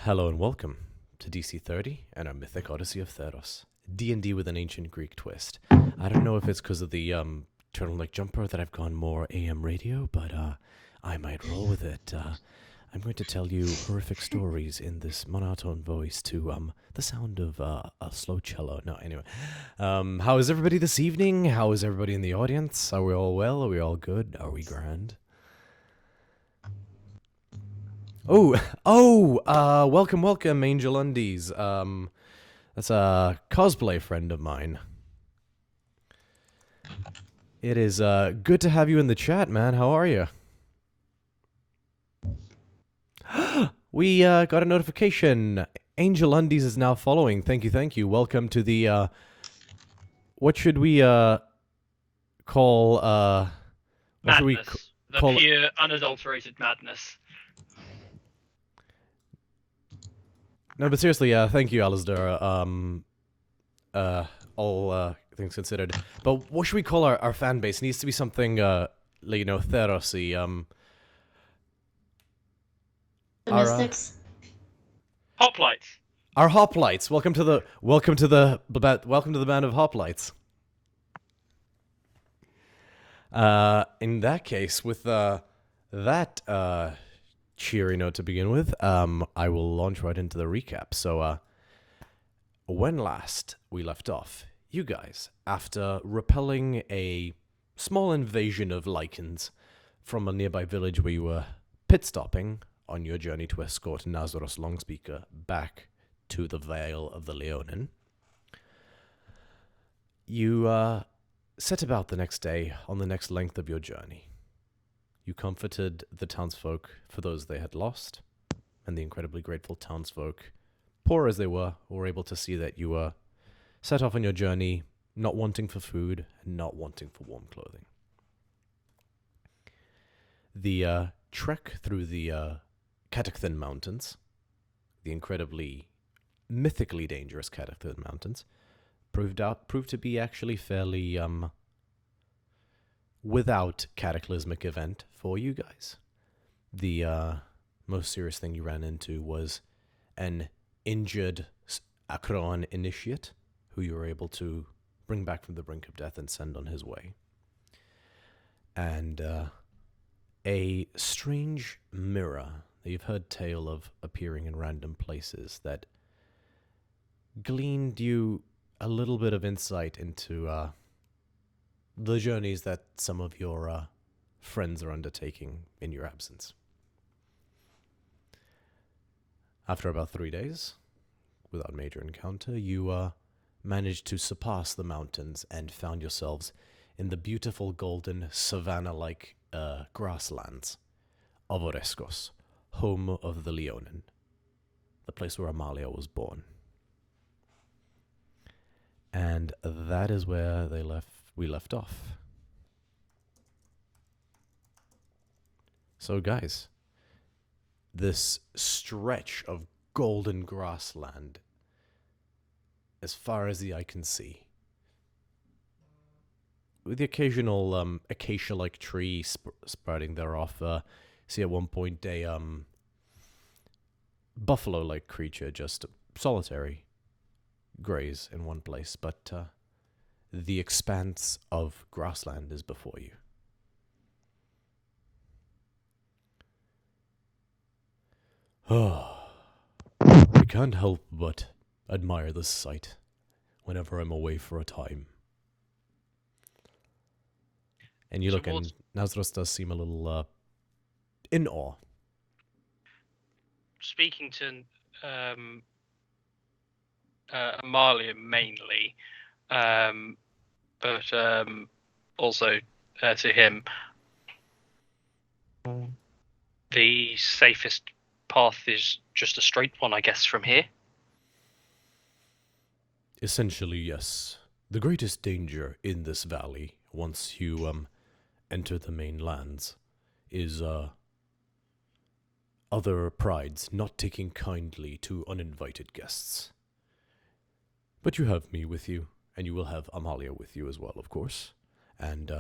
Hello and welcome to DC30 and our Mythic Odyssey of Theros. D&D with an ancient Greek twist. I don't know if it's because of the turtleneck jumper that I've gone more AM radio, but I might roll with it. I'm going to tell you horrific stories in this monotone voice to the sound of a slow cello. No, anyway. How is everybody this evening? How is everybody in the audience? Are we all well? Are we all good? Are we grand? Welcome, Angel Undies. That's a cosplay friend of mine. It is good to have you in the chat, man. How are you? We got a notification. Angel Undies is now following. Thank you. Welcome to the, what should we, call, what should we call the pure, unadulterated madness. No, but seriously, thank you, Alistair. All things considered. But what should we call our fan base? It needs to be something, Theros-y. The Mystics. Hoplites. Our Hoplites. Welcome to the band of Hoplites. In that case, with that cheery note to begin with, I will launch right into the recap. So, when last we left off, you guys, after repelling a small invasion of lichens from a nearby village where you were pit-stopping on your journey to escort Nazaros Longspeaker back to the Vale of the Leonin, you set about the next day on the next length of your journey. You comforted the townsfolk for those they had lost, and the incredibly grateful townsfolk, poor as they were able to see that you were set off on your journey, not wanting for food and not wanting for warm clothing. The trek through the Cataclysm Mountains, the incredibly mythically dangerous Cataclysm Mountains, proved to be actually fairly without cataclysmic event for you guys. The most serious thing you ran into was an injured Akron initiate who you were able to bring back from the brink of death and send on his way. And a strange mirror that you've heard tale of appearing in random places that gleaned you a little bit of insight into the journeys that some of your friends are undertaking in your absence. After about 3 days, without major encounter, you managed to surpass the mountains and found yourselves in the beautiful golden savanna-like grasslands of Oreskos, home of the Leonin, the place where Amalia was born. And that is where we left off. So guys, this stretch of golden grassland, as far as the eye can see, with the occasional acacia-like tree sprouting thereof, see at one point a buffalo-like creature just solitary graze in one place, but the expanse of grassland is before you. I can't help but admire this sight whenever I'm away for a time. And you look, and Nazaros does seem a little in awe. Speaking to Amalia mainly, but also to him, the safest path is just a straight one, I guess, from here. Essentially, yes. The greatest danger in this valley, once you enter the main lands, is other prides not taking kindly to uninvited guests. But you have me with you, and you will have Amalia with you as well, of course. And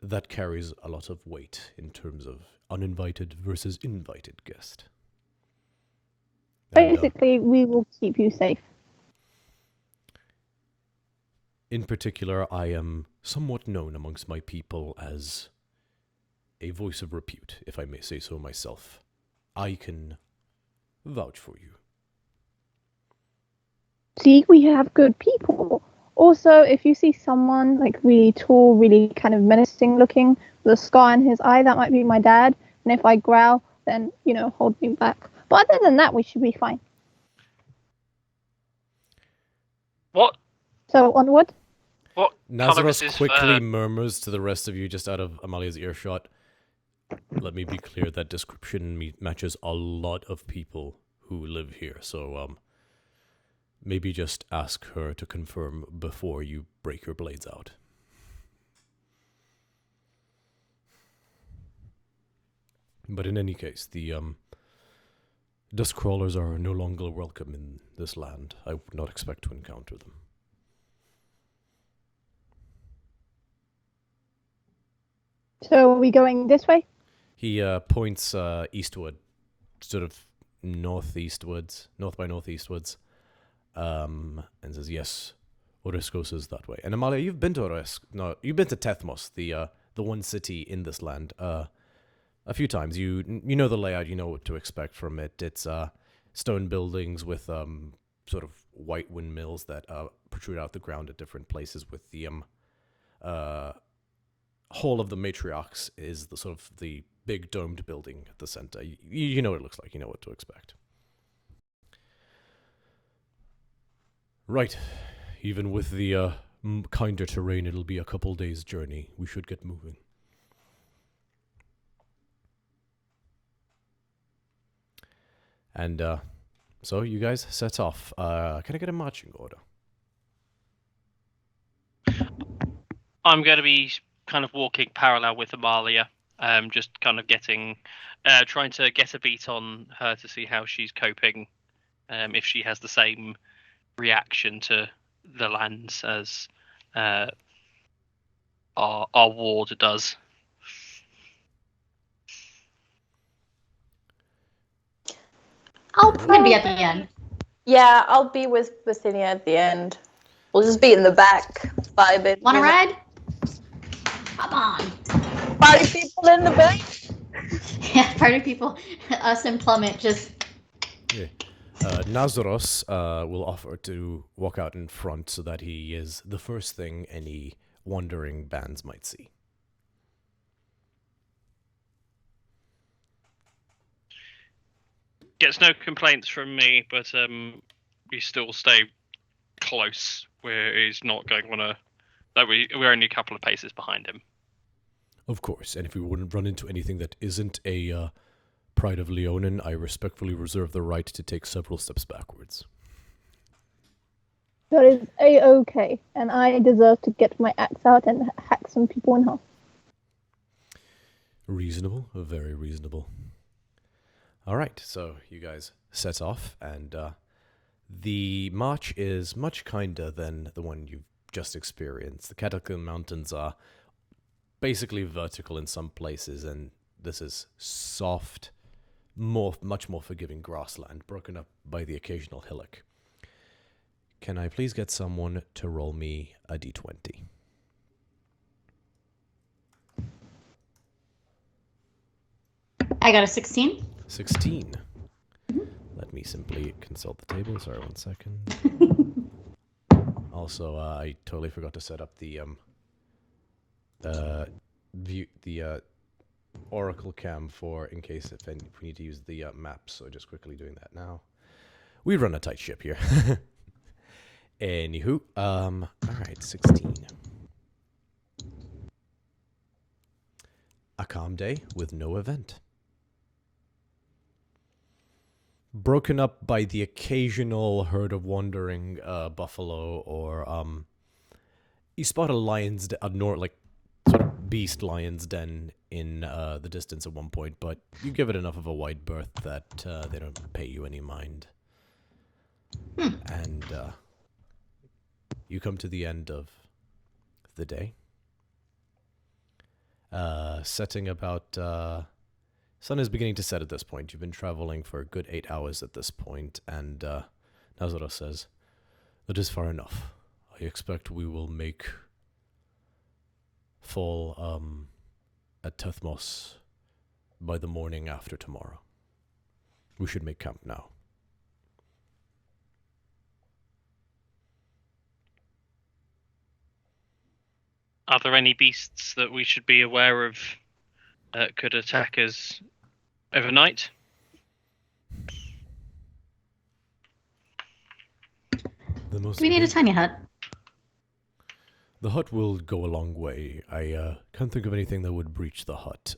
that carries a lot of weight in terms of uninvited versus invited guest. And, Basically, we will keep you safe. in particular, I am somewhat known amongst my people as a voice of repute, if I may say so myself. I can vouch for you. See, we have good people. Also, if you see someone like really tall, really kind of menacing looking, with a scar in his eye, that might be my dad. And if I growl, then, hold me back. But other than that, we should be fine. What? So, onward. What? Nazaros quickly murmurs to the rest of you just out of Amalia's earshot. Let me be clear, that description matches a lot of people who live here, so maybe just ask her to confirm before you break your blades out. But in any case, the dust crawlers are no longer welcome in this land. I would not expect to encounter them. So, are we going this way? He points eastward, sort of north by northeastwards, and says, "Yes, Oriskos is that way." And Amalia, you've been to you've been to Tethmos, the one city in this land, a few times. You know the layout. You know what to expect from it. It's stone buildings with sort of white windmills that protrude out the ground at different places. With the Hall of the Matriarchs is the sort of the big domed building at the center. You know what it looks like. You know what to expect. Right. Even with the kinder terrain, it'll be a couple days' journey. We should get moving. And so you guys set off. Can I get a marching order? I'm going to be kind of walking parallel with Amalia, just kind of trying to get a beat on her to see how she's coping, if she has the same reaction to the lands as our ward does. I'll probably be at the end. Yeah, I'll be with Ubithinia at the end. We'll just be in the back, vibing. Want to ride? Come on. Party people in the back. Yeah, party people. Us and Plummet just. Yeah. Nazaros will offer to walk out in front so that he is the first thing any wandering bands might see. Gets no complaints from me, but we still stay close. He's not going on we're only a couple of paces behind him. Of course, and if we wouldn't run into anything that isn't a Pride of Leonin, I respectfully reserve the right to take several steps backwards. That is A-okay, and I deserve to get my axe out and hack some people in half. Reasonable, very reasonable. All right, so you guys set off, and the march is much kinder than the one you've just experienced. The Cataclysm Mountains are basically vertical in some places, and this is soft, much more forgiving grassland, broken up by the occasional hillock. Can I please get someone to roll me a d20? I got a 16. 16. Let me simply consult the table. Sorry, 1 second. Also, I totally forgot to set up the Oracle cam for in case if we need to use the maps. So just quickly doing that now. We run a tight ship here. Anywho, all right, 16. A calm day with no event. Broken up by the occasional herd of wandering buffalo, or you spot a lion's sort of beast lion's den in the distance at one point, but you give it enough of a wide berth that they don't pay you any mind. And you come to the end of the day, setting about Sun is beginning to set at this point. You've been traveling for a good 8 hours at this point, and Nazaros says, "That is far enough. I expect we will make fall at Tethmos by the morning after tomorrow. We should make camp now." Are there any beasts that we should be aware of that could attack us overnight? The most Do we need a tiny hut? The hut will go a long way. I can't think of anything that would breach the hut.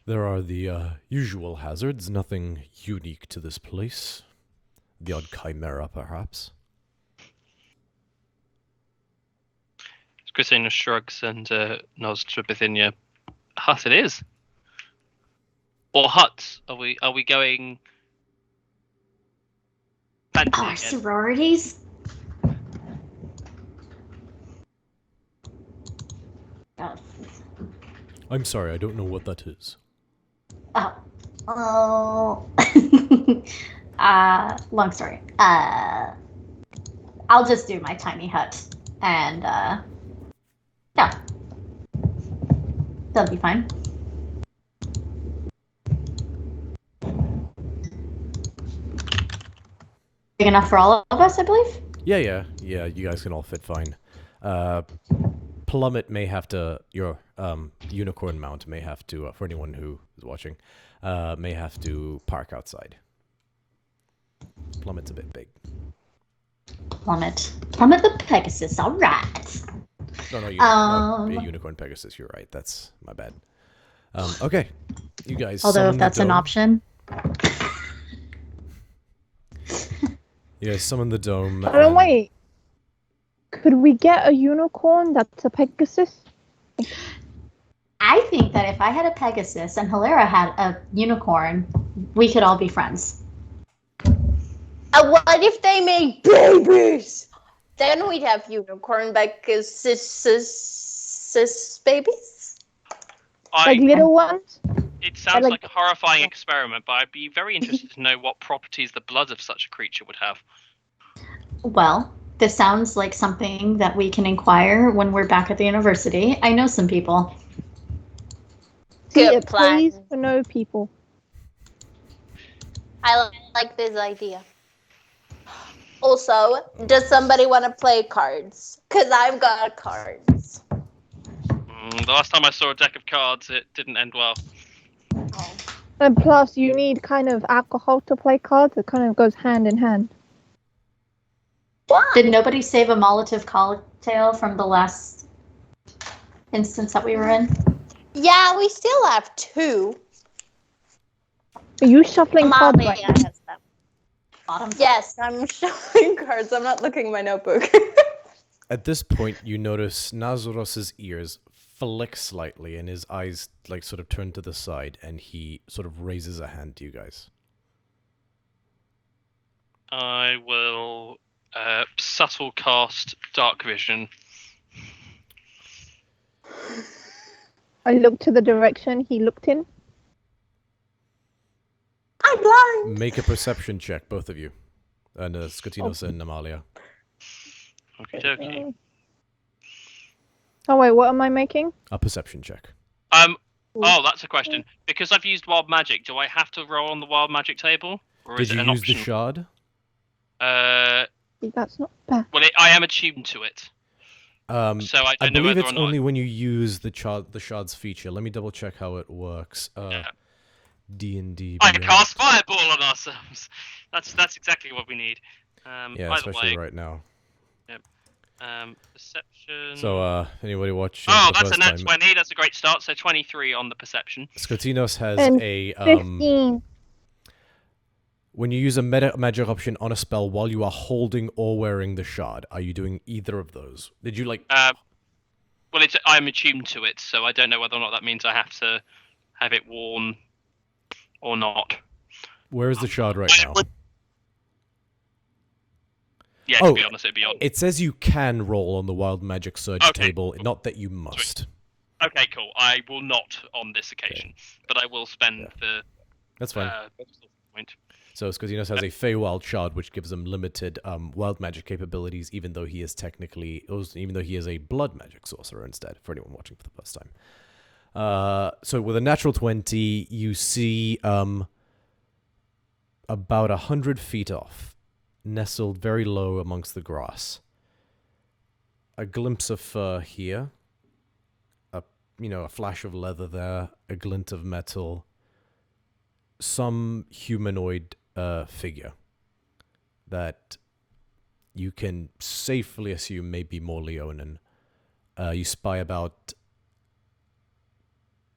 There are the usual hazards, nothing unique to this place. The odd chimera, perhaps. Christina shrugs and nods to Ubithinia. Hut it is. Or huts? Are we going fancy Our again? sororities? Oh. I'm sorry, I don't know what that is. Oh. Long story. I'll just do my tiny hut. And, yeah. That'll be fine. Big enough for all of us, I believe? Yeah, you guys can all fit fine. Plummet may have to, your unicorn mount may have to, for anyone who is watching, may have to park outside. Plummet's a bit big. Plummet the Pegasus, alright. No, not a unicorn Pegasus, you're right, that's my bad. Okay, you guys Although summon if that's the an dome. option. You guys summon the dome. Oh, and- wait. Could we get a unicorn that's a Pegasus? I think that if I had a Pegasus and Hilera had a unicorn, we could all be friends. What if they make babies? Then we'd have unicorn Pegasus babies. Like little ones? It sounds like- like a horrifying experiment, but I'd be very interested to know what properties the blood of such a creature would have. Well, this sounds like something that we can inquire when we're back at the university. I know some people. See, Good it plays plan. for no people. I like this idea. Also, does somebody want to play cards? Because I've got cards. The last time I saw a deck of cards, it didn't end well. And plus, you need kind of alcohol to play cards. It kind of goes hand in hand. Did nobody save a Molotov cocktail from the last instance that we were in? Yeah, we still have two. Are you shuffling cards Mommy right now? has them. Bottom. Yes, I'm showing cards. I'm not looking at my notebook. At this point, you notice Nazaros's ears flick slightly and his eyes like sort of turn to the side, and he sort of raises a hand to you guys. I will subtle cast Dark Vision. I looked to the direction he looked in. I'm blind. Make a perception check, both of you. And Skotinos and Amalia. Okie dokie. Oh wait, what am I making? A perception check. Oh, that's a question. Because I've used wild magic, do I have to roll on the wild magic table, or Did is you it an use option? the shard? That's not bad. Well, I am attuned to it, so I I don't know believe whether it's or not. only when you use the shard's feature. Let me double check how it works. Yeah. D&D. I Beyond. cast Fireball on ourselves. That's exactly what we need. Yeah, by the especially way, right now. perception. So, anybody watching? Oh, the that's a first nat time, 20. That's a great start. So 23 on the perception. Skotinos has And a 15. when you use a meta magic option on a spell while you are holding or wearing the shard. Are you doing either of those? Did you like? Well, I'm attuned to it, so I don't know whether or not that means I have to have it worn or not. Where is the shard right now? Yeah, Oh, to be honest, it'd be on. It says you can roll on the wild magic surge Okay. table, not that you must. Okay, cool. I will not on this occasion, but I will spend the That's fine. point. So Skozinos has a Feywild shard, which gives him limited wild magic capabilities, even though he is a blood magic sorcerer instead. For anyone watching for the first time. So with a natural 20, you see about 100 feet off, nestled very low amongst the grass, a glimpse of fur here, a flash of leather there, a glint of metal, some humanoid figure that you can safely assume may be more Leonin. You spy about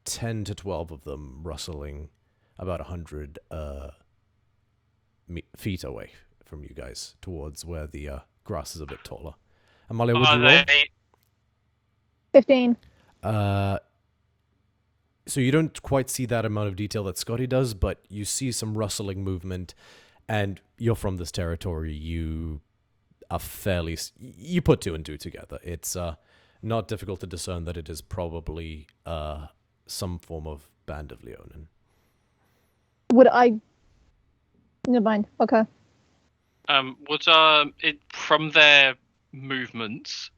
10 to 12 of them rustling about 100 feet away from you guys towards where the grass is a bit taller. Amalia, would you roll? 15. So you don't quite see that amount of detail that Scotty does, but you see some rustling movement, and you're from this territory. You are you put two and two together. It's not difficult to discern that it is probably some form of band of Leonin. Would I... Never mind. Okay. Would it from their movements?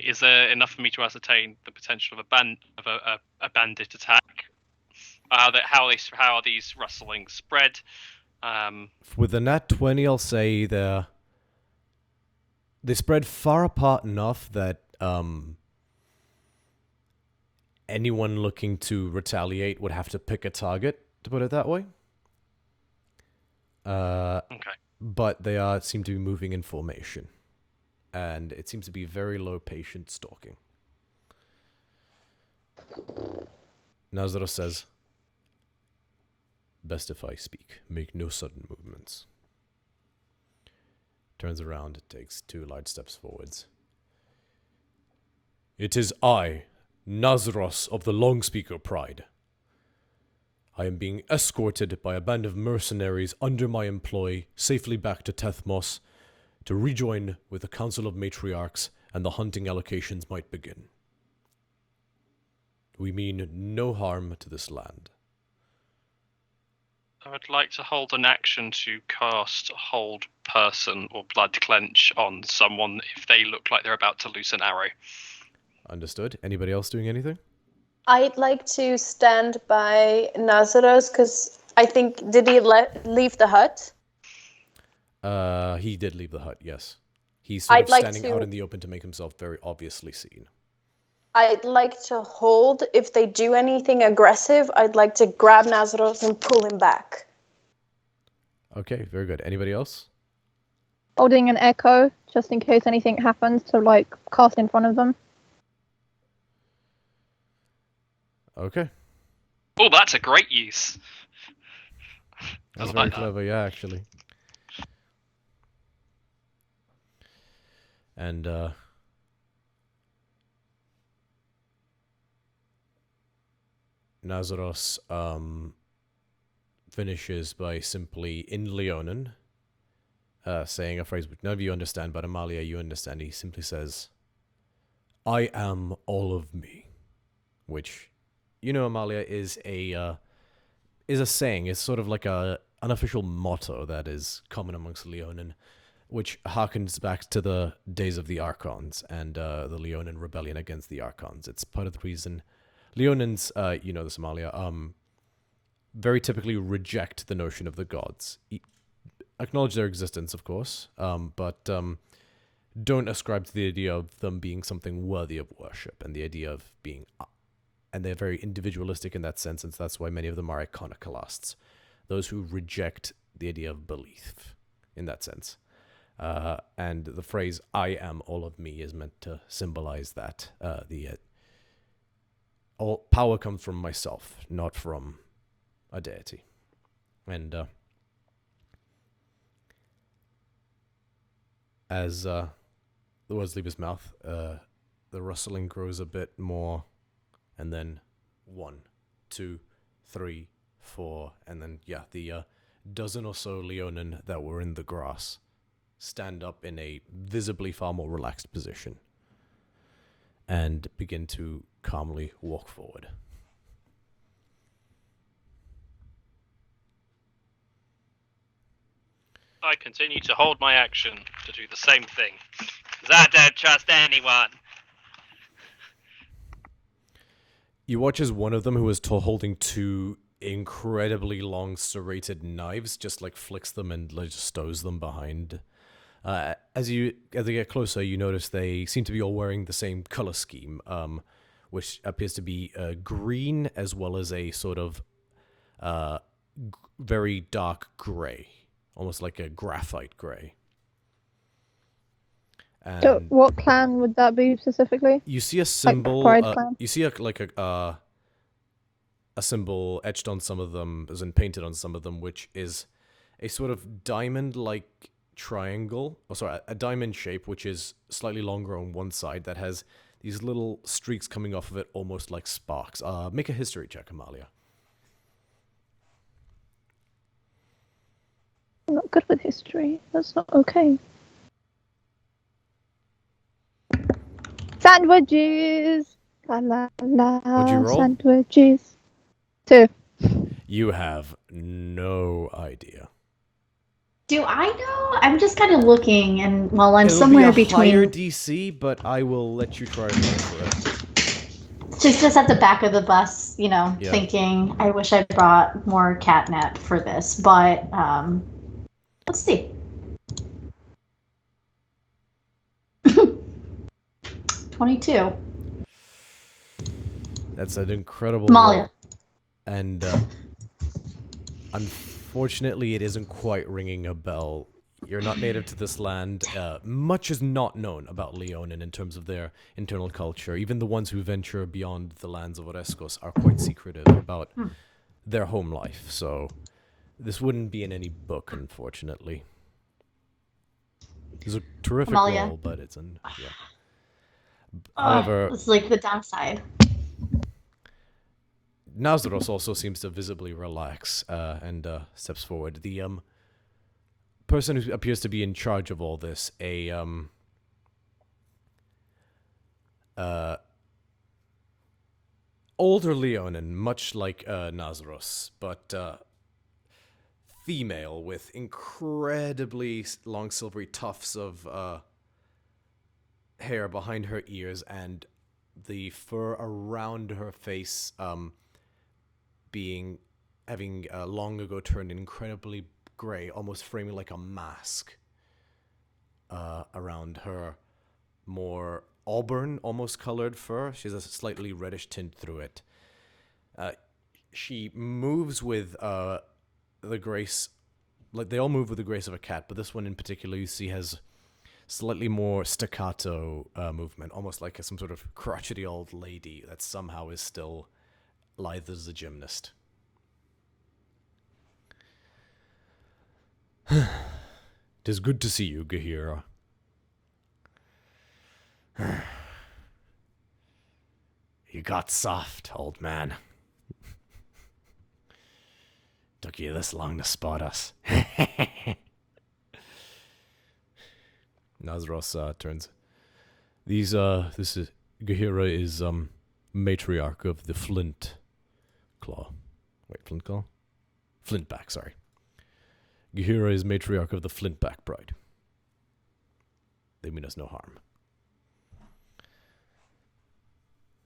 Is there enough for me to ascertain the potential of a bandit attack? How are these rustlings spread? With the nat 20, I'll say they spread far apart enough that anyone looking to retaliate would have to pick a target, to put it that way. Okay. But they seem to be moving in formation. And it seems to be very low patient stalking. Nazareth says, "Best if I speak. Make no sudden movements." Turns around, takes 2 large steps forwards. "It is I, Nazros of the Longspeaker Pride. I am being escorted by a band of mercenaries under my employ safely back to Tethmos to rejoin with the Council of Matriarchs, and the hunting allocations might begin. We mean no harm to this land." I would like to hold an action to cast Hold Person or Blood Clench on someone if they look like they're about to loose an arrow. Understood. Anybody else doing anything? I'd like to stand by Nazaros because I think, did he leave the hut? He did leave the hut, yes. He's sort of standing out in the open to make himself very obviously seen. I'd like to hold. If they do anything aggressive, I'd like to grab Nazaros and pull him back. Okay, very good. Anybody else? Holding an echo, just in case anything happens, to, cast in front of them. Okay. Oh, that's a great use. That's very clever, yeah, actually. And, Nazaros, finishes by simply, in Leonin, saying a phrase which none of you understand, but Amalia, you understand. He simply says, "I am all of me," which, Amalia, is a saying. It's sort of like a unofficial motto that is common amongst Leonin, which harkens back to the days of the Archons and the Leonin rebellion against the Archons. It's part of the reason Leonins, this, Amalia, very typically reject the notion of the gods. Acknowledge their existence, of course, but don't ascribe to the idea of them being something worthy of worship, and the idea of being... And they're very individualistic in that sense, and that's why many of them are iconoclasts. Those who reject the idea of belief, in that sense. And the phrase, "I am all of me," is meant to symbolize that. All power comes from myself, not from a deity. And as the words leave his mouth, the rustling grows a bit more, and then 1, 2, 3, 4, and then, the dozen or so Leonin that were in the grass stand up in a visibly far more relaxed position. and begin to calmly walk forward. I continue to hold my action to do the same thing. 'Cause I don't trust anyone. You watch as one of them, who is holding two incredibly long serrated knives, just like flicks them and like, just stows them behind. As they get closer, you notice they seem to be all wearing the same color scheme, which appears to be green as well as a sort of very dark gray, almost like a graphite gray. And So what clan would that be specifically? you see a symbol. Pride clan? You see a symbol etched on some of them, as in painted on some of them, which is a sort of diamond-like triangle. Oh, sorry, a diamond shape, which is slightly longer on one side, that has these little streaks coming off of it, almost like sparks. Make a history check, Amalia. I'm not good with history. That's not okay. Sandwiches! La la la. What'd you roll? Sandwiches. 2. You have no idea. Do I know? I'm just kind of looking, and well, I'm It'll somewhere be a higher between. DC, but I will let you try to roll for it. She's just at the back of the bus, Yeah. thinking, I wish I brought more catnip for this, but let's see. 22. That's an incredible Amalia. roll. And unfortunately, it isn't quite ringing a bell. You're not native to this land. Much is not known about Leonin in terms of their internal culture. Even the ones who venture beyond the lands of Oreskos are quite secretive about their home life. So this wouldn't be in any book, unfortunately. It's a terrific Amalia. roll, but it's an yeah. However, It's like the downside. Nazros also seems to visibly relax and steps forward. The person who appears to be in charge of all this, a older Leonin, much like Nazros, but female with incredibly long silvery tufts of hair behind her ears and the fur around her face having long ago turned incredibly gray, almost framing like a mask around her more auburn, almost colored fur. She has a slightly reddish tint through it. She moves with the grace, like they all move with the grace of a cat, but this one in particular you see has slightly more staccato movement, almost like some sort of crotchety old lady that somehow is still lithe as a gymnast. "'Tis good to see you, Gahira. You got soft, old man. Took you this long to spot us." Nazros turns. This is Gahira is matriarch of the Flint Claw. Wait, Flint Claw? Flintback, sorry. Gahira is matriarch of the Flintback Bride. They mean us no harm.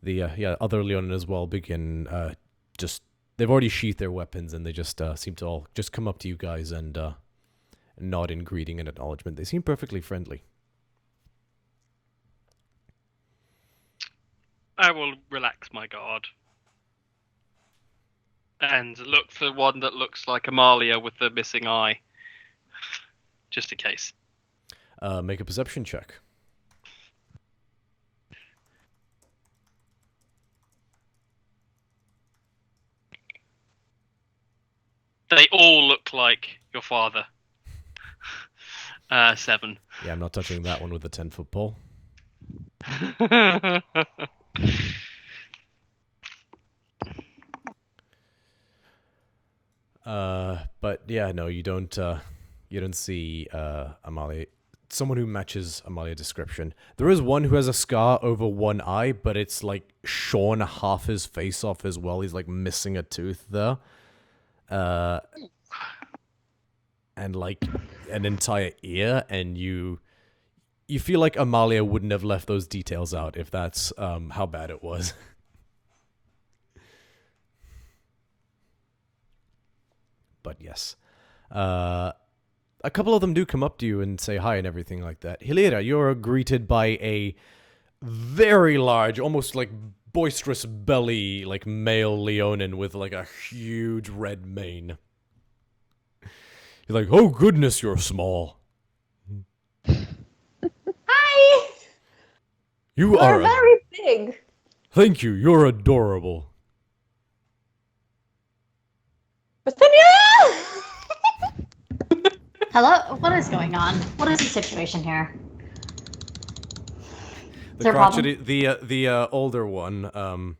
The other Leonin as well begin they've already sheathed their weapons and they just seem to all just come up to you guys and nod in greeting and acknowledgement. They seem perfectly friendly. I will relax my guard and look for one that looks like Amalia with the missing eye, just in case. Make a perception check. They all look like your father. 7. Yeah, I'm not touching that one with the 10-foot pole. But yeah, no, you don't see Amalia. someone who matches Amalia's description. There is one who has a scar over one eye, but it's like shorn half his face off as well. He's like missing a tooth there. And like an entire ear, and you feel like Amalia wouldn't have left those details out if that's how bad it was. But yes. A couple of them do come up to you and say hi and everything like that. Hilira, you're greeted by a very large, almost like boisterous belly, like male Leonin with like a huge red mane. You're like, oh goodness, you're small. Hi! You are very big. Thank you, you're adorable. Bithynia! Hello? What is going on? What is the situation here? The crotchety, the older one,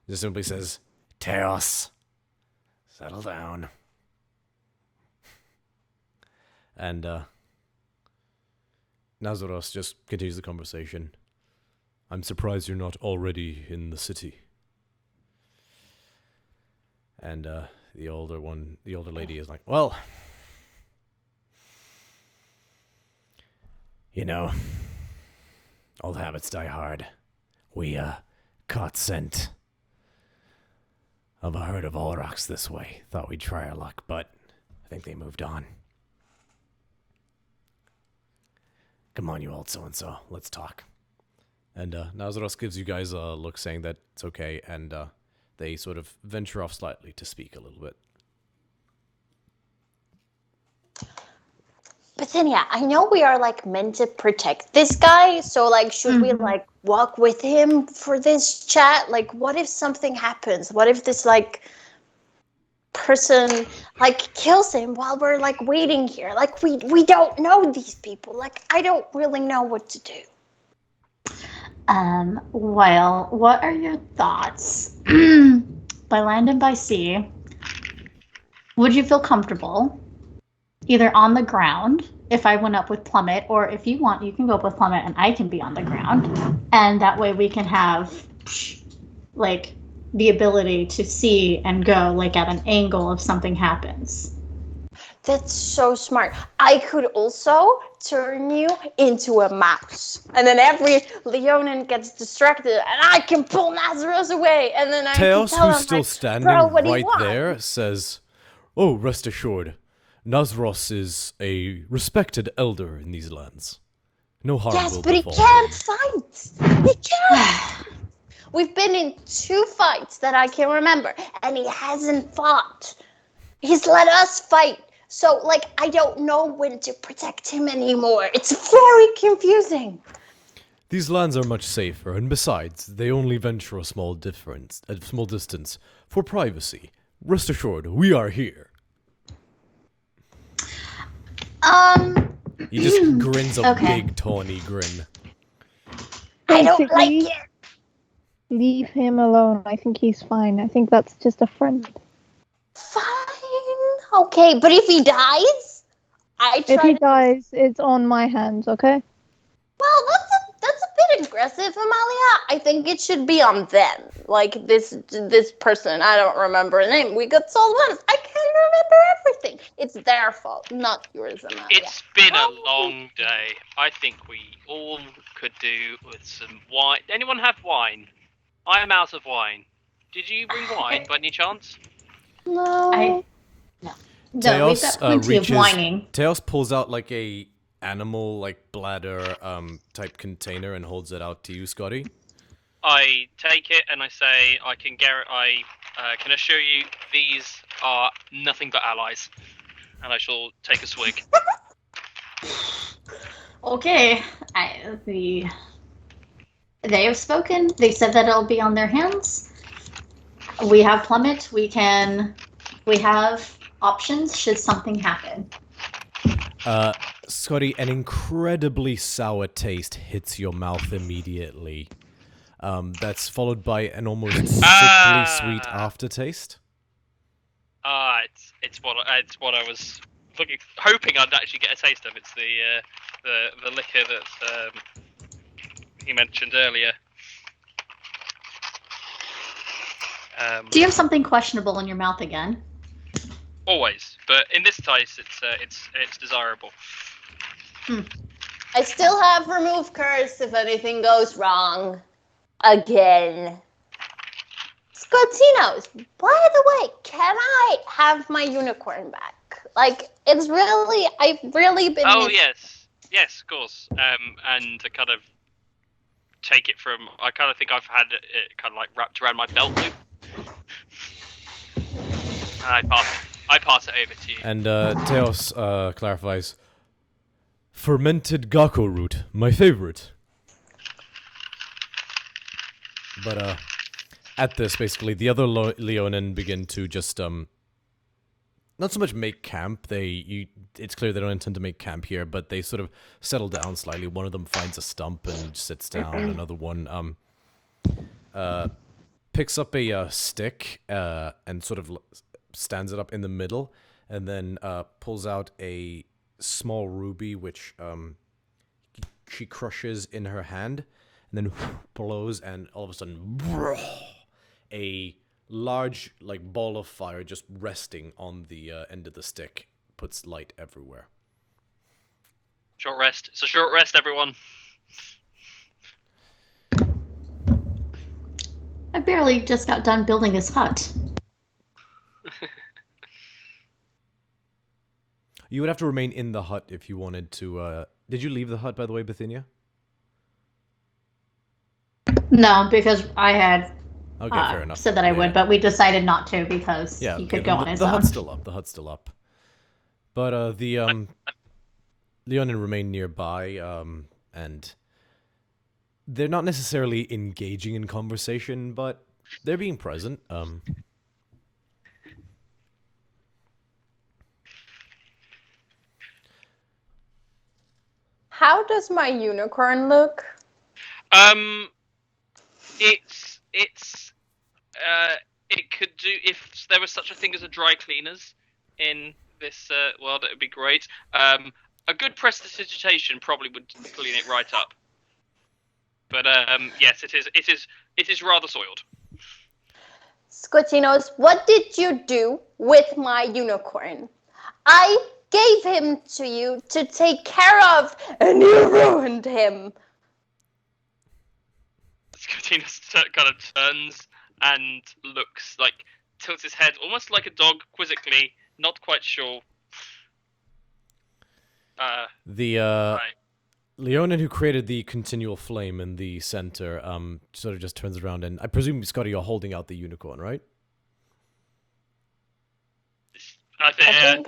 just simply says, Theros, settle down. And, Nazaros just continues the conversation. I'm surprised you're not already in the city. And, the older lady is like, well, you know, old habits die hard. We, caught scent of a herd of Olroks this way. Thought we'd try our luck, but I think they moved on. Come on, you old so-and-so. Let's talk. And, Nazaros gives you guys a look saying that it's okay, and, they sort of venture off slightly to speak a little bit. Bithynia, I know we are like meant to protect this guy, so like should we like walk with him for this chat? Like what if something happens? What if this like person like kills him while we're like waiting here? Like we don't know these people. Like I don't really know what to do. Well, what are your thoughts? By land and by sea, would you feel comfortable either on the ground, if I went up with Plummet, or if you want, you can go up with Plummet and I can be on the ground. And that way we can have, like, the ability to see and go, like, at an angle if something happens. That's so smart. I could also turn you into a mouse. And then every Leonin gets distracted and I can pull Nazaros away. And then I Theos, can tell who's him, still like, standing "Bro, what do you right want?" there, says, oh, rest assured, Nazaros is a respected elder in these lands. No harm Yes, will but he befall can't fight. He can't. We've been in 2 fights that I can remember, and he hasn't fought. He's let us fight. So, like, I don't know when to protect him anymore. It's very confusing. These lands are much safer, and besides, they only venture a small distance for privacy. Rest assured, we are here. He just grins a big, tawny grin. I don't like Basically, it. Leave him alone. I think he's fine. I think that's just a friend. Fine. Okay, but if he dies, If he dies, it's on my hands, okay? Well, that's a bit aggressive, Amalia. I think it should be on them. Like this person, I don't remember her name. We got told once. I can't remember everything. It's their fault, not yours, Amalia. It's been a long day. I think we all could do with some wine. Anyone have wine? I am out of wine. Did you bring wine by any chance? No. No, we've got plenty of whining. Theos pulls out like a animal like bladder type container and holds it out to you, Scotty. I take it and I say, I can assure you these are nothing but allies. And I shall take a swig. Okay, they have spoken. They said that it'll be on their hands. We have Plummet. We have options should something happen. Scotty, an incredibly sour taste hits your mouth immediately. That's followed by an almost sickly sweet aftertaste. It's what I was hoping I'd actually get a taste of. It's the liquor that he mentioned earlier. Do you have something questionable in your mouth again? Always, but in this case, it's desirable. I still have remove curse if anything goes wrong. Again. Scotinos, by the way, can I have my unicorn back? Like, it's really, I've really been... Oh, yes, of course. And to kind of take it from, I kind of think I've had it kind of like wrapped around my belt loop. And I pass it over to you. And Theos clarifies, fermented gakko root, my favorite. But at this, basically, the other Leonin begin to just not so much make camp. It's clear they don't intend to make camp here, but they sort of settle down slightly. One of them finds a stump and sits down. Another one picks up a stick and sort of stands it up in the middle, and then pulls out a small ruby, which she crushes in her hand, and then blows, and all of a sudden, a large ball of fire just resting on the end of the stick puts light everywhere. Short rest. It's a short rest, everyone. I barely just got done building this hut. You would have to remain in the hut if you wanted to. Did you leave the hut, by the way, Bithinia? No, because I had fair enough. said that I would, but we decided not to because he could go on his own. The hut's still up. The hut's still up. But the Leonin remain nearby, and they're not necessarily engaging in conversation, but they're being present. How does my unicorn look? It could do, if there was such a thing as a dry cleaners in this world, it would be great. A good prestidigitation probably would clean it right up. But yes, it is rather soiled. Scotinos, what did you do with my unicorn? I gave him to you to take care of, and you ruined him. Scotinos kind of turns and looks, tilts his head, almost like a dog, quizzically, not quite sure. Right. Leonin, who created the continual flame in the center, sort of just turns around, and I presume, Scotty, you're holding out the unicorn, right? I think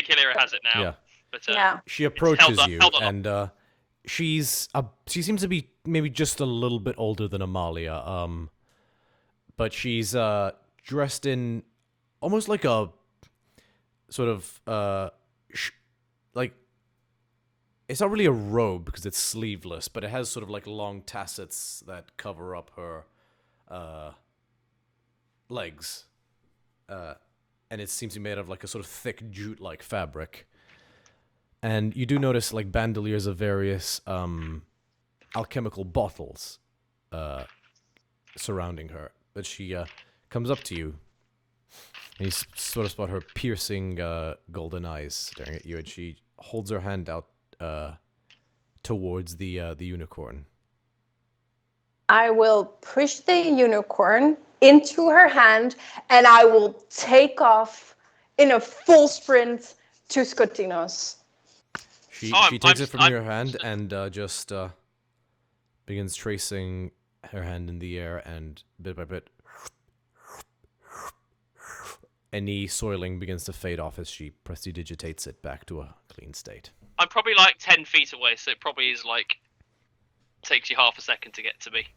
Hilira has it now. Yeah. But, yeah. She approaches you, and she seems to be maybe just a little bit older than Amalia, but she's dressed in almost like a sort of it's not really a robe because it's sleeveless, but it has sort of long tassets that cover up her legs, and it seems to be made of a sort of thick jute-like fabric. And you do notice bandoliers of various alchemical bottles surrounding her. But she comes up to you, and you sort of spot her piercing golden eyes staring at you, and she holds her hand out towards the unicorn. I will push the unicorn into her hand, and I will take off in a full sprint to Scotinos. She takes it from your hand and just begins tracing her hand in the air, and bit by bit, any soiling begins to fade off as she prestidigitates it back to a clean state. I'm probably 10 feet away, so it probably is takes you half a second to get to me.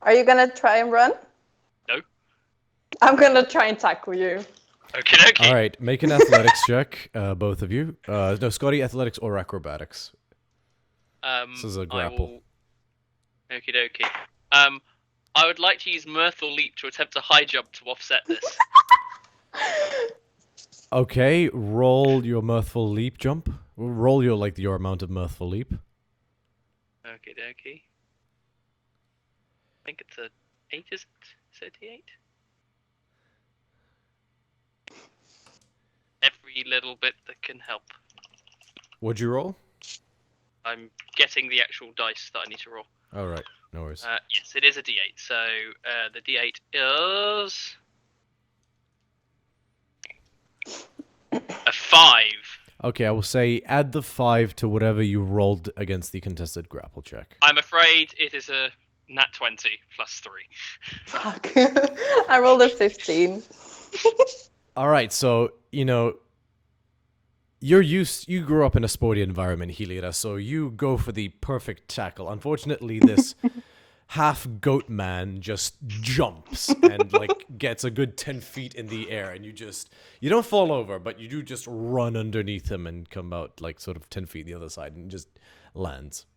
Are you gonna try and run? No. I'm gonna try and tackle you. Okay. All right, make an athletics check, both of you. No, Scotty, athletics or acrobatics. This is a grapple. Okie dokie. I would like to use Mirth or Leap to attempt a high jump to offset this. Okay, roll your mirthful leap jump. Roll your amount of mirthful leap. Okay, dokie. I think it's a 8, is it? Is it a 8? Every little bit that can help. What'd you roll? I'm getting the actual dice that I need to roll. All right, no worries. Yes, it is a D8. So the D8 is a 5. Okay, I will say add the 5 to whatever you rolled against the contested grapple check. I'm afraid it is a nat 20 plus 3. Fuck. I rolled a 15. All right, so you grew up in a sporty environment, Helira, so you go for the perfect tackle. Unfortunately, this half goat man just jumps and gets a good 10 feet in the air, and you don't fall over, but you do just run underneath him and come out sort of 10 feet the other side and just lands.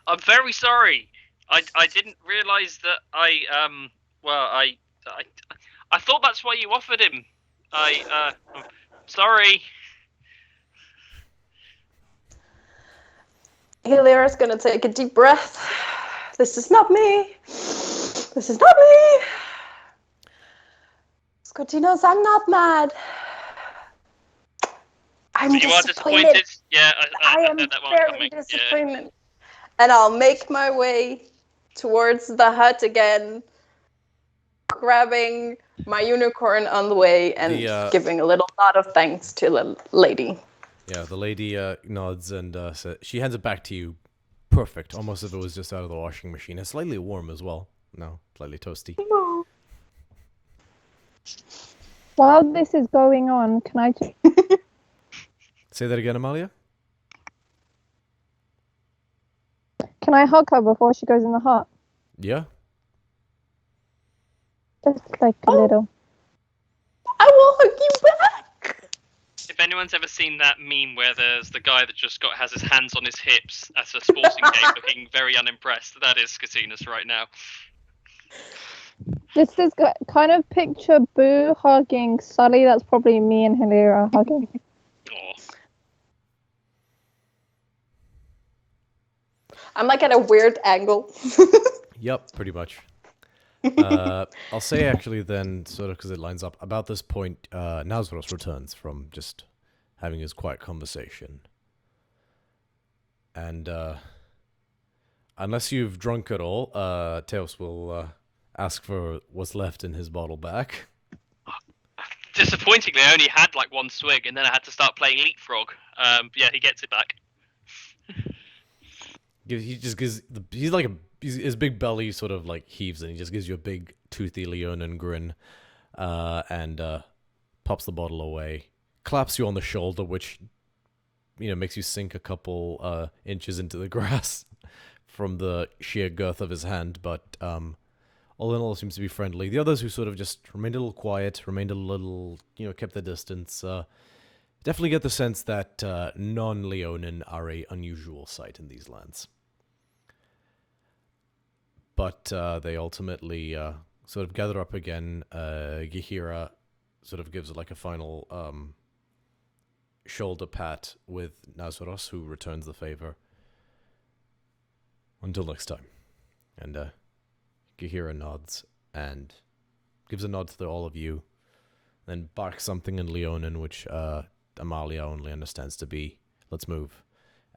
I'm very sorry. I didn't realize that I thought that's why you offered him. I'm sorry. Hilira's gonna take a deep breath. This is not me. This is not me. Scotty knows I'm not mad. I'm You are disappointed? Yeah, I am that one very coming. disappointed. Yeah. And I'll make my way towards the hut again, grabbing my unicorn on the way and giving a little nod of thanks to the lady. Yeah, the lady nods and she hands it back to you. Perfect, almost as if it was just out of the washing machine. It's slightly warm as well. No, slightly toasty. While this is going on, can I just... Say that again, Amalia? Can I hug her before she goes in the hut? Yeah? Just a little. I will hug you back! If anyone's ever seen that meme where there's the guy that just has his hands on his hips at a sporting game looking very unimpressed, that is Scatinas right now. This is kind of picture Boo hugging Sully. That's probably me and Hilira hugging. Oh. I'm at a weird angle. Yep, pretty much. I'll say actually then, sort of because it lines up, about this point, Nazros returns from just having his quiet conversation. And unless you've drunk at all, Theos will ask for what's left in his bottle back. Disappointingly, I only had one swig, and then I had to start playing Leapfrog. Yeah, he gets it back. He just gives his big belly sort of heaves, and he just gives you a big toothy Leonin grin, and pops the bottle away, claps you on the shoulder, which makes you sink a couple inches into the grass from the sheer girth of his hand. But all in all, seems to be friendly. The others who sort of just remained a little quiet, remained a little kept their distance. Definitely get the sense that non-Leonin are a unusual sight in these lands. But they ultimately sort of gather up again. Gihira sort of gives a final shoulder pat with Nazros, who returns the favor. Until next time. And Gihira nods and gives a nod to all of you, then barks something in Leonin, which Amalia only understands to be, let's move.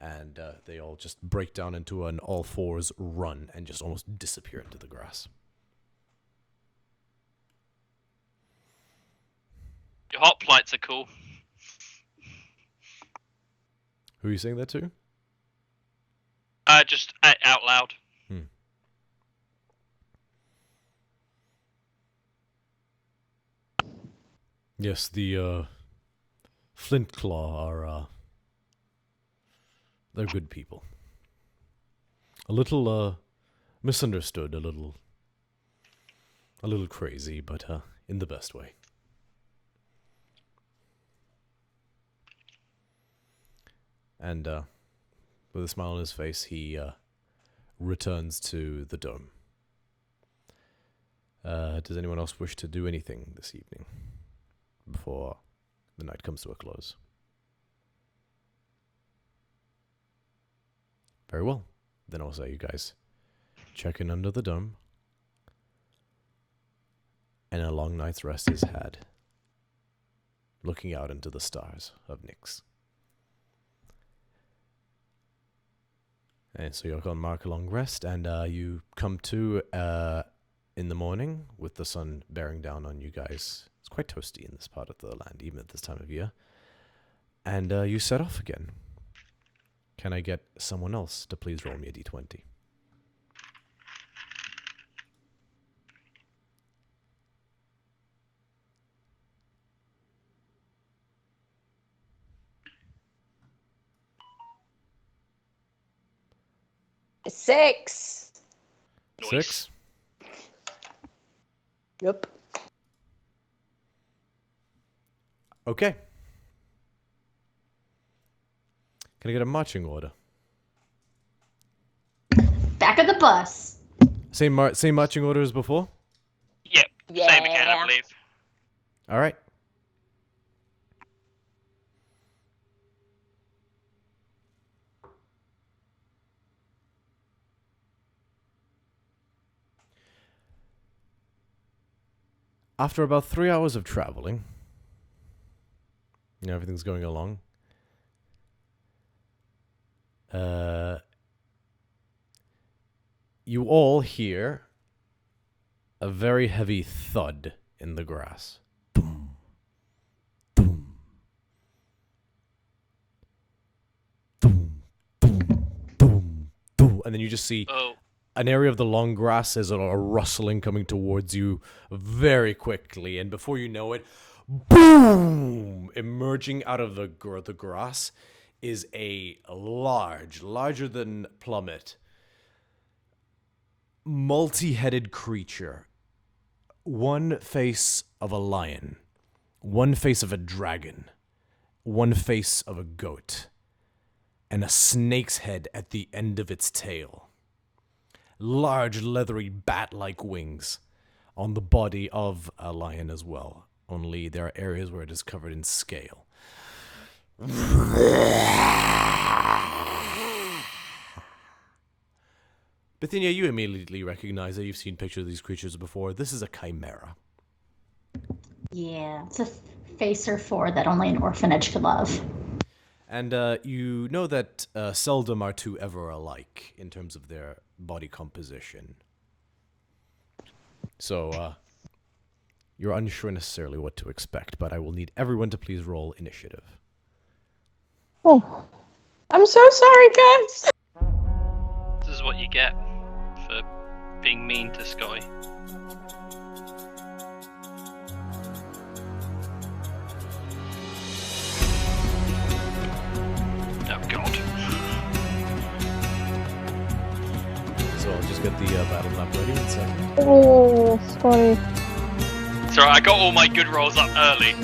And they all just break down into an all-fours run and just almost disappear into the grass. Your hot plights are cool. Who are you saying that to? Just out loud. Yes, the Flintclaw are they're good people. A little misunderstood, a little crazy, but in the best way. And with a smile on his face, he returns to the dome. Does anyone else wish to do anything this evening before the night comes to a close. Very well. Then I'll say you guys check in under the dome. And a long night's rest is had. Looking out into the stars of Nyx. And so you're going to mark a long rest, and you come to in the morning with the sun bearing down on you guys. It's quite toasty in this part of the land, even at this time of year. And you set off again. Can I get someone else to please roll me a d20? Six. Nice. 6? Yep. Okay. Can I get a marching order? Back of the bus. Same marching order as before? Yep. Same again, Yeah. I believe. All right. After about 3 hours of traveling, everything's going along. You all hear a very heavy thud in the grass. Boom, boom, boom, boom, boom, boom, and then you just see Oh, an area of the long grass is a rustling coming towards you very quickly, and before you know it, boom! Emerging out of the grass is a larger than plummet, multi-headed creature. One face of a lion, one face of a dragon, one face of a goat, and a snake's head at the end of its tail. Large, leathery, bat-like wings on the body of a lion as well. Only there are areas where it is covered in scale. Bithinia, you immediately recognize that you've seen pictures of these creatures before. This is a chimera. Yeah, it's a face or four that only an orphanage could love. And you know that seldom are two ever alike in terms of their body composition. So, you're unsure necessarily what to expect, but I will need everyone to please roll initiative. Oh, I'm so sorry, guys. this is what you get for being mean to Sky. Oh god. So I'll just get the battle map ready in a second. oh, Scotty. So I got all my good rolls up early,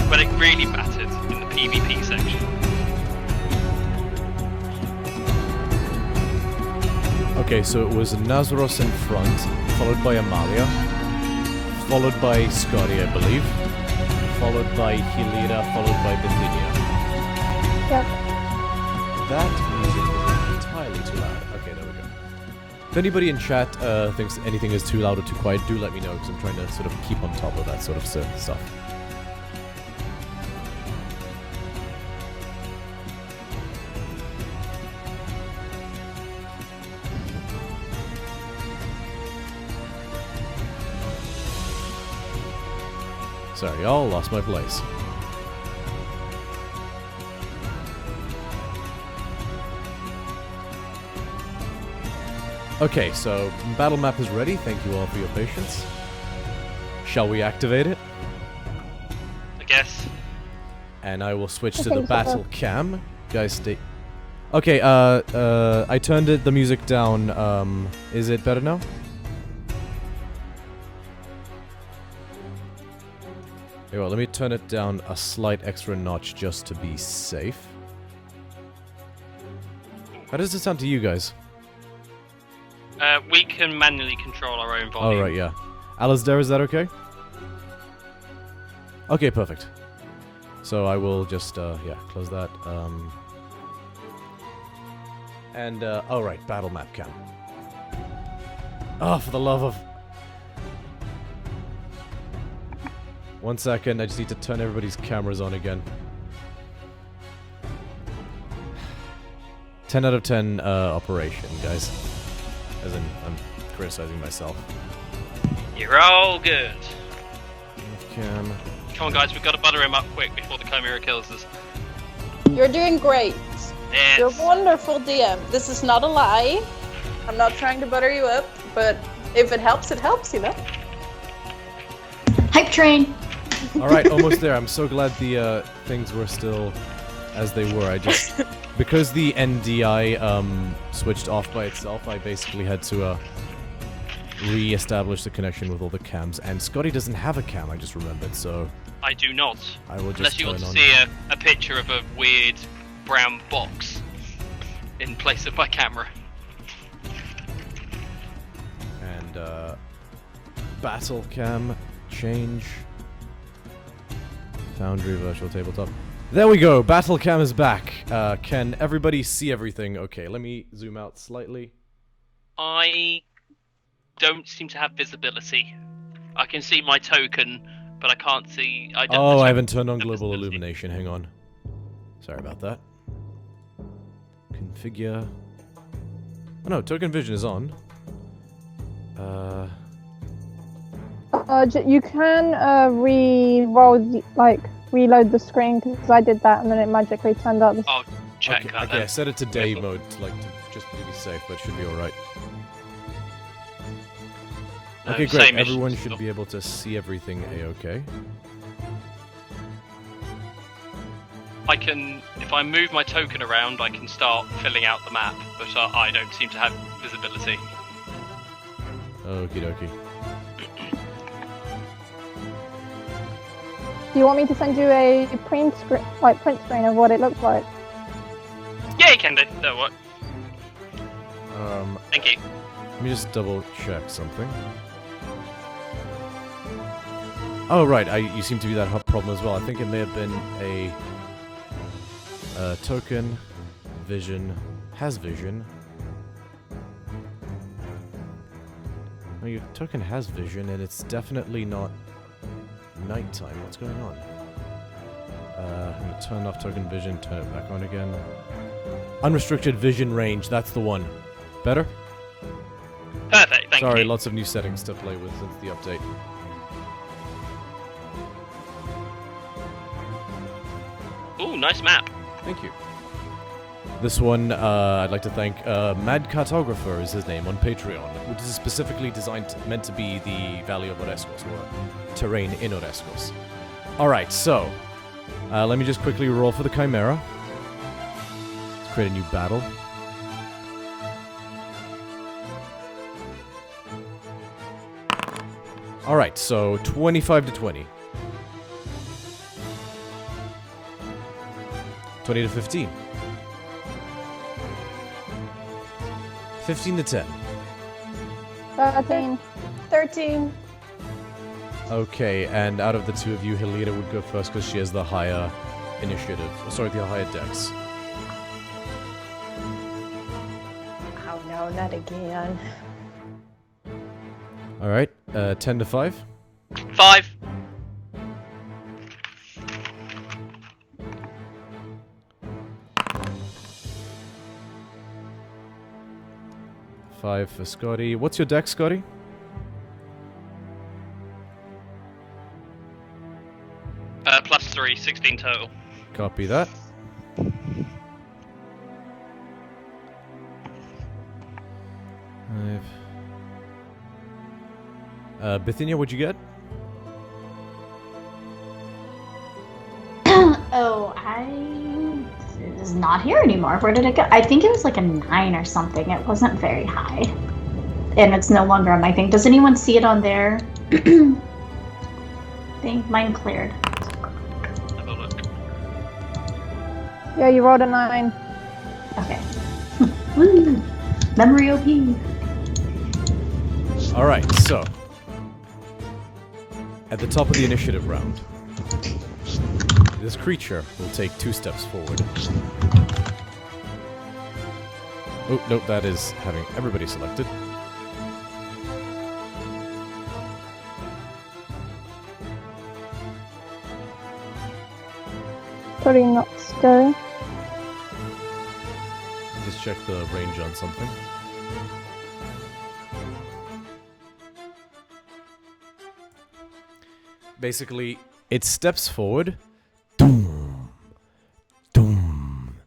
but it really mattered in the PvP section. Okay, so it was Nazaros in front, followed by Amalia, followed by Scotty, I believe, followed by Helena, followed by Bithinia. Yep. That music is entirely too loud. Okay, there we go. If anybody in chat thinks anything is too loud or too quiet, do let me know, because I'm trying to sort of keep on top of that sort of stuff. Sorry, y'all, lost my place. Okay, so battle map is ready. Thank you all for your patience. Shall we activate it? I guess. And I will switch to the think so. battle cam. Guys, stay. Okay, I turned the music down. Is it better now? Here, well, let me turn it down a slight extra notch just to be safe. How does it sound to you guys? We can manually control our own volume. Oh, right, yeah. Alasdair, is that okay? Okay, perfect. So I will just, close that. Oh right, battle map cam. Oh, for the love of... 1 second, I just need to turn everybody's cameras on again. 10 out of 10 operation, guys. As in, I'm criticizing myself. You're all good. Cam. Come on, guys, we've got to butter him up quick before the Chimera kills us. You're doing great. Yes. You're wonderful, DM. This is not a lie. I'm not trying to butter you up, but if it helps, you know? Hype train. Alright, almost there. I'm so glad the things were still as they were. I just... Because the NDI switched off by itself, I basically had to re-establish the connection with all the cams. And Scotty doesn't have a cam, I just remembered, so... I do not. I will just Unless you want to turn see a picture of a weird brown box in place of my camera. And, battle cam, change... Foundry virtual tabletop. There we go, battle cam is back. Can everybody see everything? Okay, let me zoom out slightly. I don't seem to have visibility. I can see my token, but I can't see... Oh, I haven't turned on global illumination, hang on. Sorry about that. Configure... Oh no, token vision is on. You can reload the screen, because I did that and then it magically turned up. I'll check Okay, that okay, I then. set it to day mode, just to be safe, but it should be alright. No, Okay, great, same issue everyone still. should be able to see everything a-okay. I can, if I move my token around, I can start filling out the map, but I don't seem to have visibility. Okie dokie. Do you want me to send you a print screen of what it looks like? Yeah, you can do. That'll work. Thank you. Let me just double check something. Oh, right, you seem to be that problem as well. I think it may have been a token, vision, has vision. Oh, your token has vision, and it's definitely not nighttime. What's going on? I'm gonna turn off token vision, turn it back on again. Unrestricted vision range, that's the one. Better? Perfect, thank Sorry, you. lots of new settings to play with since the update. Ooh, nice map. Thank you. This one, I'd like to thank Mad Cartographer is his name on Patreon, which is specifically meant to be the Valley of Orescos, or terrain in Orescos. Alright, so, let me just quickly roll for the Chimera. Let's create a new battle. Alright, so 25 to 20. 20 to 15. 15 to 10. 13. 13. Okay, and out of the two of you, Helena would go first because she has the higher initiative. Sorry, the higher dex. Oh no, not again. Alright, 10 to 5. 5. 5 for Scotty. What's your dex, Scotty? Plus 3, 16 total. Copy that. Bithinia, what'd you get? Oh, it is not here anymore. Where did it go? I think it was like a 9 or something. It wasn't very high. And it's no longer on my thing. Does anyone see it on their thing? Mine cleared. Have a look. Yeah, you rolled a 9. Okay. Woo! Memory OP. Alright, so. At the top of the initiative round, This creature will take 2 steps forward. Oh, nope, that is having everybody selected. Probably not scary. Just check the range on something. Basically, it steps forward. Doom. Doom.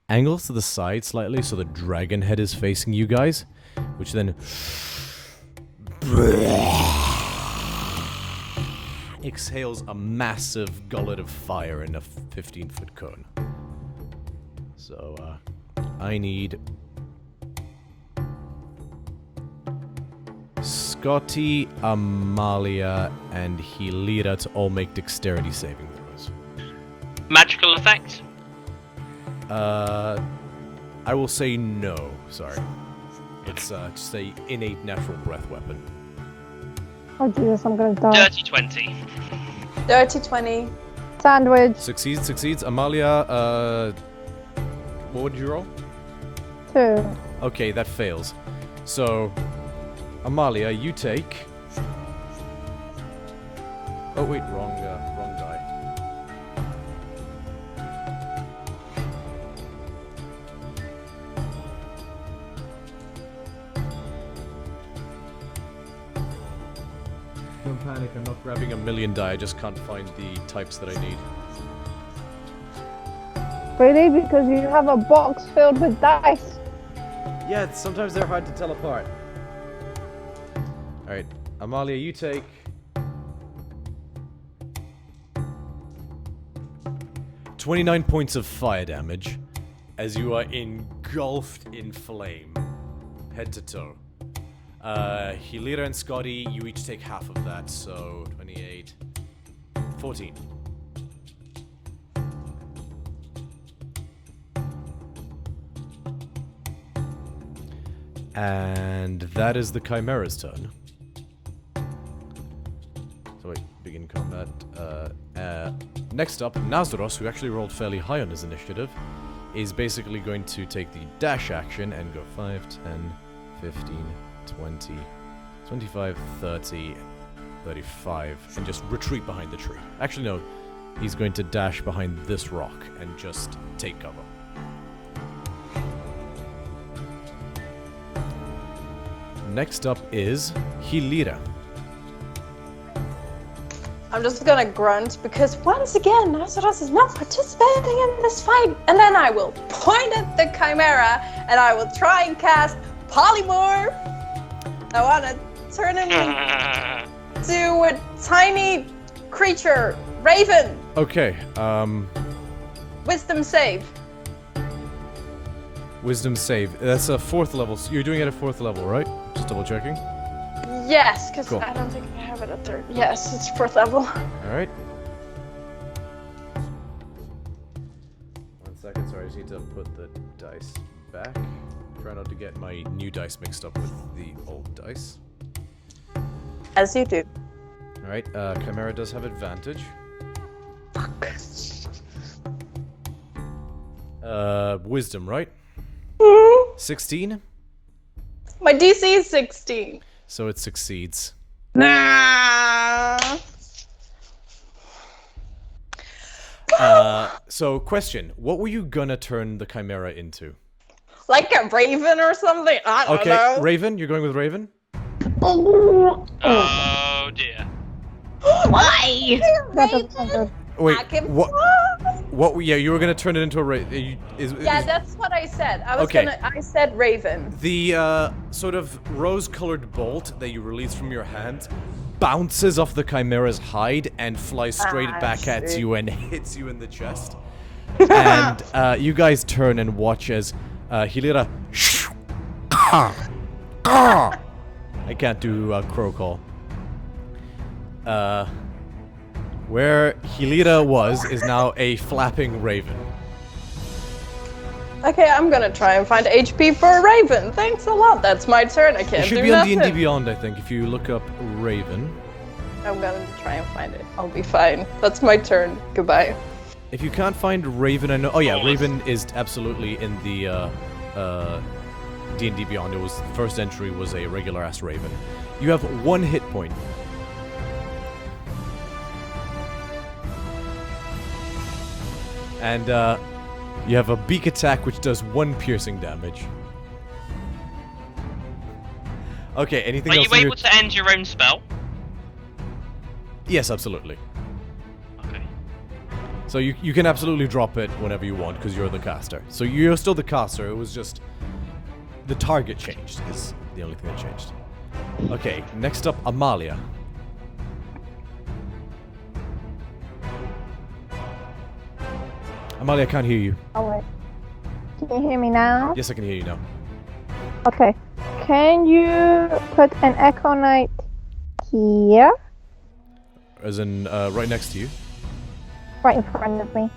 Angles to the side slightly so the dragon head is facing you guys, which then exhales a massive gullet of fire in a 15-foot cone. So, I need Scotty, Amalia, and Hilira to all make dexterity saving throws. Magical effect? I will say no, sorry. It's just a innate natural breath weapon. Oh Jesus, I'm gonna die. Dirty 20. Dirty 20. Sandwich. Succeeds. Amalia, what would you roll? 2. Okay, that fails. So, Amalia, you take... Oh wait, wrong die. Don't panic, I'm not grabbing a million die, I just can't find the types that I need. Really? Because you have a box filled with dice. Yeah, sometimes they're hard to tell apart. Alright, Amalia, you take... 29 points of fire damage as you are engulfed in flame, head to toe. Hilira and Scotty, you each take half of that, so 28, 14. And that is the Chimera's turn. So wait, begin combat. Next up, Nazaros, who actually rolled fairly high on his initiative, is basically going to take the dash action and go 5, 10, 15, 20, 25, 30, 35, and just retreat behind the tree. Actually, no, he's going to dash behind this rock and just take cover. Next up is Hilira. I'm just gonna grunt because once again, Nazaros is not participating in this fight. And then I will point at the Chimera and I will try and cast Polymorph. I wanna turn him into a tiny creature, Raven. Okay, Wisdom save. Wisdom save. That's a 4th level. So you're doing it at 4th level, right? Just double checking. Yes, because Cool. I don't think I have it at 3rd. Yes, it's 4th level. Alright. 1 second, sorry, I just need to put the dice back. Try not to get my new dice mixed up with the old dice. As you do. Alright, Chimera does have advantage. Fuck. Wisdom, right? 16? My DC is 16. So it succeeds. Nah. So question, what were you gonna turn the Chimera into? Like a raven or something? I don't Okay, know. Raven, you're going with Raven? Oh dear. Why? That doesn't sound good. Wait, I can what? fly. What? Yeah, you were gonna turn it into a Raven. Yeah, that's what I said. Okay. I said raven. The sort of rose-colored bolt that you release from your hand bounces off the Chimera's hide and flies straight back at shit. you and hits you in the chest. And you guys turn and watch as Hilira. I can't do crow call. Where Hilira was is now a flapping raven. Okay, I'm gonna try and find HP for a raven. Thanks a lot. That's my turn. I It can't should do be on nothing. D&D Beyond, I think, if you look up Raven. I'm gonna try and find it. I'll be fine. That's my turn. Goodbye. If you can't find Raven, I know. Oh yeah, Raven is absolutely in the D&D Beyond. It was first entry was a regular ass Raven. You have 1 hit point. And you have a beak attack which does 1 piercing damage. Okay, anything Are else? you able to end your own spell? Yes, absolutely. Okay. So you can absolutely drop it whenever you want because you're the caster. So you're still the caster. It was just the target changed is the only thing that changed. Okay, next up, Amalia. Amalia, I can't hear you. Oh wait. Can you hear me now? Yes, I can hear you now. Okay. Can you put an Echo Knight here? As in, right next to you. Right in front of me.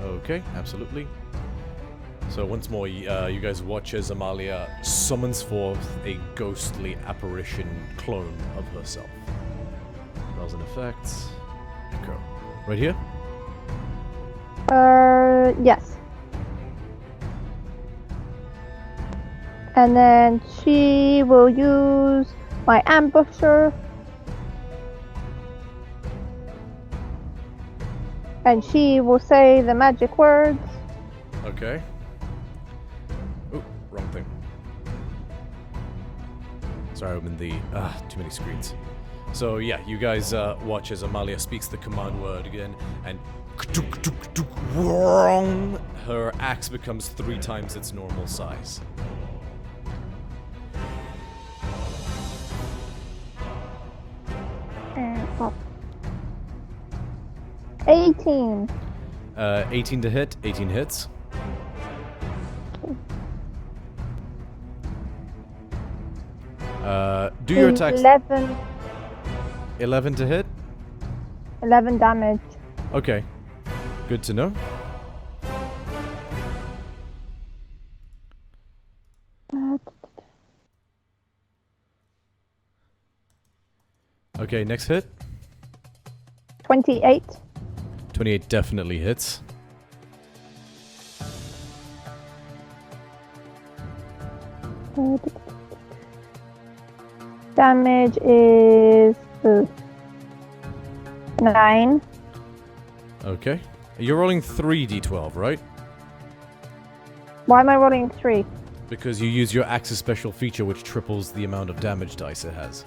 Okay, absolutely. So once more, you guys watch as Amalia summons forth a ghostly apparition clone of herself. Spells and effects. Echo. Right here? Yes. And then she will use my ambusher. And she will say the magic words. Okay. Oh, wrong thing. Sorry, I'm in the... too many screens. So yeah, you guys watch as Amalia speaks the command word again, and her axe becomes 3 times its normal size. And up. 18. 18 to hit, 18 hits. Do your attacks... 11. 11 to hit? 11 damage. Okay. Good to know. Okay, next hit. 28. 28 definitely hits. Damage is 9. Okay. You're rolling 3d12, right? Why am I rolling 3? Because you use your axe's special feature which triples the amount of damage dice it has.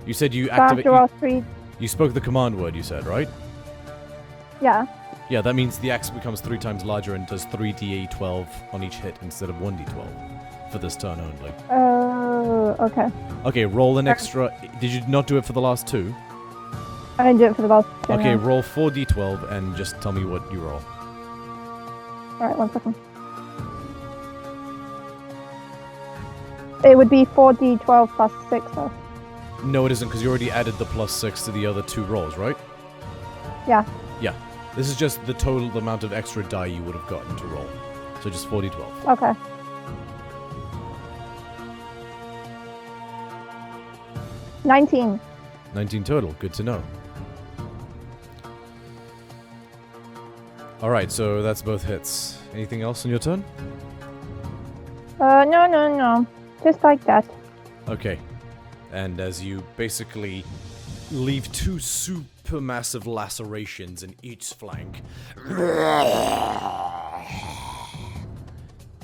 You said you So I have activate... to roll 3. You spoke the command word, you said, right? Yeah. Yeah, that means the axe becomes 3 times larger and does 3d12 on each hit instead of 1d12 for this turn only. Oh, okay. Okay, roll an extra... Did you not do it for the last 2? I didn't do it for the last two. Okay, no. roll 4d12 and just tell me what you roll. Alright, 1 second. It would be 4d12 plus 6 though. No, it isn't, because you already added the plus 6 to the other 2 rolls, right? Yeah. Yeah. This is just the total amount of extra die you would have gotten to roll. So just 4d12. Okay. $19. 19 total. Good to know. Alright, so that's both hits. Anything else on your turn? No. Just like that. Okay. And as you basically leave 2 supermassive lacerations in each flank,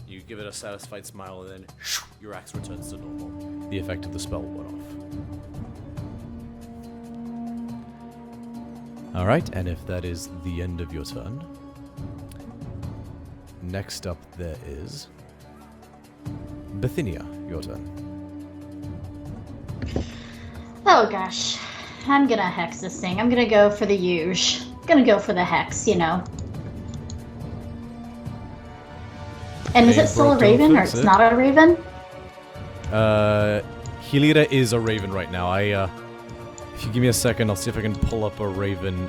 you give it a satisfied smile and then your axe returns to normal. The effect of the spell went off. Alright, and if that is the end of your turn, next up there is Ubithinia, your turn. Oh gosh. I'm gonna hex this thing. I'm gonna go for the huge. Gonna go for the hex, you know. And is Hey, it still a bro, don't raven or fix it's it. not a raven? Hilira is a raven right now. If you give me a second, I'll see if I can pull up a raven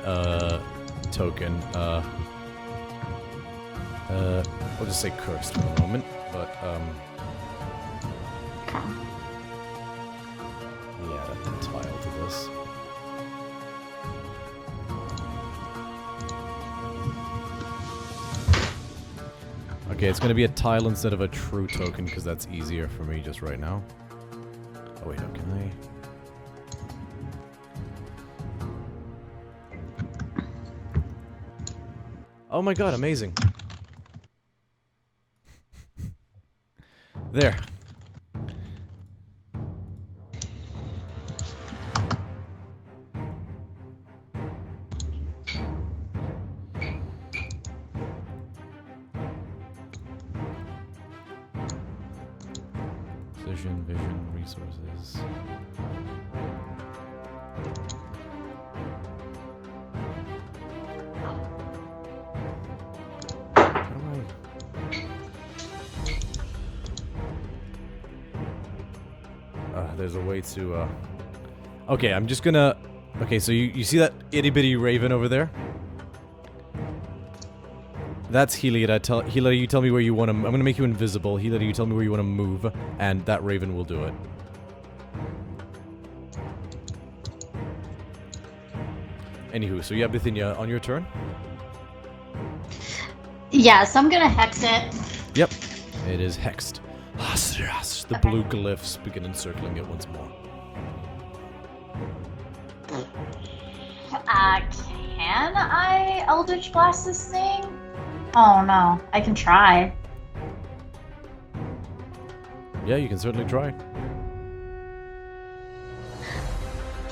token. I'll just say cursed for the moment, but Okay, it's gonna be a tile instead of a true token because that's easier for me just right now. Oh wait, no, can I? Oh my god, amazing. There. Vision, resources. There's a way to, Okay, I'm just gonna... Okay, so you see that itty-bitty raven over there? That's Heliod. Heliod, you tell me where you want to... I'm gonna make you invisible. Heliod, you tell me where you want to move, and that raven will do it. Anywho, so yeah, Ubithinia, on your turn? Yeah, so I'm gonna hex it. Yep, it is hexed. The blue glyphs begin encircling it once more. Can I Eldritch Blast this thing? Oh no, I can try. Yeah, you can certainly try.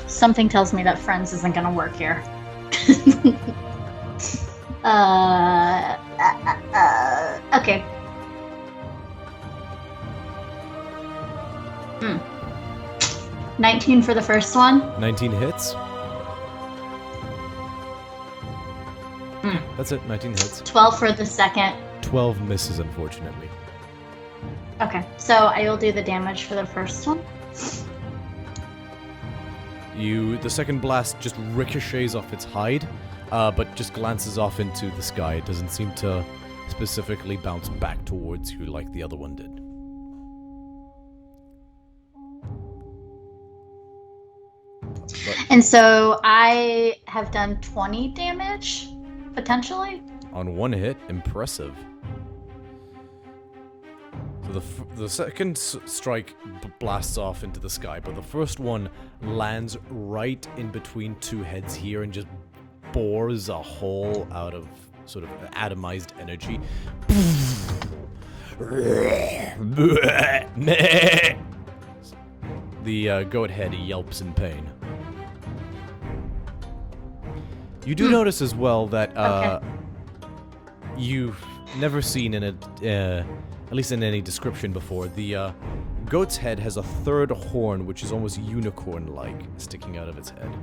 Something tells me that Friends isn't gonna work here. Okay. 19 for the first one. 19 hits. That's it, 19 hits. 12 for the second. 12 misses, unfortunately. Okay, so I will do the damage for the first one. The second blast just ricochets off its hide, but just glances off into the sky. It doesn't seem to specifically bounce back towards you like the other one did. And so I have done 20 damage, potentially? On one hit, impressive. So the second strike blasts off into the sky, but the first one lands right in between two heads here and just bores a hole out of sort of atomized energy. The goat head yelps in pain. You do notice as well that you've never seen in at least in any description before, the goat's head has a third horn, which is almost unicorn-like, sticking out of its head.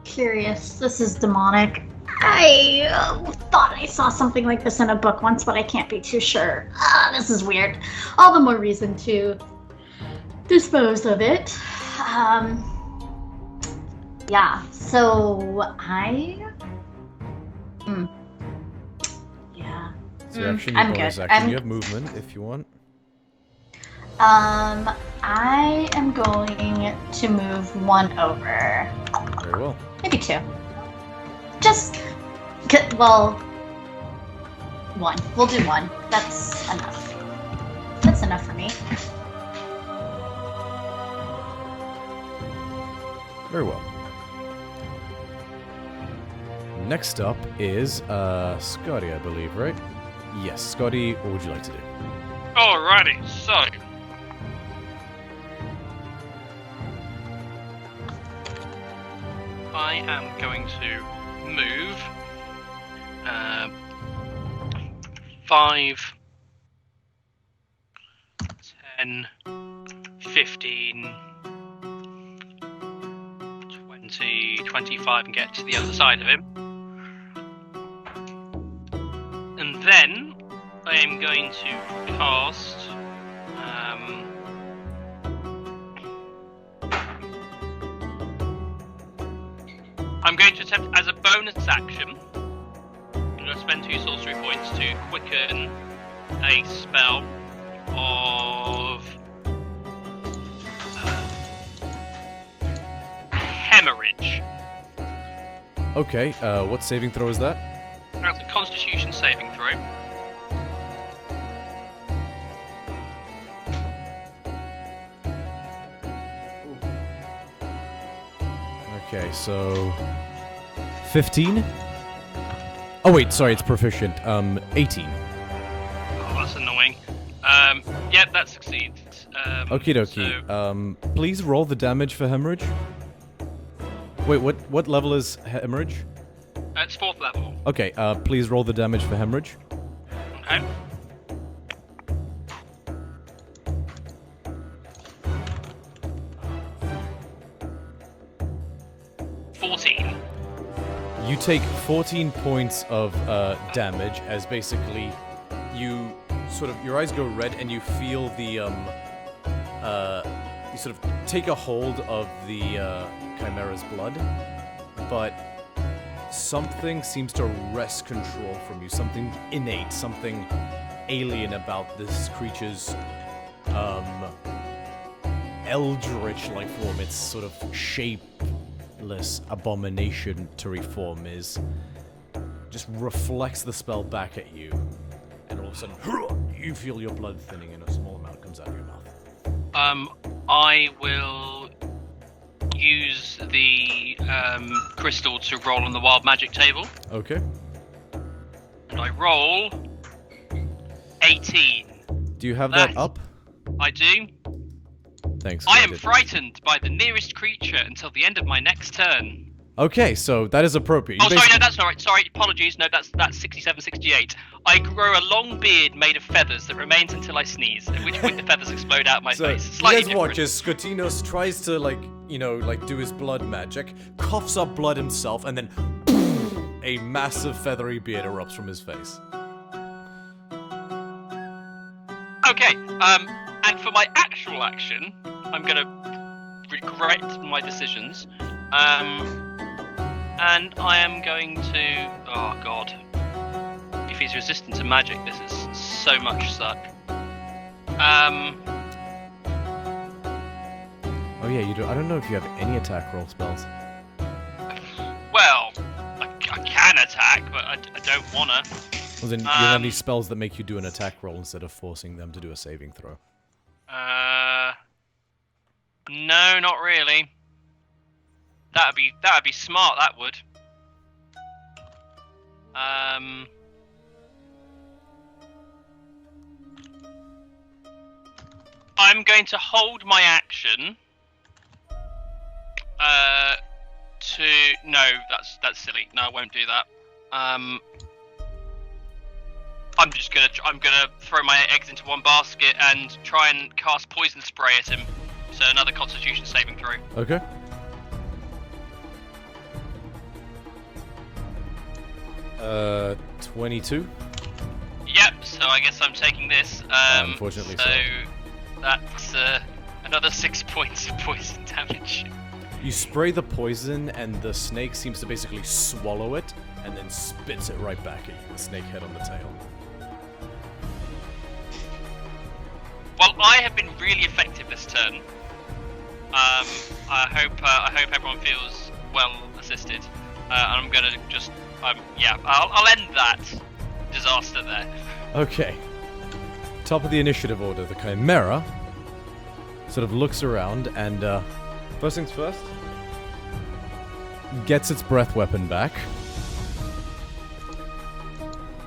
Curious. This is demonic. I thought I saw something like this in a book once, but I can't be too sure. This is weird. All the more reason to dispose of it. Yeah, so I... Yeah. So action, I'm bonus good. action. You have movement if you want. I am going to move one over. Very well. Maybe two. Just... Well... One. We'll do one. That's enough. That's enough for me. Very well. Next up is Scotty, I believe, right? Yes, Scotty, what would you like to do? Alrighty, so I am going to move 5, 10, 15, 20, 25 and get to the other side of him. And then I am going to cast I'm going to attempt as a bonus action. I'm going to spend 2 sorcery points to quicken a spell of hemorrhage. Okay, what saving throw is that? That's a Constitution saving throw. Okay, so 15. Oh wait, sorry, it's proficient. 18. Oh, that's annoying. Yep, that succeeds. Okie dokie. So, Please roll the damage for hemorrhage. Wait, what level is hemorrhage? it's 4th level. Okay, please roll the damage for hemorrhage. Okay. You take 14 points of damage as basically you sort of, your eyes go red and you feel the, you sort of take a hold of the Chimera's blood, but something seems to wrest control from you, something innate, something alien about this creature's eldritch-like form, its sort of shapeless abomination-tory form is just reflects the spell back at you, and all of a sudden you feel your blood thinning and a small amount comes out of your mouth. I will use the crystal to roll on the wild magic table. Okay. And I roll 18. Do you have that up? I do. Thanks. I am frightened by the nearest creature until the end of my next turn. Okay, so that is appropriate. Oh, sorry, no, that's not right. Sorry, apologies. No, that's 67, 68. I grow a long beard made of feathers that remains until I sneeze, at which point the feathers explode out my face. Slightly you guys different. watch as Skotinos tries to, do his blood magic, coughs up blood himself, and then a massive feathery beard erupts from his face. Okay, and for my actual action, I'm gonna regret my decisions. And I am going to... Oh, God. If he's resistant to magic, this is so much suck. Oh yeah, you do. I don't know if you have any attack roll spells. Well, I can attack, but I don't wanna. Well, then you don't have any spells that make you do an attack roll instead of forcing them to do a saving throw. No, not really. That'd be smart, that would. I'm going to hold my action. No, that's silly. No, I won't do that. I'm gonna throw my eggs into one basket and try and cast poison spray at him. So another Constitution saving throw. Okay. Uh, 22? Yep, so I guess I'm taking this. Unfortunately so. That's another 6 points of poison damage. You spray the poison and the snake seems to basically swallow it and then spits it right back at you, the snake head on the tail. Well, I have been really effective this turn. I hope everyone feels well assisted. And I'm gonna just, I'll end that disaster there. Okay. Top of the initiative order, the Chimera sort of looks around and, first things first, gets its breath weapon back.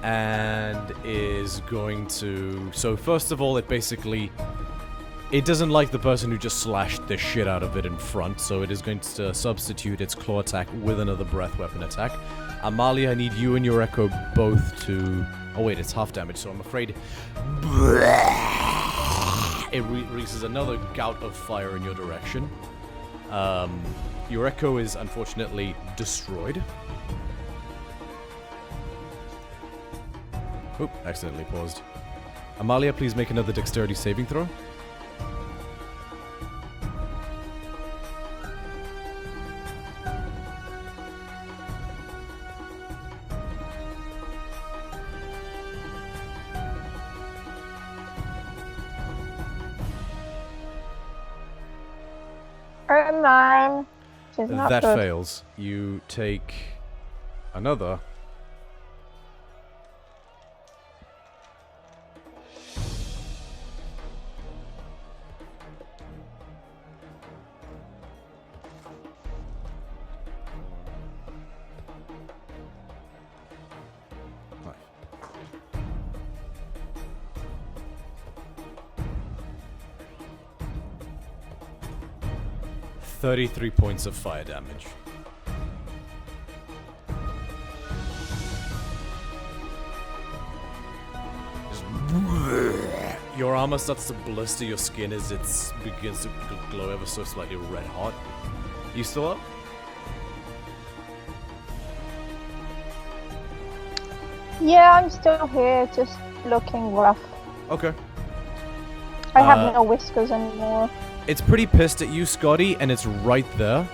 And is going to... So first of all, it doesn't like the person who just slashed the shit out of it in front, so it is going to substitute its claw attack with another breath weapon attack. Amalia, I need you and your Echo both to... Oh wait, it's half damage, so I'm afraid... It releases another gout of fire in your direction. Your Echo is unfortunately destroyed. Oop, accidentally paused. Amalia, please make another dexterity saving throw. Mine. She's not That good. fails. You take another. 33 points of fire damage. Your armor starts to blister your skin as it begins to glow ever so slightly red hot. You still up? Yeah, I'm still here, just looking rough. Okay. I have no whiskers anymore. It's pretty pissed at you, Scotty, and it's right there.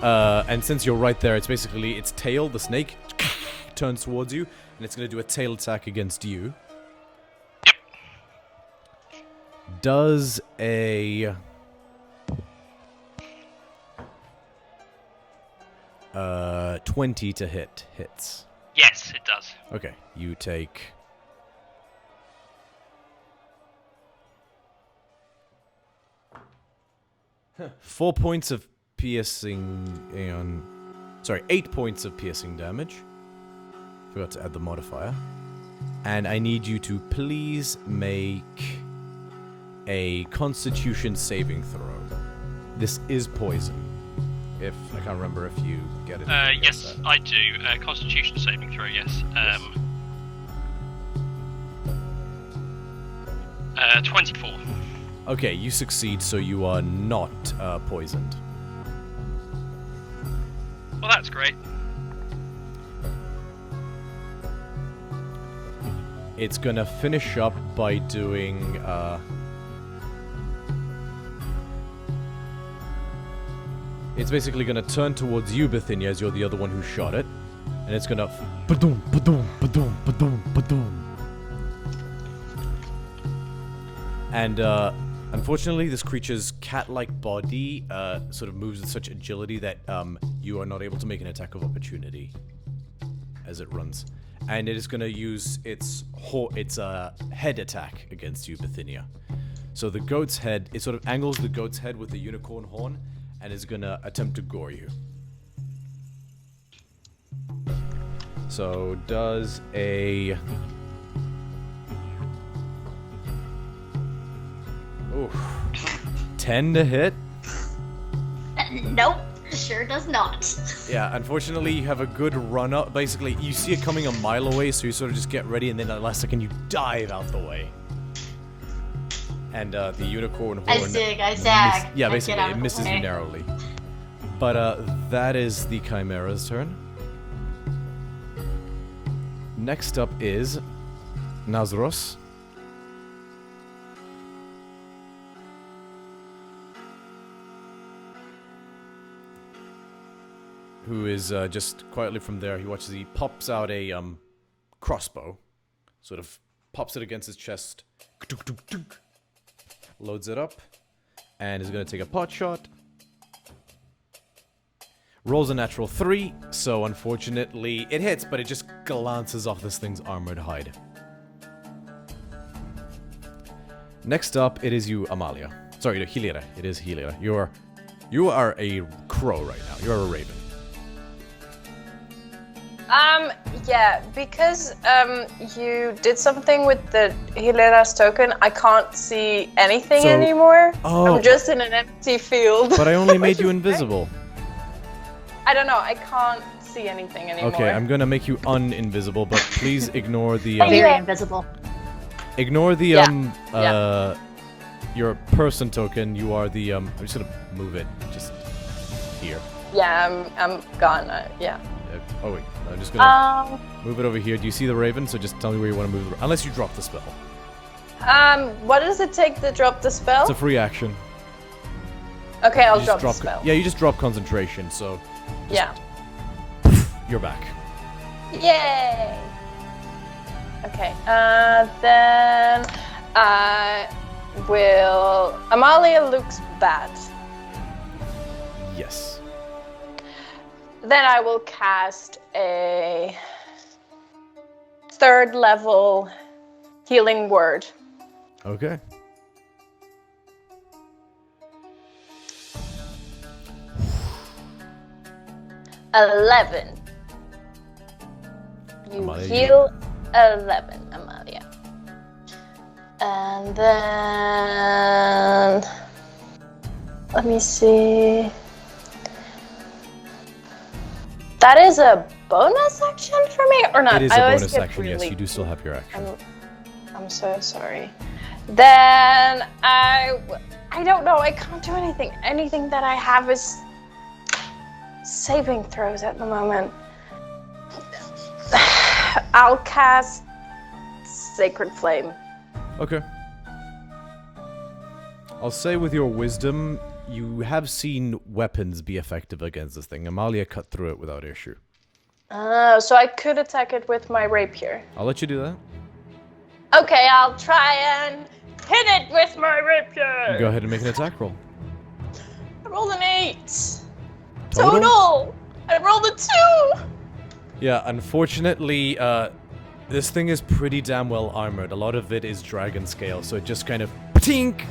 And since you're right there, it's basically its tail, the snake, turns towards you, and it's going to do a tail attack against you. Does a 20 to hits? Yes, it does. Okay, you take 4 points of piercing and 8 points of piercing damage. Forgot to add the modifier. And I need you to please make a Constitution saving throw. This is poison. If I can't remember if you get it. Yes, I do. Constitution saving throw. Yes. 24. Okay, you succeed, so you are not poisoned. Well, that's great. It's gonna finish up by doing it's basically gonna turn towards you, Ubithinia, as you're the other one who shot it. And it's gonna ba-doom, ba-doom, ba-doom, ba-doom, ba-doom. And unfortunately, this creature's cat-like body sort of moves with such agility that you are not able to make an attack of opportunity as it runs. And it is going to use its head attack against you, Ubithinia. So the goat's head, it sort of angles the goat's head with the unicorn horn and is going to attempt to gore you. So does a... Oof. 10 to hit? Nope, sure does not. Yeah, unfortunately you have a good run up. Basically, you see it coming a mile away, so you sort of just get ready, and then at the last second you dive out the way. And the unicorn horn... I zag. Yeah, basically, it it misses you narrowly. But that is the Chimera's turn. Next up is Nazros. Who is just quietly from there. He watches, he pops out a crossbow. Sort of pops it against his chest. Loads it up. And is going to take a pot shot. Rolls a natural 3, so unfortunately it hits, but it just glances off this thing's armored hide. Next up, it is you, Amalia. Sorry, Hilira. It is Hilira. You are a crow right now. You are a raven. Yeah, because you did something with the Hilera's token, I can't see anything anymore. Oh. I'm just in an empty field. But I only made you invisible. I don't know, I can't see anything anymore. Okay, I'm gonna make you uninvisible, but please ignore the Very invisible. ignore the Yeah. your person token. You are the I'm just gonna move it just here. Yeah, I'm gone. Yeah. Oh wait, I'm just gonna move it over here. Do you see the raven? So just tell me where you want to move it. Unless you drop the spell. What does it take to drop the spell? It's a free action. Okay, I'll You drop just the spell. Yeah, you just drop concentration. So Yeah. you're back. Yay! Okay, then I will... Amalia looks bad. Yes. Then I will cast a 3rd level healing word. Okay. $11. You Amalia, heal 11, Amalia. And then... Let me see... That is a bonus action for me, or not? It is a I always bonus get action, yes. really- You do still have your action. I'm so sorry. Then I don't know. I can't do anything. Anything that I have is saving throws at the moment. I'll cast Sacred Flame. Okay. I'll say with your wisdom, you have seen weapons be effective against this thing. Amalia cut through it without issue. So I could attack it with my rapier. I'll let you do that. Okay, I'll try and hit it with my rapier. Go ahead and make an attack roll. I rolled an 8. Total? Total. I rolled a 2. Yeah, unfortunately, this thing is pretty damn well armored. A lot of it is dragon scale, so it just kind of tink.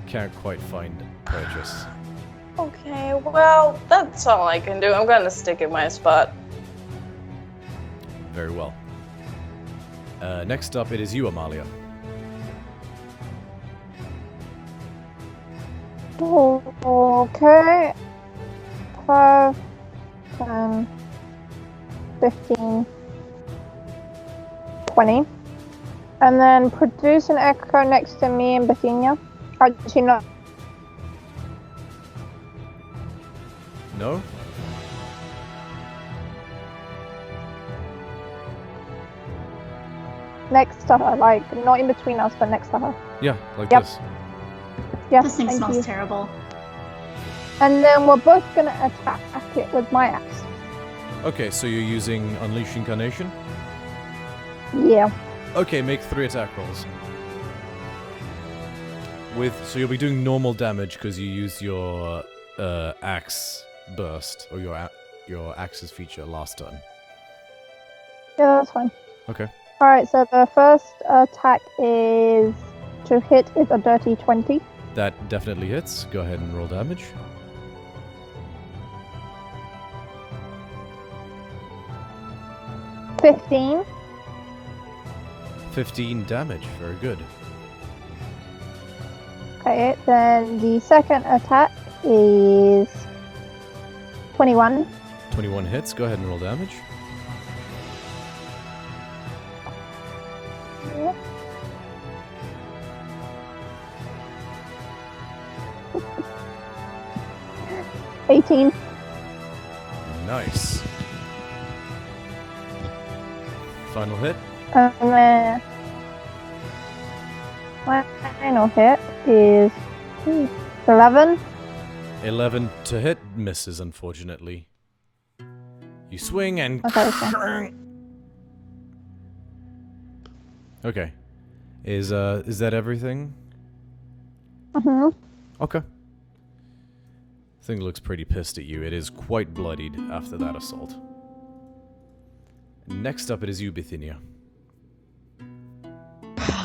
Can't quite find purchase. Okay, well, that's all I can do. I'm gonna stick in my spot. Very well. Next up, it is you, Amalia. Okay. 5, 10, 15, 20. And then produce an echo next to me and Bithinia. Actually, no. No? Next to her, like, not in between us, but next to her. Yeah, like Yep. this. Yeah, This thing thank smells you. terrible. And then we're both gonna attack it with my axe. Okay, so you're using Unleash Incarnation? Yeah. Okay, make 3 attack rolls. So you'll be doing normal damage because you used your axe burst, or your axe's feature last turn. Yeah, that's fine. Okay. Alright, so the first attack is to hit is a dirty 20. That definitely hits. Go ahead and roll damage. $15. 15 damage. Very good. Okay, then the second attack is 21. 21 hits. Go ahead and roll damage. Yep. $18. Nice. Final hit. And then my final hit is 11. 11 to hit. Misses, unfortunately. You swing and... Okay, okay. Okay. Is that everything? Mm-hmm. Okay. Thing looks pretty pissed at you. It is quite bloodied after that assault. Next up, it is you, Ubithinia.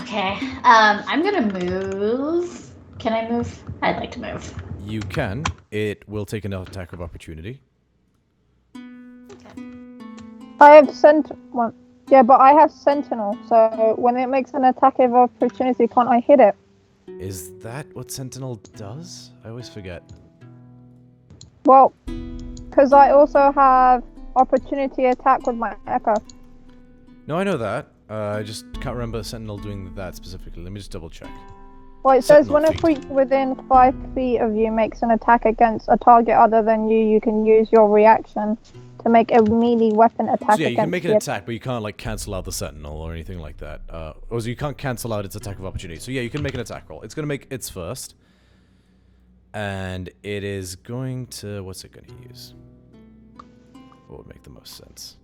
Okay. I'm gonna move. Can I move? I'd like to move. You can. It will take an attack of opportunity. I have one. Yeah, but I have Sentinel, so when it makes an attack of opportunity, can't I hit it? Is that what Sentinel does? I always forget. Well, because I also have opportunity attack with my Echo. No, I know that. I just can't remember Sentinel doing that specifically. Let me just double check. Well, it says Sentinel when a feat. creature within 5 feet of you makes an attack against a target other than you, you can use your reaction to make a melee weapon attack So yeah, you can against make an it. attack, but you can't like cancel out the Sentinel or anything like that. Or so you can't cancel out its attack of opportunity. So yeah, you can make an attack roll. It's gonna make its first. And it is going to... What's it going to use? What would make the most sense?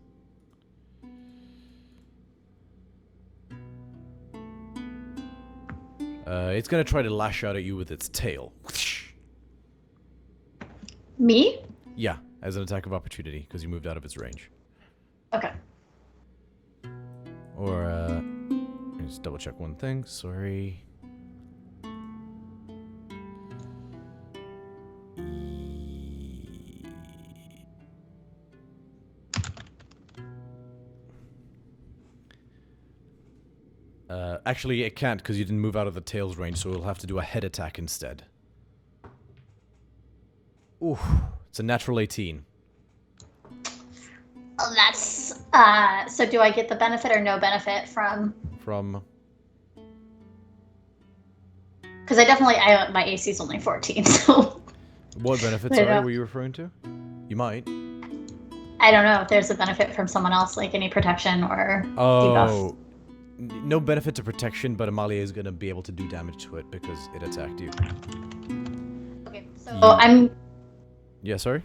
It's going to try to lash out at you with its tail. Me? Yeah, as an attack of opportunity, because you moved out of its range. Okay. Or, let me just double check one thing. Sorry. Actually, it can't because you didn't move out of the tail's range, so it'll have to do a head attack instead. Ooh, it's a natural 18. Oh, that's so do I get the benefit or no benefit from because my AC is only 14, so what benefit, I sorry, don't- were you referring to? You might. I don't know if there's a benefit from someone else, like any protection or debuff. Oh, no benefit to protection, but Amalia is going to be able to do damage to it because it attacked you. Okay, so You- I'm Yeah, sorry?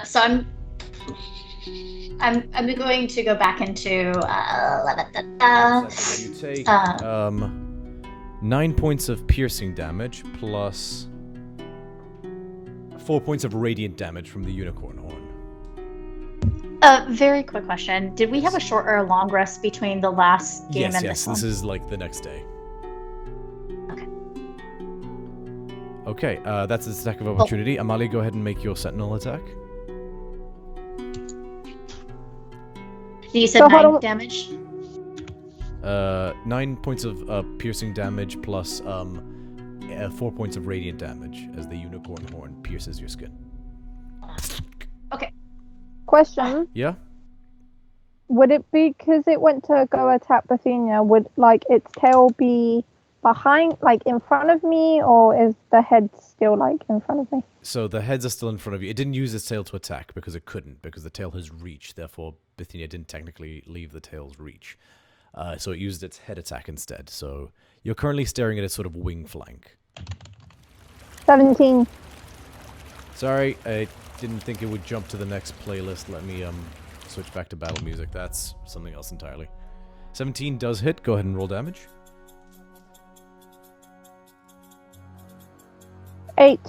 so I'm going to go back into You take uh, 9 points of piercing damage plus 4 points of radiant damage from the unicorn horn. very quick question. Did we have a short or a long rest between the last game and Yes, this one? this is like the next day. Okay. Okay, that's its attack of opportunity. Amalia, go ahead and make your sentinel attack. You said So how 9 do- damage? 9 points of piercing damage plus 4 points of radiant damage as the unicorn horn pierces your skin. Okay. Question: Yeah? Would it be because it went to go attack Bithynia? Would like its tail be behind, like in front of me, or is the head still like in front of me? So the heads are still in front of you. It didn't use its tail to attack because it couldn't, because the tail has reach. Therefore, Bithynia didn't technically leave the tail's reach. So it used its head attack instead. So you're currently staring at its sort of wing flank. 17. Sorry, I didn't think it would jump to the next playlist. Let me switch back to battle music. That's something else entirely. 17 does hit. Go ahead and roll damage. 8.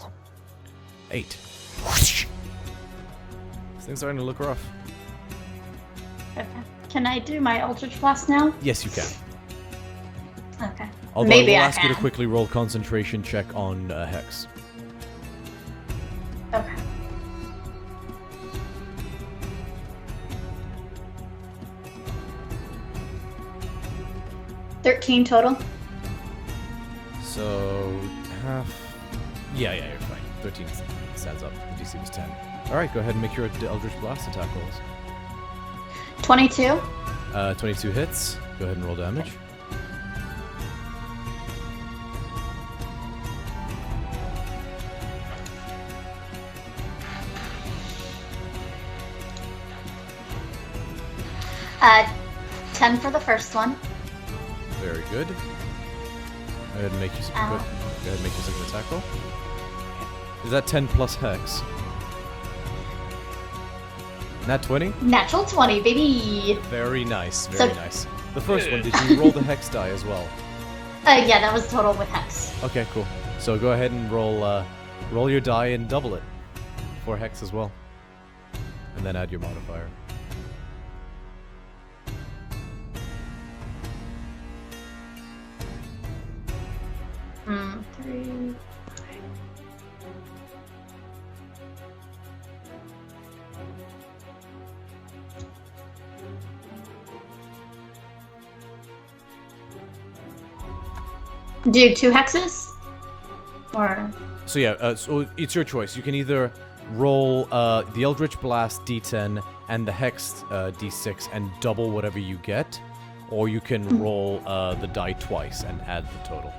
8. This thing's starting to look rough. Okay. Can I do my Eldritch Blast now? Yes, you can. Okay. Although Maybe I will I ask you to can. quickly roll concentration check on Hex. Okay. $13 total. So, half... Yeah, you're fine. 13 stands up. The DC was 10. Alright, go ahead and make your Eldritch Blast attack rolls. 22. 22 hits. Go ahead and roll damage. Uh, 10 for the first one. Very good. Go ahead and make your, go ahead and make your second attack roll. Is that 10 plus Hex? Nat 20? Natural 20, baby. Very nice, So- very nice. The first one, did you roll the Hex die as well? Yeah, that was total with Hex. Okay, cool. So go ahead and roll your die and double it for Hex as well. And then add your modifier. Three. Do 2 hexes? Or So yeah, so it's your choice. You can either roll the Eldritch Blast D10 and the Hex D6 and double whatever you get, or you can roll the die twice and add the total.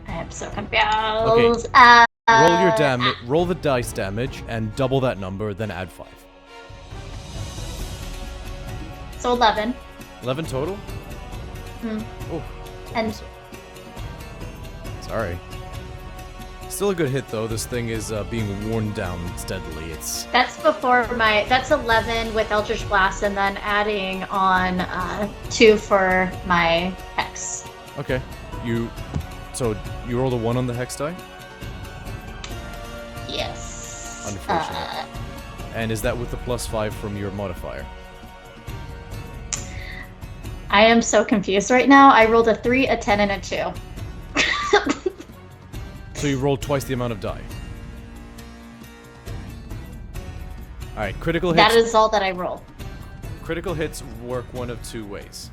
I'm so confused. Roll your damage. Roll the dice damage and double that number, then add 5. So 11. 11 total. Mm. Oh, And sorry. Still a good hit though. This thing is being worn down steadily. It's that's before my. That's 11 with Eldritch Blast, and then adding on 2 for my Hex. okay. So you rolled a 1 on the Hex die, Yes. Unfortunate. and is that with the +5 from your modifier? I am so confused right now. I rolled a 3, a 10, and a 2. So you rolled twice the amount of die. All right, critical hits. That is all that I rolled. Critical hits work one of 2 ways.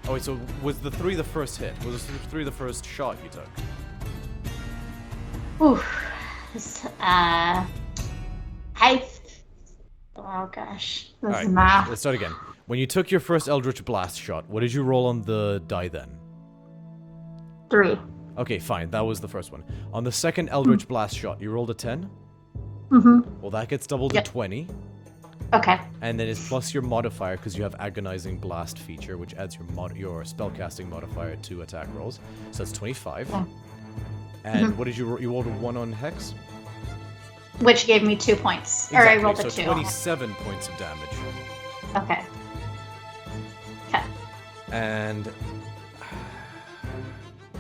Oh wait, so was the 3 the first hit? Was the 3 the first shot you took? Whew. Oh gosh, this Alright, is math. let's start again. When you took your first Eldritch Blast shot, what did you roll on the die then? 3. Okay, fine. That was the first one. On the second Eldritch Blast shot, you rolled a 10? Mm-hmm. Well, that gets doubled Yep. to 20. Okay. And then it's plus your modifier, because you have Agonizing Blast feature, which adds your spellcasting modifier to attack rolls. So that's 25. Yeah. And what did you roll? You rolled a 1 on Hex? Which gave me 2 points. Or I rolled a so 2. 27 points of damage. Okay. Okay. And...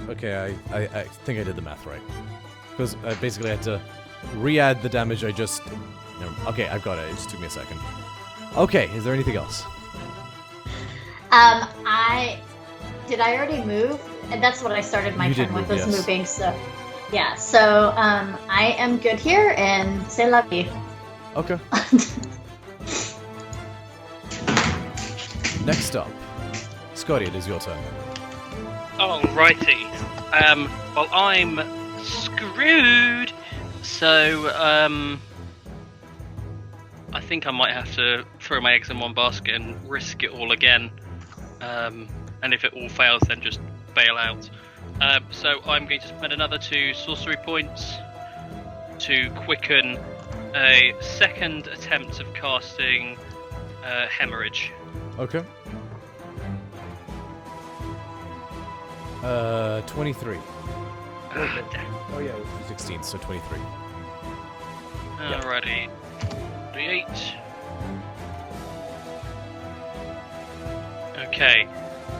Okay, I think I did the math right. Because I basically had to re-add the damage I just... No, okay, I've got it. It just took me a second. Okay, is there anything else? Did I already move? And that's what I started my You turn did with, move, was yes. moving, so... Yeah, so, I am good here, and c'est la vie. Okay. Next up. Scotty, it is your turn. Alrighty. Well, I'm screwed. So, I think I might have to throw my eggs in one basket and risk it all again. And if it all fails, then just bail out. So I'm going to spend another 2 sorcery points to quicken a second attempt of casting Hemorrhage. Okay. 23. Damn. Oh yeah, it was 16, so 23. Alrighty. D8. Okay.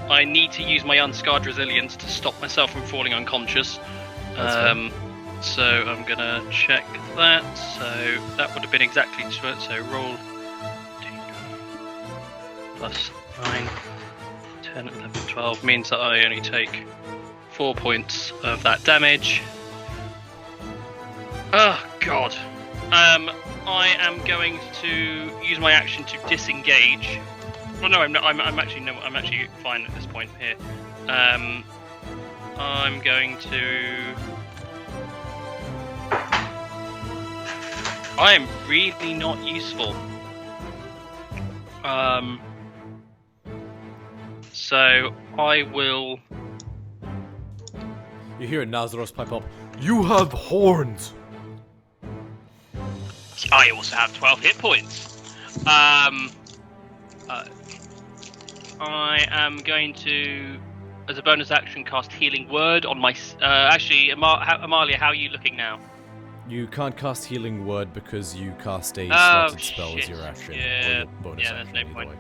I need to use my Unscarred Resilience to stop myself from falling unconscious. That's fine. So I'm gonna check that. So that would have been exactly so roll plus 9, 10, 11, 12 means that I only take 4 points of that damage. Oh god. I am going to use my action to disengage. Well, no, I'm not. I'm actually fine at this point here. I'm going to. I am really not useful. So I will. You hear Nazaros pipe up. You have horns! I also have 12 hit points. I am going to, as a bonus action, cast Healing Word on my. Actually, Amalia, how are you looking now? You can't cast Healing Word because you cast a slotted spell as your action. Yeah, or your bonus there's action, no either point.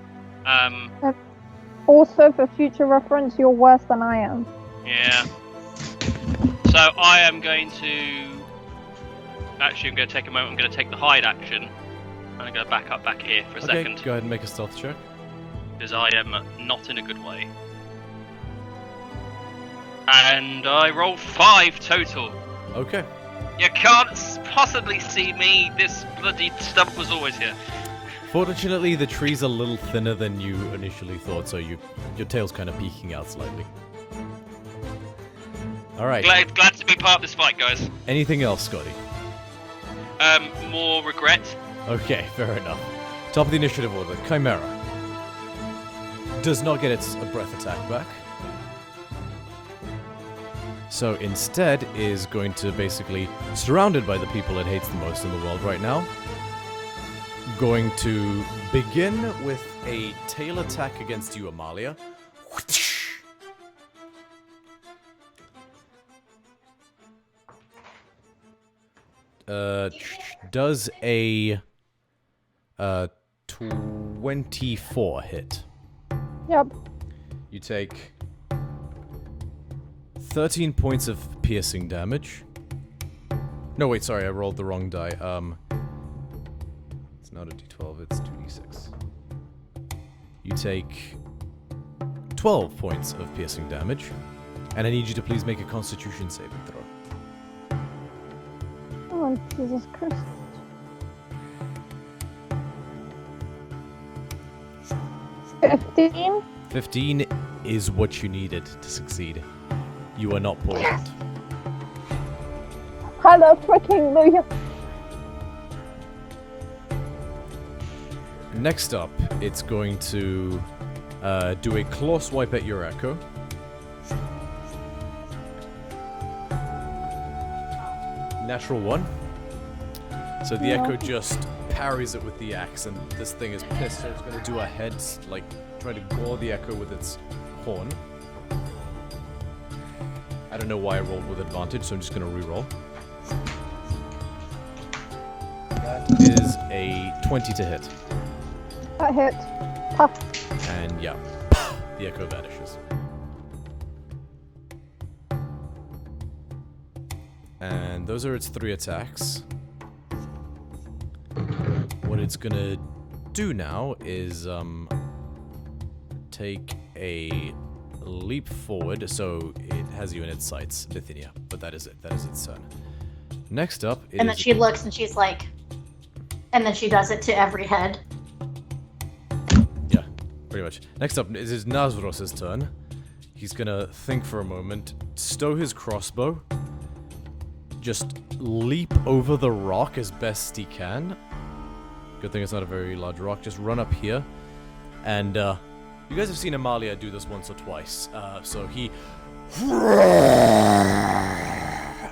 way. Also, for future reference, you're worse than I am. Yeah. So I am going to. Actually, I'm going to take a moment. I'm going to take the hide action. I'm going to back here for a Okay, second. go ahead and make a stealth check. Because I am not in a good way. And I roll 5 total. Okay. You can't possibly see me. This bloody stump was always here. Fortunately, the tree's a little thinner than you initially thought, so your tail's kind of peeking out slightly. Alright. Glad to be part of this fight, guys. Anything else, Scotty? More regret. Okay, fair enough. Top of the initiative order, Chimera. Does not get its breath attack back. So instead is going to basically, surrounded by the people it hates the most in the world right now, going to begin with a tail attack against you, Amalia. Does a 24 hit? Yep. You take 13 points of piercing damage. No, wait, sorry, I rolled the wrong die. It's not a d12, it's 2d6. You take 12 points of piercing damage, and I need you to please make a Constitution saving throw. Oh, Jesus Christ. $15? 15 is what you needed to succeed. You are not poisoned. Hallelujah. Next up, it's going to do a claw swipe at your echo. Natural 1. So the echo just parries it with the axe, and this thing is pissed, so it's going to do a head, like, trying to gore the echo with its horn. I don't know why I rolled with advantage, so I'm just going to reroll. That is a 20 to hit. That hit. Puff. And yeah, the echo vanishes. And those are its 3 attacks. What it's gonna do now is take a leap forward, so it has you in its sights, Ubithinia, but that is it. That is its turn. Next up, and then she looks and she's like, and then she does it to every head. Yeah, pretty much. Next up is Nazros' turn. He's gonna think for a moment, stow his crossbow, just leap over the rock as best he can. Good thing it's not a very large rock. Just run up here, and you guys have seen Amalia do this once or twice. So he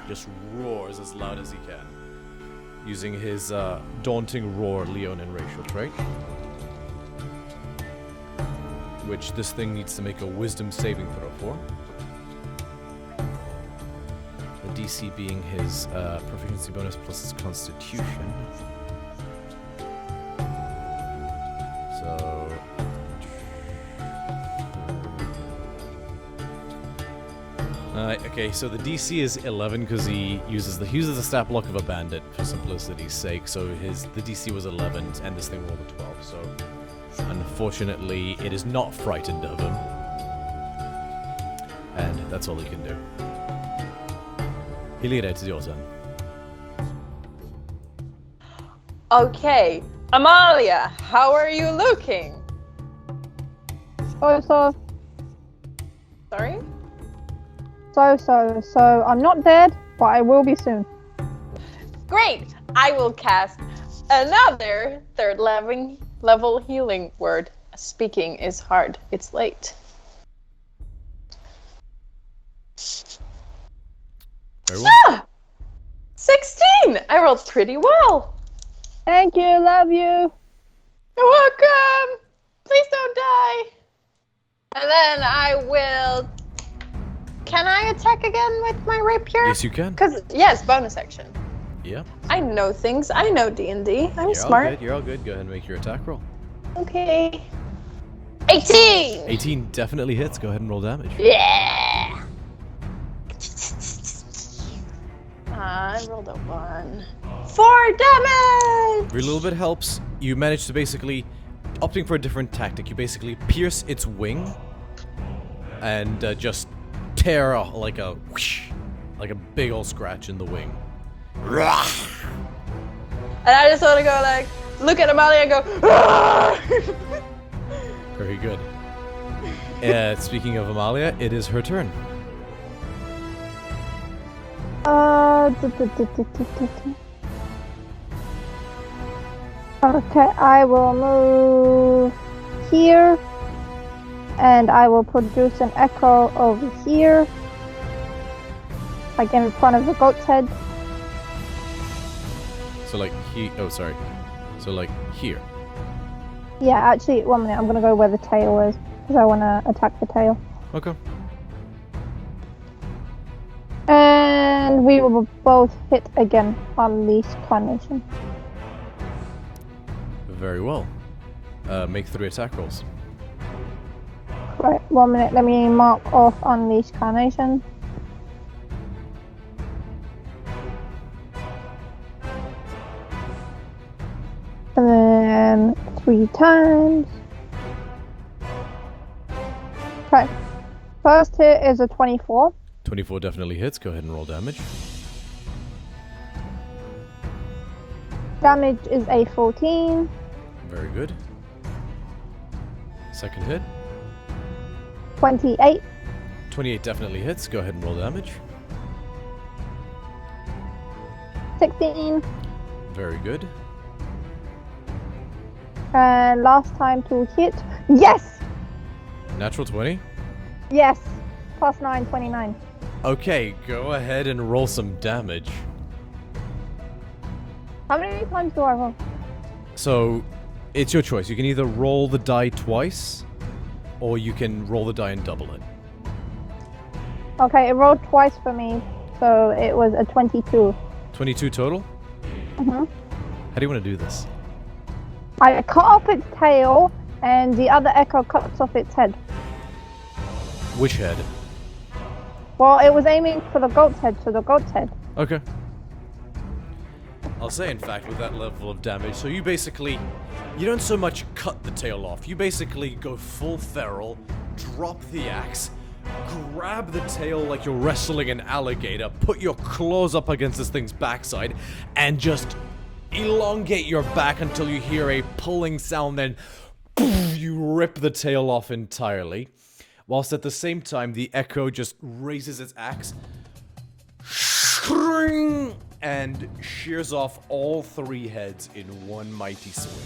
just roars as loud as he can, using his daunting roar Leonin racial trait, which this thing needs to make a wisdom saving throw for. The DC being his proficiency bonus plus his constitution. So okay, so the DC is 11 because he uses the stat block of a bandit for simplicity's sake. So the DC was 11 and this thing rolled a 12. So unfortunately, it is not frightened of him, and that's all he can do. Hilira, it's your turn. Okay, Amalia, how are you looking? So. Sorry? So I'm not dead, but I will be soon. Great! I will cast another third level healing word. Speaking is hard. It's late. Very well. Ah! 16! I rolled pretty well. Thank you, love you. You're welcome! Please don't die! And then I will... Can I attack again with my rapier? Yes, you can. Yes, bonus action. Yeah. I know things. I know D&D. I'm You're smart. All good. You're all good. Go ahead and make your attack roll. Okay. 18! 18 definitely hits. Go ahead and roll damage. Yeah! I rolled a 1. 4 damage! Every little bit helps. You manage to basically, opting for a different tactic, you basically pierce its wing and just tear off like a whoosh, like a big old scratch in the wing. And I just want to go like, look at Amalia and go, "Ah!" Very good. Speaking of Amalia, it is her turn. Okay, I will move here, and I will produce an echo over here, like in front of the goat's head. So like So like here. Yeah, actually, 1 minute, I'm gonna go where the tail is, because I want to attack the tail. Okay. And we will both hit again on Unleash Carnation. Very well. Make 3 attack rolls. Right, 1 minute, let me mark off Unleash Carnation. And then 3 times. Right. First hit is a 24. 24 definitely hits. Go ahead and roll damage. Damage is a 14. Very good. Second hit. 28. 28 definitely hits. Go ahead and roll damage. 16. Very good. And last time to hit. Yes! Natural 20. Yes! Plus 9, 29. Okay, go ahead and roll some damage. How many times do I roll? So, it's your choice. You can either roll the die twice, or you can roll the die and double it. Okay, it rolled twice for me, so it was a 22. 22 total? Mm-hmm. How do you want to do this? I cut off its tail, and the other echo cuts off its head. Which head? Well, it was aiming for the goat's head, so the goat's head. Okay. I'll say, in fact, with that level of damage, so you basically, you don't so much cut the tail off, you basically go full feral, drop the axe, grab the tail like you're wrestling an alligator, put your claws up against this thing's backside, and just elongate your back until you hear a pulling sound, then poof, you rip the tail off entirely. Whilst at the same time, the echo just raises its axe, and shears off all 3 heads in one mighty swing.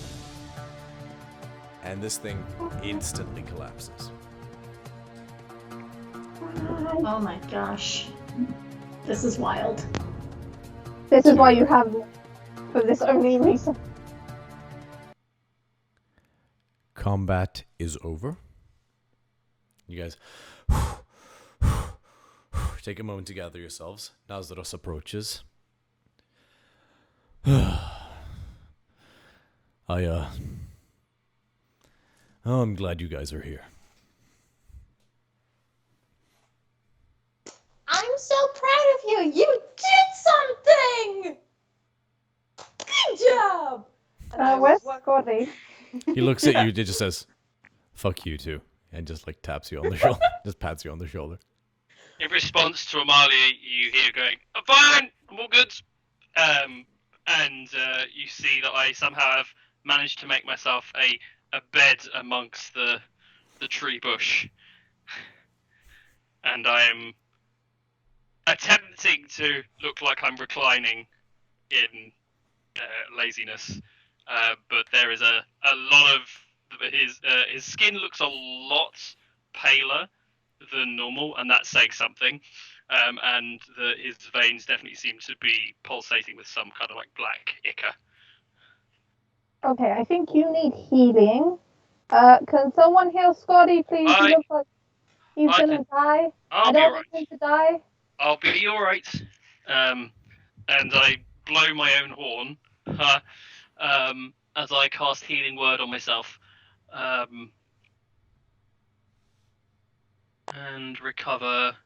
And this thing instantly collapses. Oh my gosh. This is wild. This is why you have for this only reason. Combat is over. You guys take a moment to gather yourselves. Now Zeros approaches. I'm glad you guys are here. I'm so proud of you. You did something. Good job. Where's Scotty? He looks at you, just says, "Fuck you too," and just like taps you on the shoulder, just pats you on the shoulder. In response to Amalia, you hear going, "I'm fine, I'm all good." And you see that I somehow have managed to make myself a bed amongst the tree bush. And I am attempting to look like I'm reclining in laziness. But there is a lot of his skin looks a lot paler than normal, and that's saying something. And his veins definitely seem to be pulsating with some kind of like black ichor. Okay, I think you need healing. Can someone heal Scotty, please? He looks like he's gonna die. I don't want him to die. I'll be alright. And I blow my own horn as I cast Healing Word on myself. And recover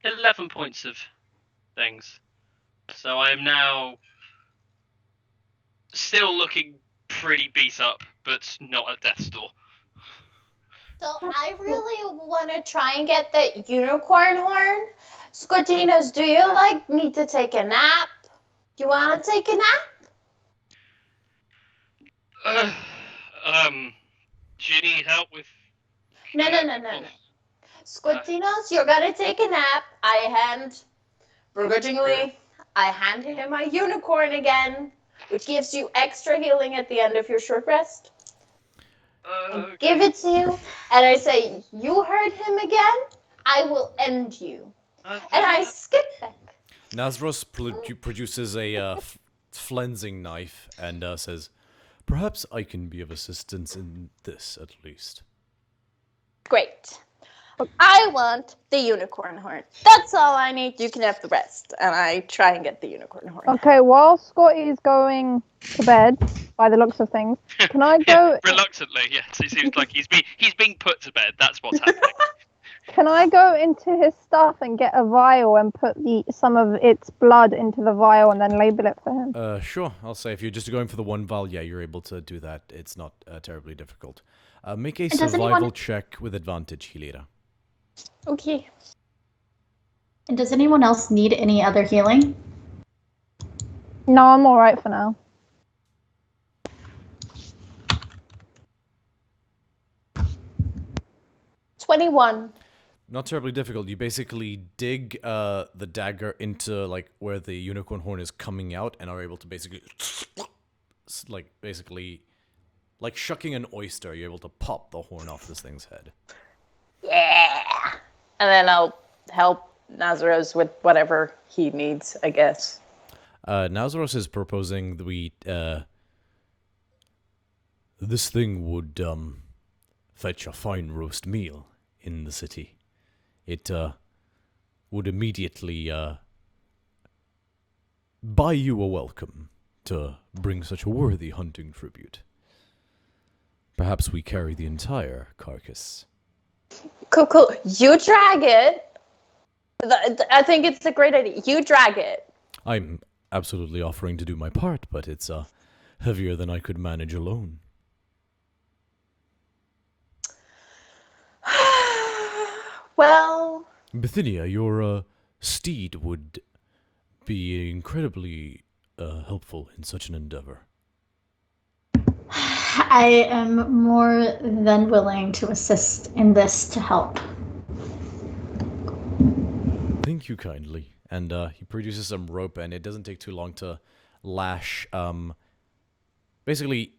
11 points of things. So I am now still looking pretty beat up, but not at death's door. So I really want to try and get the unicorn horn. Scortinos, do you need to take a nap? Do you want to take a nap? Do you need help with? No. Scortinos, you're gonna take a nap. Begrudgingly, I hand him my unicorn again, which gives you extra healing at the end of your short rest. Okay. Give it to you, and I say, you hurt him again, I will end you. And I skip back. Nazros produces a flensing knife and says, "Perhaps I can be of assistance in this, at least." Great. I want the unicorn horn. That's all I need. You can have the rest. And I try and get the unicorn horn. Okay, while Scotty is going to bed, by the looks of things, can I go? Reluctantly, yes. It seems like he's being put to bed. That's what's happening. Can I go into his stuff and get a vial and put some of its blood into the vial and then label it for him? Sure. I'll say if you're just going for the one vial, yeah, you're able to do that. It's not terribly difficult. Make a survival check with advantage, Hilira. Okay. And does anyone else need any other healing? No, I'm alright for now. $21. Not terribly difficult. You basically dig the dagger into like where the unicorn horn is coming out, and are able to basically like shucking an oyster. You're able to pop the horn off this thing's head. Yeah. And then I'll help Nazaros with whatever he needs, I guess. Nazaros is proposing that we this thing would fetch a fine roast meal in the city. It would immediately buy you a welcome to bring such a worthy hunting tribute. Perhaps we carry the entire carcass. Cool. You drag it. I think it's a great idea. You drag it. I'm absolutely offering to do my part, but it's heavier than I could manage alone. Well... Ubithinia, your steed would be incredibly helpful in such an endeavor. I am more than willing to assist in this to help. Thank you kindly. And he produces some rope, and it doesn't take too long to lash. Basically,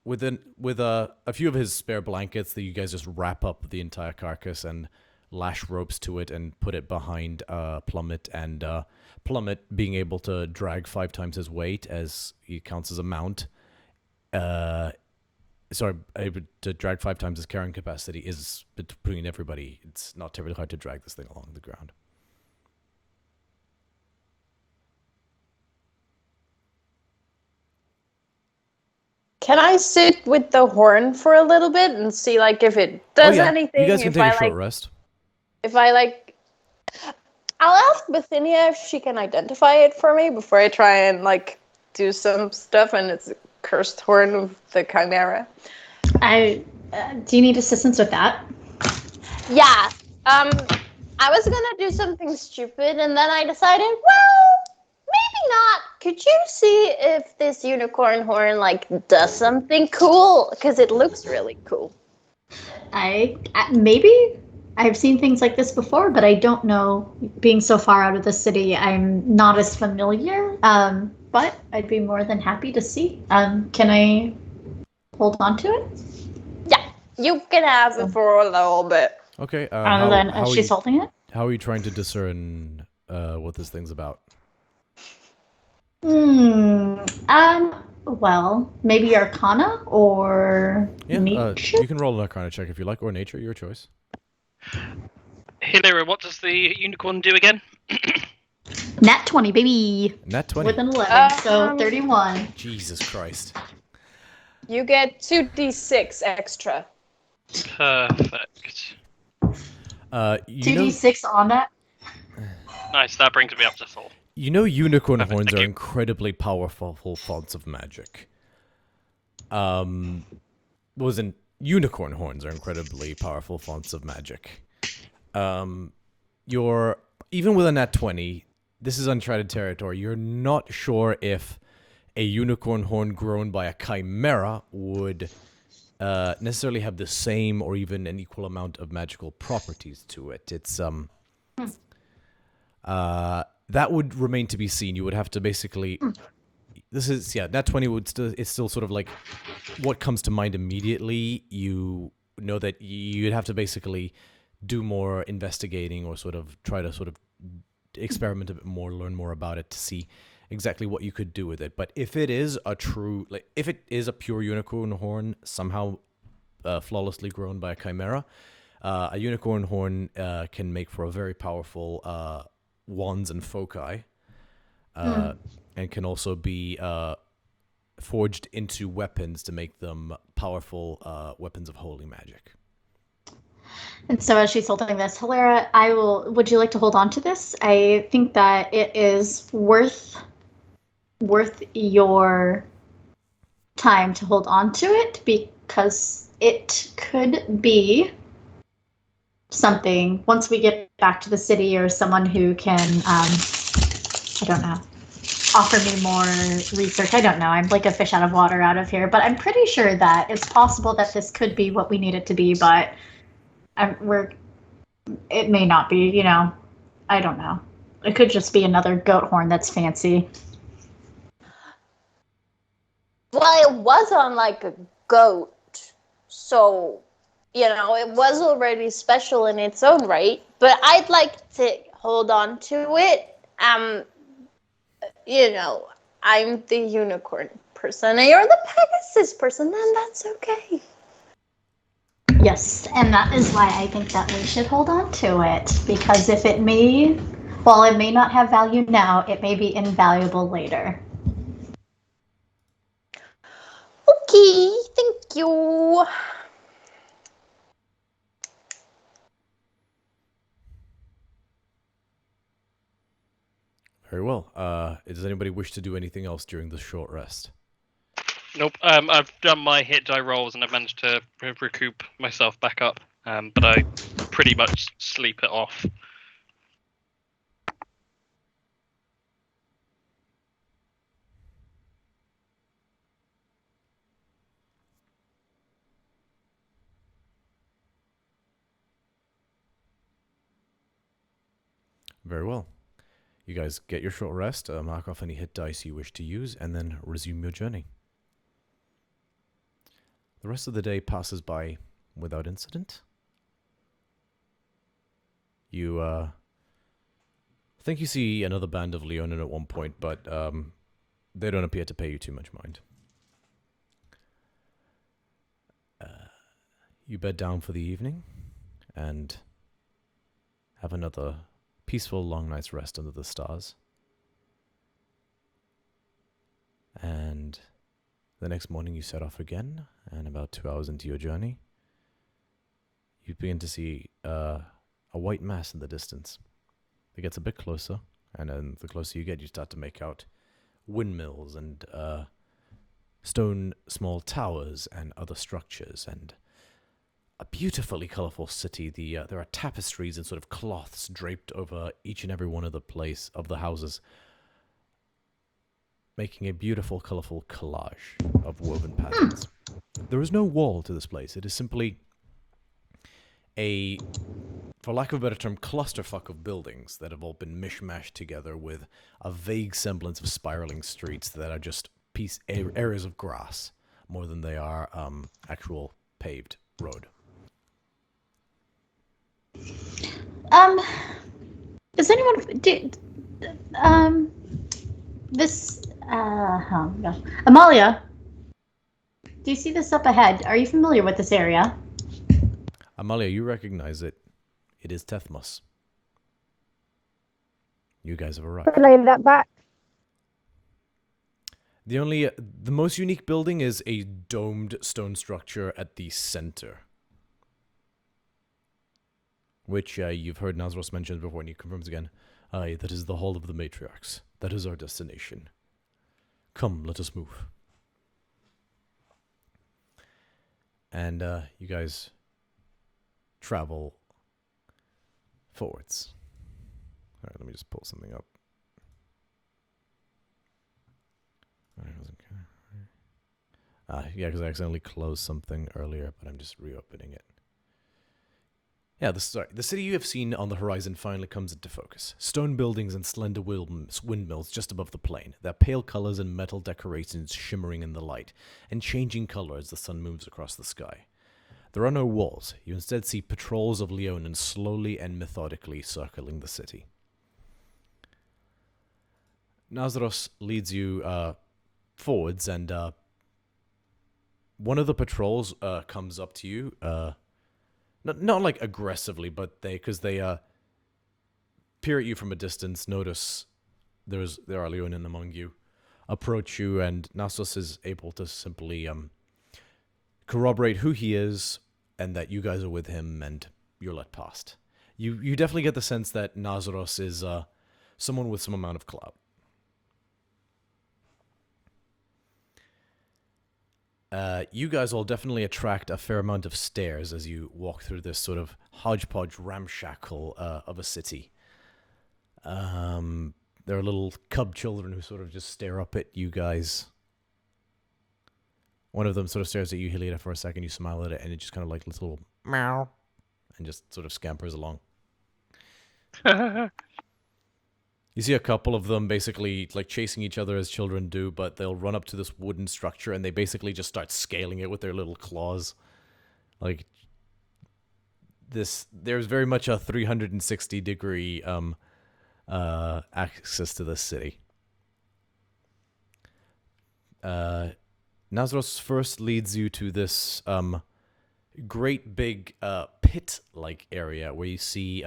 with a few of his spare blankets, that you guys just wrap up the entire carcass and lash ropes to it and put it behind Plummet. And Plummet, being able to drag 5 times his weight, as he counts as a mount. Able to drag 5 times his carrying capacity is between everybody. It's not terribly hard to drag this thing along the ground. Can I sit with the horn for a little bit and see, like, if it does anything? You guys can take a short rest. If I, like... I'll ask Bithynia if she can identify it for me before I try and, like, do some stuff, and it's a cursed horn of the Chimera. Do you need assistance with that? Yeah. I was gonna do something stupid, and then I decided, well, maybe not. Could you see if this unicorn horn, like, does something cool? Because it looks really cool. Maybe. I've seen things like this before, but I don't know. Being so far out of the city, I'm not as familiar. But I'd be more than happy to see. Can I hold on to it? Yeah, you can have it for a little bit. Okay. She's holding it? How are you trying to discern what this thing's about? Well, maybe Arcana or Nature? You can roll an Arcana check if you like, or Nature, your choice. Hilary, what does the unicorn do again? Nat 20, baby. Nat 20. With an 11, so 31. Jesus Christ. You get 2d6 extra. Perfect. 2d6 on that? Nice, that brings me up to full. You know unicorn horns are incredibly powerful fonts of magic. Unicorn horns are incredibly powerful fonts of magic. Even with a nat 20, this is uncharted territory. You're not sure if a unicorn horn grown by a chimera would necessarily have the same or even an equal amount of magical properties to it. It's that would remain to be seen. You would have to basically. Nat 20 it's still sort of like what comes to mind immediately. You know that you'd have to basically do more investigating or sort of try to sort of experiment a bit more, learn more about it to see exactly what you could do with it. But if it is a pure unicorn horn somehow flawlessly grown by a chimera, a unicorn horn can make for a very powerful wands and foci. And can also be forged into weapons to make them powerful weapons of holy magic. And so as she's holding this, Hilera, would you like to hold on to this? I think that it is worth your time to hold on to it, because it could be something once we get back to the city, or someone who can, I don't know, offer me more research. I don't know. I'm like a fish out of water out of here, but I'm pretty sure that it's possible that this could be what we need it to be, but it may not be, you know. I don't know. It could just be another goat horn that's fancy. Well, it was on like a goat, so you know it was already special in its own right. But I'd like to hold on to it. You know, I'm the unicorn person, and you're the Pegasus person, then that's okay. Yes, and that is why I think that we should hold on to it. Because if it may, while it may not have value now, it may be invaluable later. Okay, thank you. Very well. Does anybody wish to do anything else during this short rest? Nope. I've done my hit die rolls and I've managed to recoup myself back up. But I pretty much sleep it off. Very well. You guys get your short rest, mark off any hit dice you wish to use, and then resume your journey. The rest of the day passes by without incident. You think you see another band of Leonin at one point, but they don't appear to pay you too much mind. You bed down for the evening and have another peaceful long night's rest under the stars. And the next morning you set off again, and about 2 hours into your journey, you begin to see a white mass in the distance. It gets a bit closer, and then the closer you get, you start to make out windmills and stone small towers and other structures, and a beautifully colorful city. There are tapestries and sort of cloths draped over each and every one of the houses, making a beautiful, colorful collage of woven patterns. There is no wall to this place. It is simply a, for lack of a better term, clusterfuck of buildings that have all been mishmashed together with a vague semblance of spiraling streets that are just areas of grass more than they are actual paved road. Does anyone this oh gosh, Amalia, do you see this up ahead? Are you familiar with this area? Amalia, you recognize it. It is Tethmos. You guys have arrived. Relay that back. The most unique building is a domed stone structure at the center, which you've heard Nazros mention before, and he confirms again. Aye, that is the Hall of the Matriarchs. That is our destination. Come, let us move. And you guys travel forwards. All right, let me just pull something up. Yeah, because I accidentally closed something earlier, but I'm just reopening it. Yeah, the city you have seen on the horizon finally comes into focus. Stone buildings and slender windmills just above the plain, their pale colors and metal decorations shimmering in the light, and changing color as the sun moves across the sky. There are no walls. You instead see patrols of Leonin slowly and methodically circling the city. Nazros leads you forwards, and one of the patrols comes up to you, not like aggressively, but they peer at you from a distance, notice there are Leonin among you, approach you, and Nazros is able to simply corroborate who he is and that you guys are with him, and you're let past. You definitely get the sense that Nazros is someone with some amount of clout. You guys will definitely attract a fair amount of stares as you walk through this sort of hodgepodge ramshackle of a city. There are little cub children who sort of just stare up at you guys. One of them sort of stares at you, Helena, for a second. You smile at it, and it just kind of like little meow, and just sort of scampers along. You see a couple of them basically like chasing each other as children do, but they'll run up to this wooden structure and they basically just start scaling it with their little claws. Like this, there's very much a 360-degree access to this city. Nazros first leads you to this great big pit-like area where you see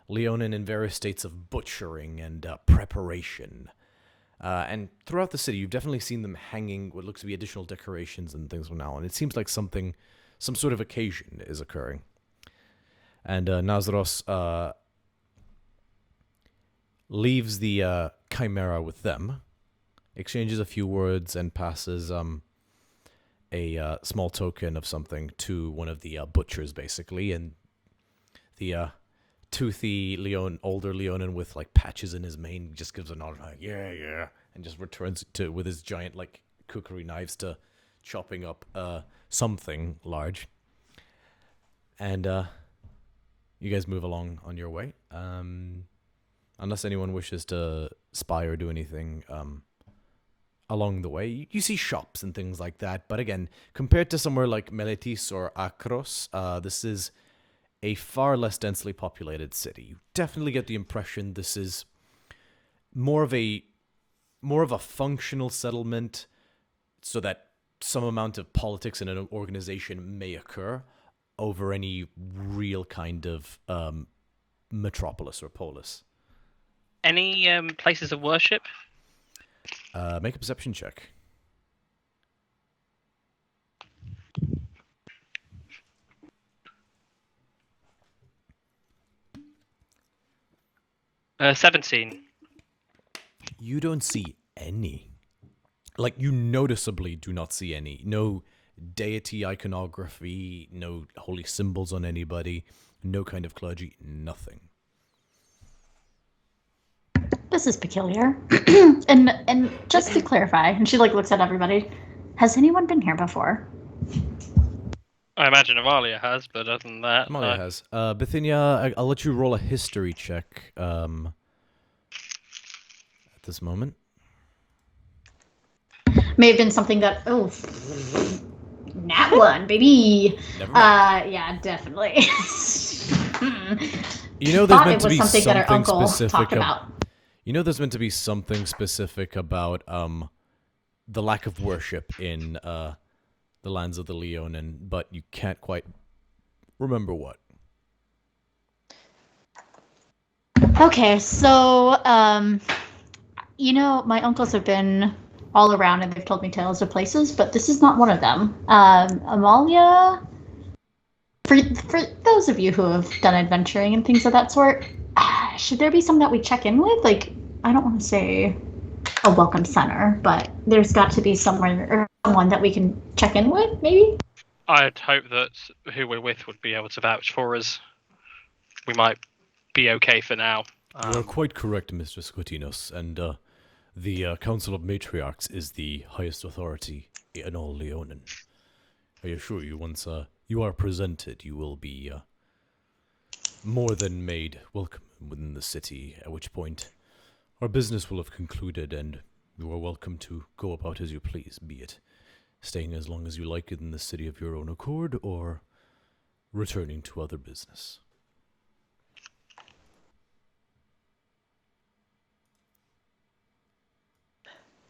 Leonin in various states of butchering and preparation. And throughout the city, you've definitely seen them hanging what looks to be additional decorations and things from now on. It seems like some sort of occasion is occurring. And Nazros leaves the Chimera with them, exchanges a few words, and passes a small token of something to one of the butchers, basically. And the toothy older Leonin with like patches in his mane just gives a nod, like, yeah, and just returns to with his giant like cookery knives to chopping up something large. And you guys move along on your way, unless anyone wishes to spy or do anything along the way. You see shops and things like that, but again, compared to somewhere like Meletis or Akros, this is a far less densely populated city. You definitely get the impression this is more of a functional settlement, so that some amount of politics in an organization may occur over any real kind of metropolis or polis. Any places of worship? Make a perception check. 17. You don't see any. Like, you noticeably do not see any. No deity iconography, no holy symbols on anybody, no kind of clergy, nothing. This is peculiar. and just to clarify, and she like looks at everybody, has anyone been here before? I imagine Amalia has, but other than that... Amalia has. Bithinia, I'll let you roll a history check at this moment. May have been something that... Oh, nat one, baby! Never mind. Yeah, definitely. You know there's Thought meant it to was be something that our uncle specific talked about. You know there's meant to be something specific about the lack of worship in the lands of the Leonin, but you can't quite remember what. Okay, so, you know, my uncles have been all around and they've told me tales of places, but this is not one of them. Amalia, for those of you who have done adventuring and things of that sort, should there be some that we check in with? Like, I don't want to say a welcome center, but there's got to be somewhere or someone that we can check in with, maybe? I'd hope that who we're with would be able to vouch for us. We might be okay for now. You are quite correct, Mr. Scotinos, and the Council of Matriarchs is the highest authority in all Leonin. I assure you, once you are presented, you will be more than made welcome within the city, at which point our business will have concluded and you are welcome to go about as you please, be it staying as long as you like in the city of your own accord or returning to other business.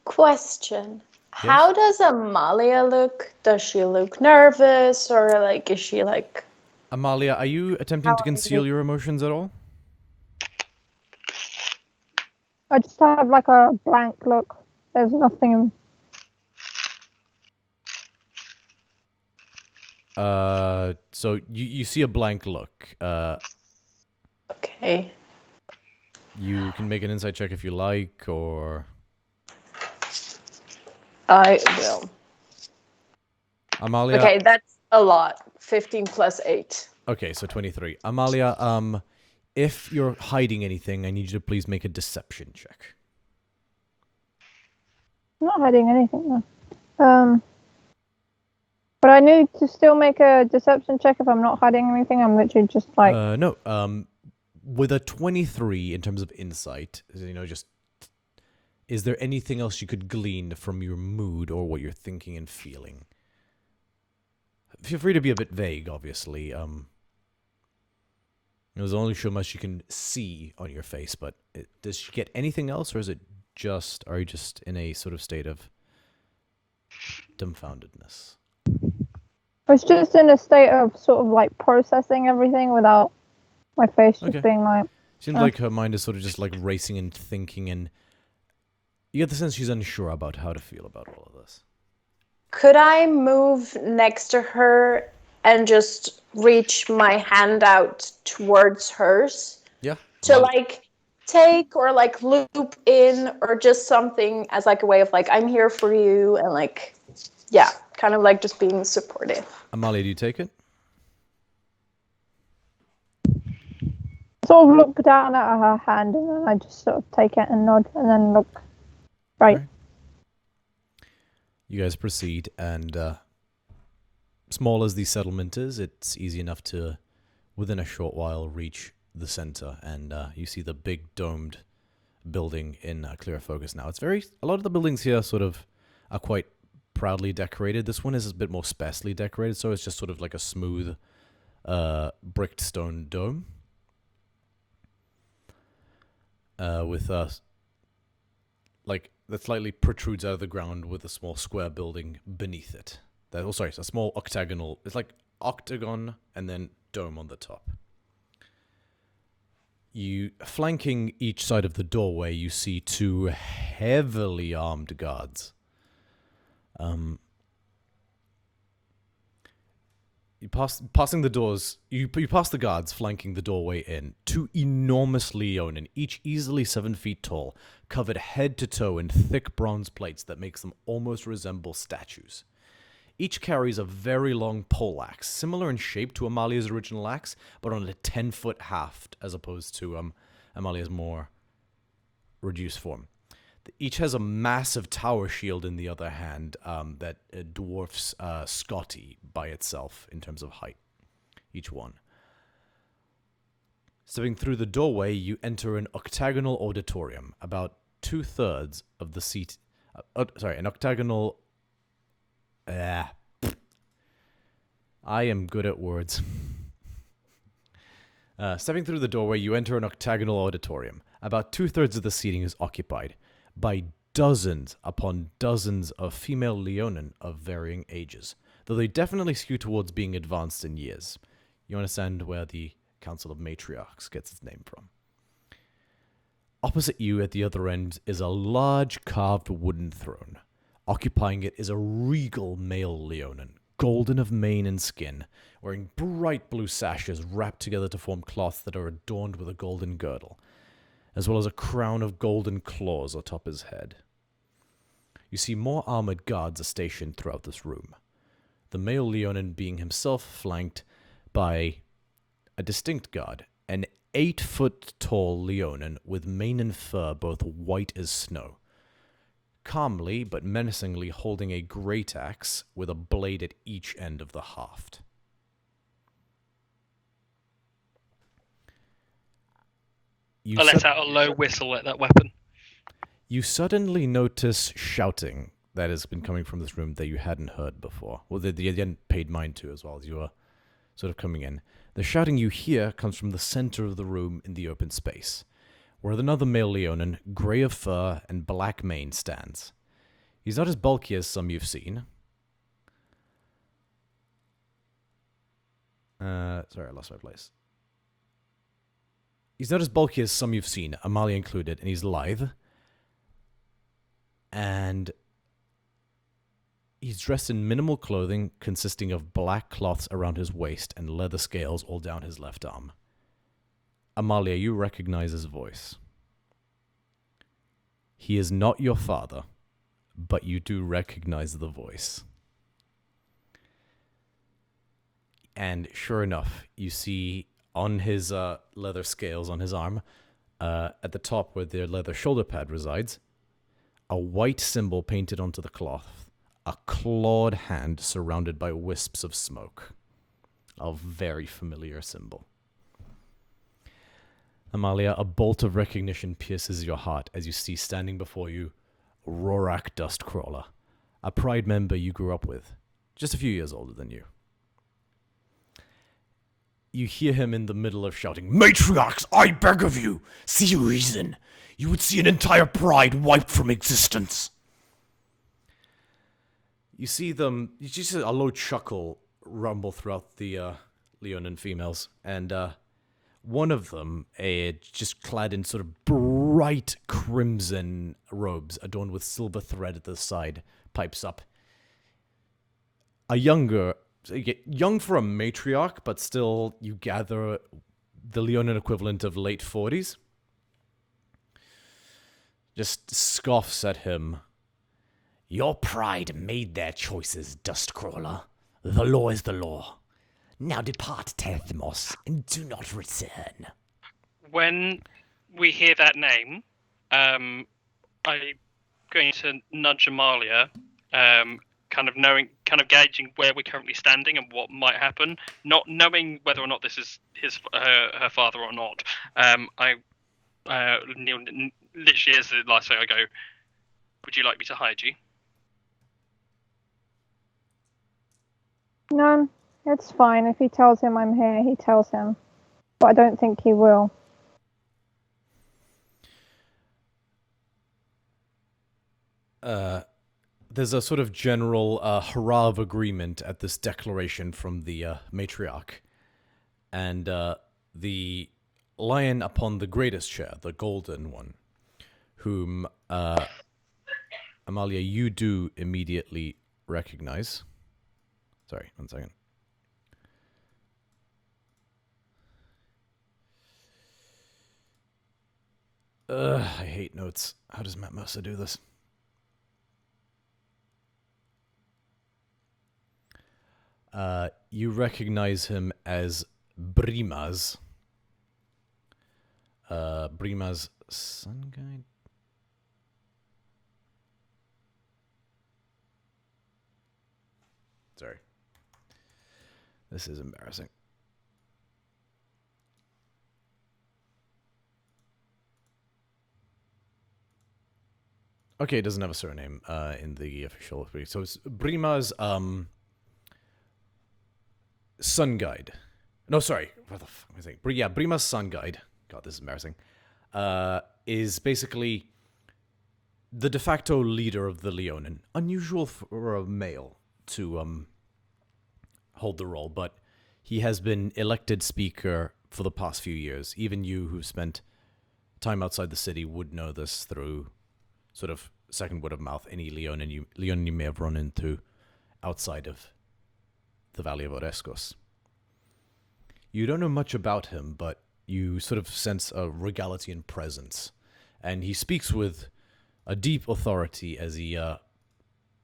Question. How does Amalia look? Does she look nervous, or like is she like... Amalia, are you attempting to conceal your emotions at all? I just have like a blank look. There's nothing. So you see a blank look. Okay. You can make an insight check if you like, or... I will. Amalia... Okay, that's a lot. 15 plus 8. Okay, so 23. Amalia, if you're hiding anything, I need you to please make a deception check. I'm not hiding anything, no. But I need to still make a deception check if I'm not hiding anything. I'm literally just like... No, with a 23 in terms of insight, just is there anything else you could glean from your mood or what you're thinking and feeling? Feel free to be a bit vague, obviously. There's only so much you can see on your face, but does she get anything else, or are you just in a sort of state of dumbfoundedness? I was just in a state of sort of like processing everything without my face just being like... Seems like her mind is sort of just like racing and thinking, and you get the sense she's unsure about how to feel about all of this. Could I move next to her and just reach my hand out towards hers? Yeah. To like take or like loop in or just something as like a way of like, I'm here for you, and like, yeah, kind of like just being supportive. Amalia, do you take it? Sort of look down at her hand, and then I just sort of take it and nod, and then look right. You guys proceed, and small as the settlement is, it's easy enough to, within a short while, reach the center, and you see the big domed building in clear focus now. A lot of the buildings here sort of are quite proudly decorated. This one is a bit more sparsely decorated, so it's just sort of like a smooth bricked stone dome. With like that slightly protrudes out of the ground with a small square building beneath it. It's a small octagonal. It's like octagon and then dome on the top. You flanking each side of the doorway, you see two heavily armed guards. You passing the doors. You pass the guards flanking the doorway in. Two enormous Leonin, each easily 7 feet tall, covered head to toe in thick bronze plates that makes them almost resemble statues. Each carries a very long poleaxe, similar in shape to Amalia's original axe, but on a 10-foot haft, as opposed to Amalia's more reduced form. Each has a massive tower shield in the other hand that dwarfs Scotty by itself in terms of height, each one. Stepping through the doorway, you enter an octagonal auditorium. About 2/3 of the seat... an octagonal... I am good at words. Stepping through the doorway, you enter an octagonal auditorium. About 2/3 of the seating is occupied by dozens upon dozens of female Leonin of varying ages, though they definitely skew towards being advanced in years. You understand where the Council of Matriarchs gets its name from. Opposite you at the other end is a large carved wooden throne. Occupying it is a regal male Leonin, golden of mane and skin, wearing bright blue sashes wrapped together to form cloths that are adorned with a golden girdle, as well as a crown of golden claws atop his head. You see more armored guards are stationed throughout this room, the male Leonin being himself flanked by a distinct guard, an 8-foot-tall Leonin with mane and fur both white as snow, calmly but menacingly holding a great axe with a blade at each end of the haft. I let out a low whistle at that weapon. You suddenly notice shouting that has been coming from this room that you hadn't heard before. Well, that you hadn't paid mind to as well as you were sort of coming in. The shouting you hear comes from the center of the room in the open space, where another male Leonin, grey of fur and black mane, stands. He's not as bulky as some you've seen. Sorry, I lost my place. He's not as bulky as some you've seen, Amalia included, and he's lithe. And he's dressed in minimal clothing consisting of black cloths around his waist and leather scales all down his left arm. Amalia, you recognize his voice. He is not your father, but you do recognize the voice. And sure enough, you see on his leather scales on his arm, at the top where the leather shoulder pad resides, a white symbol painted onto the cloth, a clawed hand surrounded by wisps of smoke. A very familiar symbol. Amalia, a bolt of recognition pierces your heart as you see standing before you Rorak Dustcrawler, a Pride member you grew up with, just a few years older than you. You hear him in the middle of shouting, "Matriarchs, I beg of you, see reason. You would see an entire pride wiped from existence." You see a low chuckle rumble throughout the Leonin females, and one of them, just clad in sort of bright crimson robes adorned with silver thread at the side, pipes up. Young for a matriarch, but still you gather the Leonin equivalent of late 40s. Just scoffs at him. "Your pride made their choices, Dustcrawler. The law is the law. Now depart, Tethmos, and do not return." When we hear that name, I'm going to nudge Amalia, kind of gauging where we're currently standing and what might happen, not knowing whether or not this is her father or not. I literally, as the last thing I go, "Would you like me to hide you?" No, it's fine. If he tells him I'm here, he tells him. But I don't think he will. There's a sort of general hurrah of agreement at this declaration from the matriarch. And the lion upon the greatest chair, the golden one, whom, Amalia, you do immediately recognize. Sorry, 1 second. I hate notes. How does Matt Mercer do this? You recognize him as Brima's. Brima's sun guide. Sorry. This is embarrassing. Okay, it doesn't have a surname in the official. So it's Brima's sun guide. No, sorry. What the fuck am I saying? Yeah, Brima's sun guide. God, this is embarrassing. Is basically the de facto leader of the Leonin. Unusual for a male to hold the role, but he has been elected speaker for the past few years. Even you who spent time outside the city would know this through sort of second word of mouth. Any Leonin you may have run into outside of the Valley of Oreskos. You don't know much about him, but you sort of sense a regality and presence. And he speaks with a deep authority as he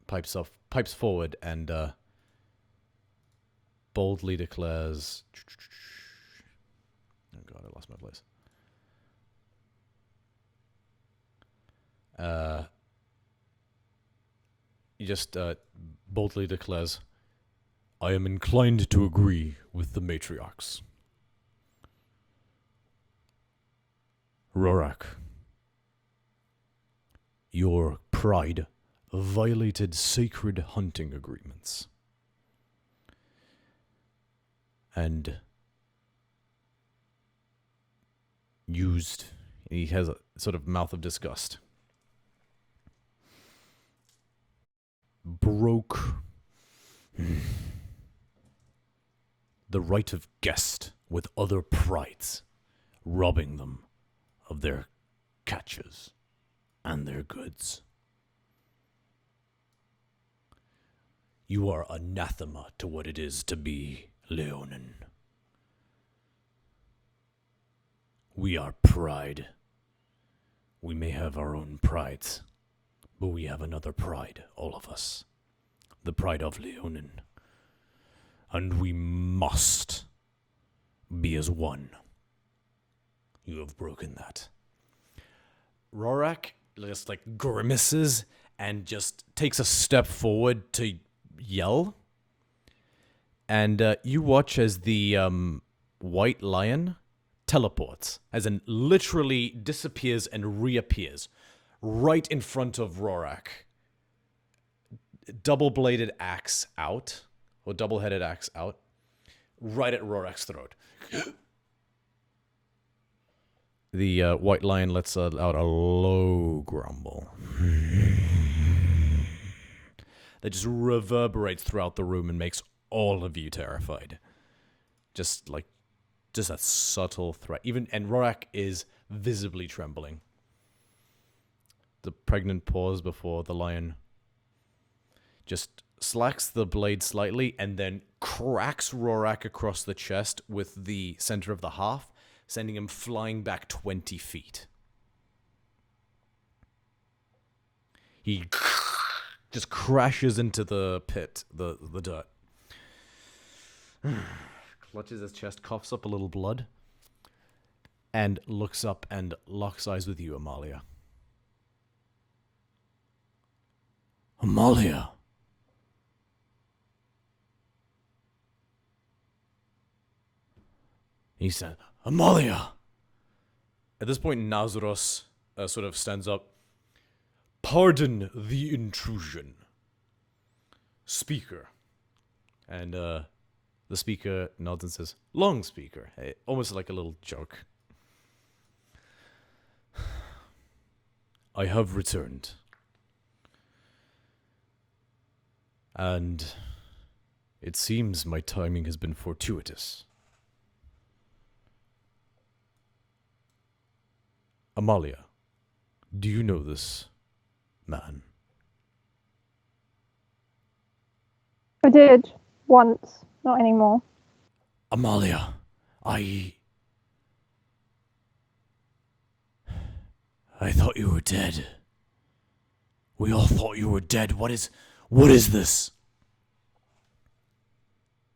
pipes forward and boldly declares... Oh god, I lost my place. He just boldly declares, "I am inclined to agree with the Matriarchs. Rorak, your pride violated sacred hunting agreements. And used..." He has a sort of mouth of disgust. "Broke the right of guest with other prides, robbing them of their catches and their goods. You are anathema to what it is to be Leonin. We are pride. We may have our own prides, but we have another pride, all of us. The pride of Leonin. And we must be as one. You have broken that." Rorak just grimaces and just takes a step forward to yell. And you watch as the white lion teleports, as in literally disappears and reappears right in front of Rorak. Double-bladed axe out, or double-headed axe out, right at Rorak's throat. The white lion lets out a low grumble that just reverberates throughout the room and makes all of you terrified. Just a subtle threat. And Rorak is visibly trembling. The pregnant pause before the lion just slacks the blade slightly and then cracks Rorak across the chest with the center of the haft, sending him flying back 20 feet. He just crashes into the pit, the dirt. Clutches his chest, coughs up a little blood, and looks up and locks eyes with you, Amalia. Amalia! He said, Amalia! At this point, Nazaros sort of stands up. Pardon the intrusion. Speaker. And the speaker nods and says, long speaker. Hey, almost like a little joke. I have returned. And it seems my timing has been fortuitous. Amalia, do you know this man? I did once, not anymore. Amalia, I thought you were dead. We all thought you were dead. What is this?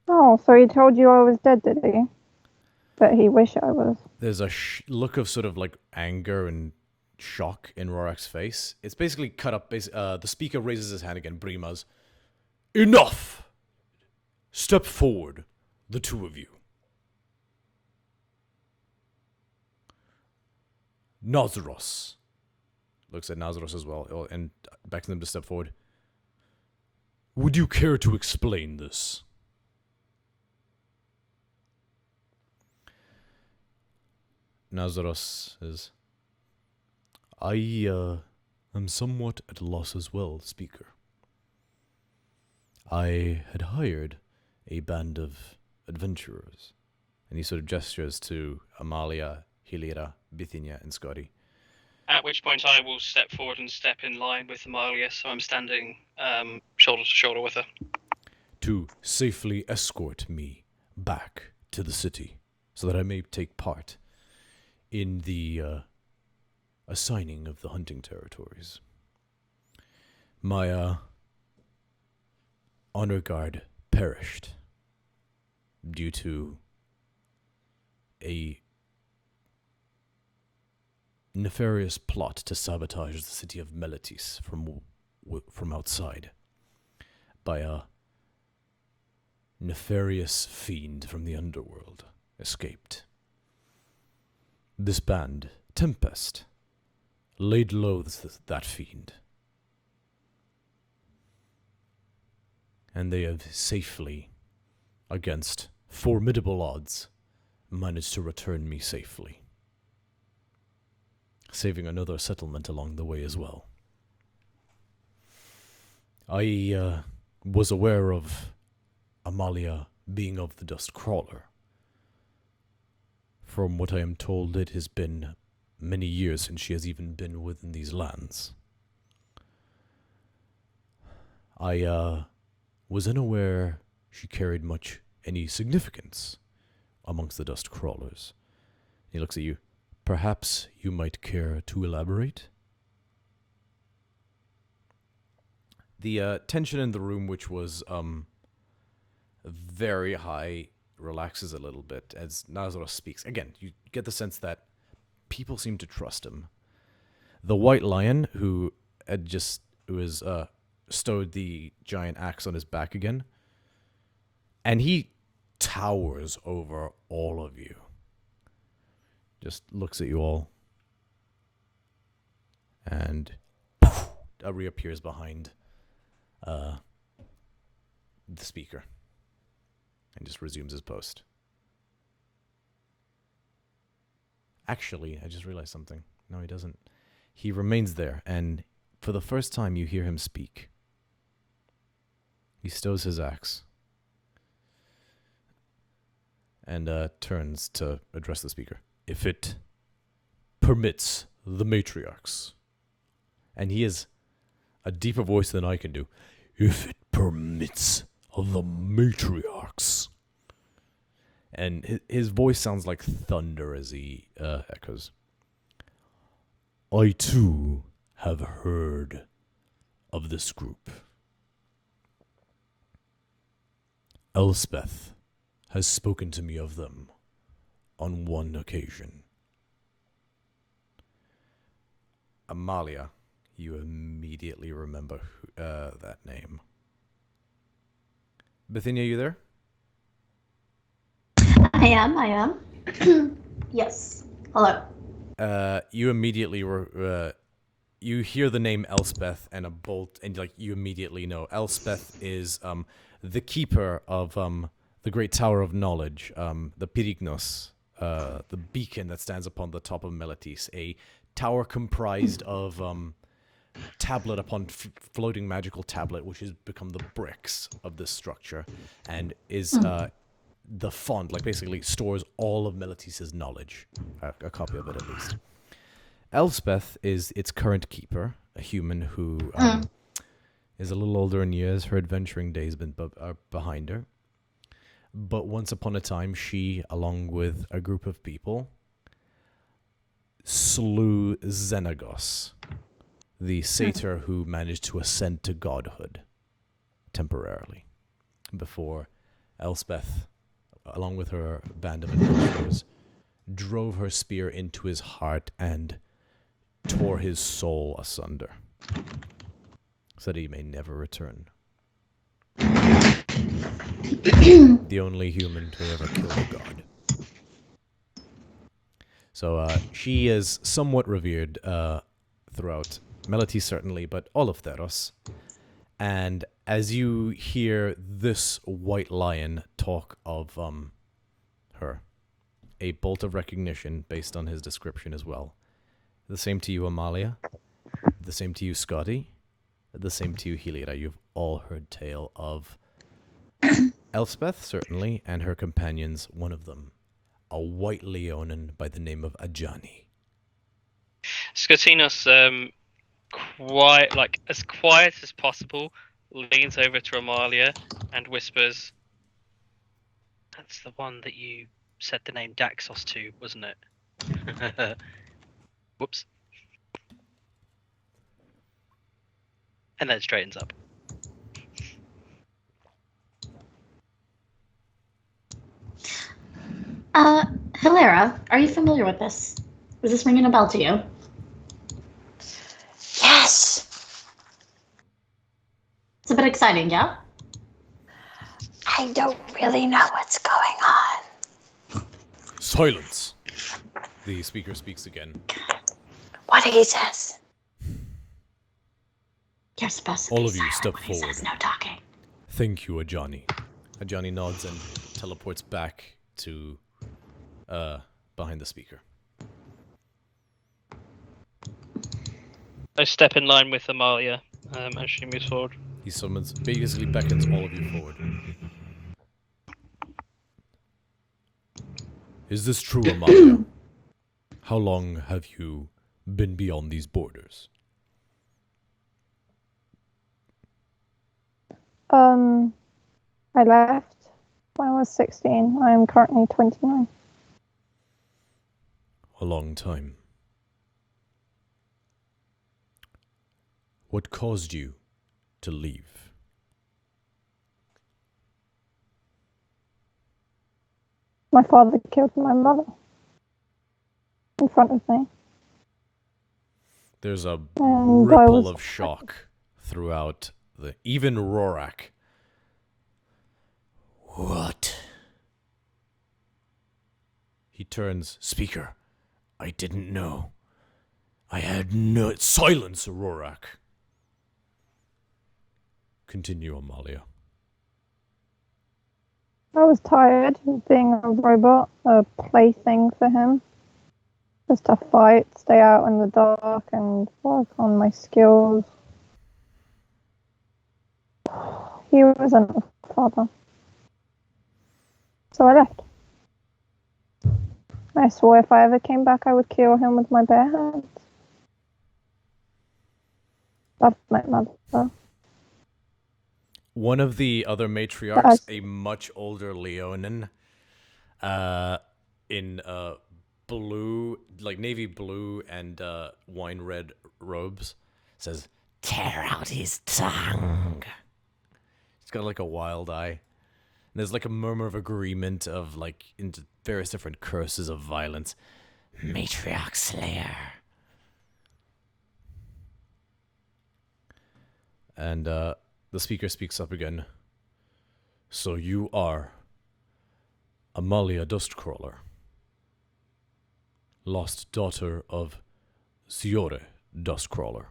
Oh, so he told you I was dead, did he? But he wished I was. There's a look of sort of like anger and shock in Rorak's face. It's basically cut up. The speaker raises his hand again. Brima's. Enough! Step forward, the two of you. Nazaros. Looks at Nazaros as well, and beckons him to step forward. Would you care to explain this? Nazaros says, I am somewhat at a loss as well, speaker. I had hired a band of adventurers, and he sort of gestures to Amalia, Hilira, Ubithinia, and Scotty. At which point I will step forward and step in line with Amalia, so I'm standing shoulder to shoulder with her. To safely escort me back to the city, so that I may take part in the assigning of the hunting territories. My honor guard perished due to a nefarious plot to sabotage the city of Meletis from outside by a nefarious fiend from the underworld escaped. This band, Tempest, laid low that fiend. And they have safely, against formidable odds, managed to return me safely. Saving another settlement along the way as well. I was aware of Amalia being of the Dust Crawler. From what I am told, it has been many years since she has even been within these lands. I was unaware she carried any significance amongst the Dust Crawlers. He looks at you. Perhaps you might care to elaborate? The tension in the room, which was very high, relaxes a little bit as Nazaros speaks. Again, you get the sense that people seem to trust him. The white lion, who was stowed the giant axe on his back again, and he towers over all of you. just looks at you all and reappears behind the speaker and just resumes his post. Actually, I just realized something. No, he doesn't. He remains there, and for the first time you hear him speak. He stows his axe and turns to address the speaker. If it permits the Matriarchs. And he has a deeper voice than I can do. If it permits the Matriarchs. And his voice sounds like thunder as he echoes. I too have heard of this group. Elspeth has spoken to me of them on one occasion. Amalia, you immediately remember that name. Ubithinia, are you there? I am. Yes. Hello. You immediately you hear the name Elspeth and a bolt, and you immediately know Elspeth is the keeper of the Great Tower of Knowledge, the Pyrignos, the beacon that stands upon the top of Meletis, a tower comprised of tablet upon floating magical tablet, which has become the bricks of this structure, and is the font, basically stores all of Meletis' knowledge, a copy of it at least. Elspeth is its current keeper, a human who is a little older in years. Her adventuring days are behind her. But once upon a time, she, along with a group of people, slew Xenagos, the satyr who managed to ascend to godhood temporarily, before Elspeth, along with her band of adventurers, drove her spear into his heart and tore his soul asunder, so that he may never return. The only human to ever kill a god. So she is somewhat revered throughout Meletis, certainly, but all of Theros. And as you hear this white lion talk of her, a bolt of recognition based on his description as well. The same to you, Amalia. The same to you, Scotty. The same to you, Helira. You've all heard tale of Elspeth, certainly, and her companions, one of them, a white Leonin by the name of Ajani. Scotinos, as quiet as possible, leans over to Amalia and whispers, "That's the one that you said the name Daxos to, wasn't it?" Whoops. And then straightens up. Hilera, are you familiar with this? Is this ringing a bell to you? Yes. It's a bit exciting, yeah? I don't really know what's going on. Silence! The speaker speaks again. What he says. You're supposed to All be of you silent step when he forward. says no talking. Thank you, Ajani. Ajani nods and teleports back to behind the speaker. I step in line with Amalia as she moves forward. He basically beckons all of you forward. Is this true, Amalia? How long have you been beyond these borders? I left when I was 16. I am currently 29. A long time. What caused you to leave? My father killed my mother in front of me. There's a And ripple of shock throughout even Rorak. What? He turns, speaker, I didn't know. I had no... Silence, Rorak. Continue, Amalia. I was tired of being a robot, a plaything for him. Just to fight, stay out in the dark, and work on my skills. He wasn't a father. So I left. I swore if I ever came back, I would kill him with my bare hands. Loved my mother. One of the other matriarchs, a much older Leonin, in blue, like navy blue and wine red robes, says, "Tear out his tongue." He's got like a wild eye. And there's like a murmur of agreement of like into various different curses of violence. Matriarch Slayer. And the speaker speaks up again. So you are Amalia Dustcrawler, lost daughter of Ziore Dustcrawler,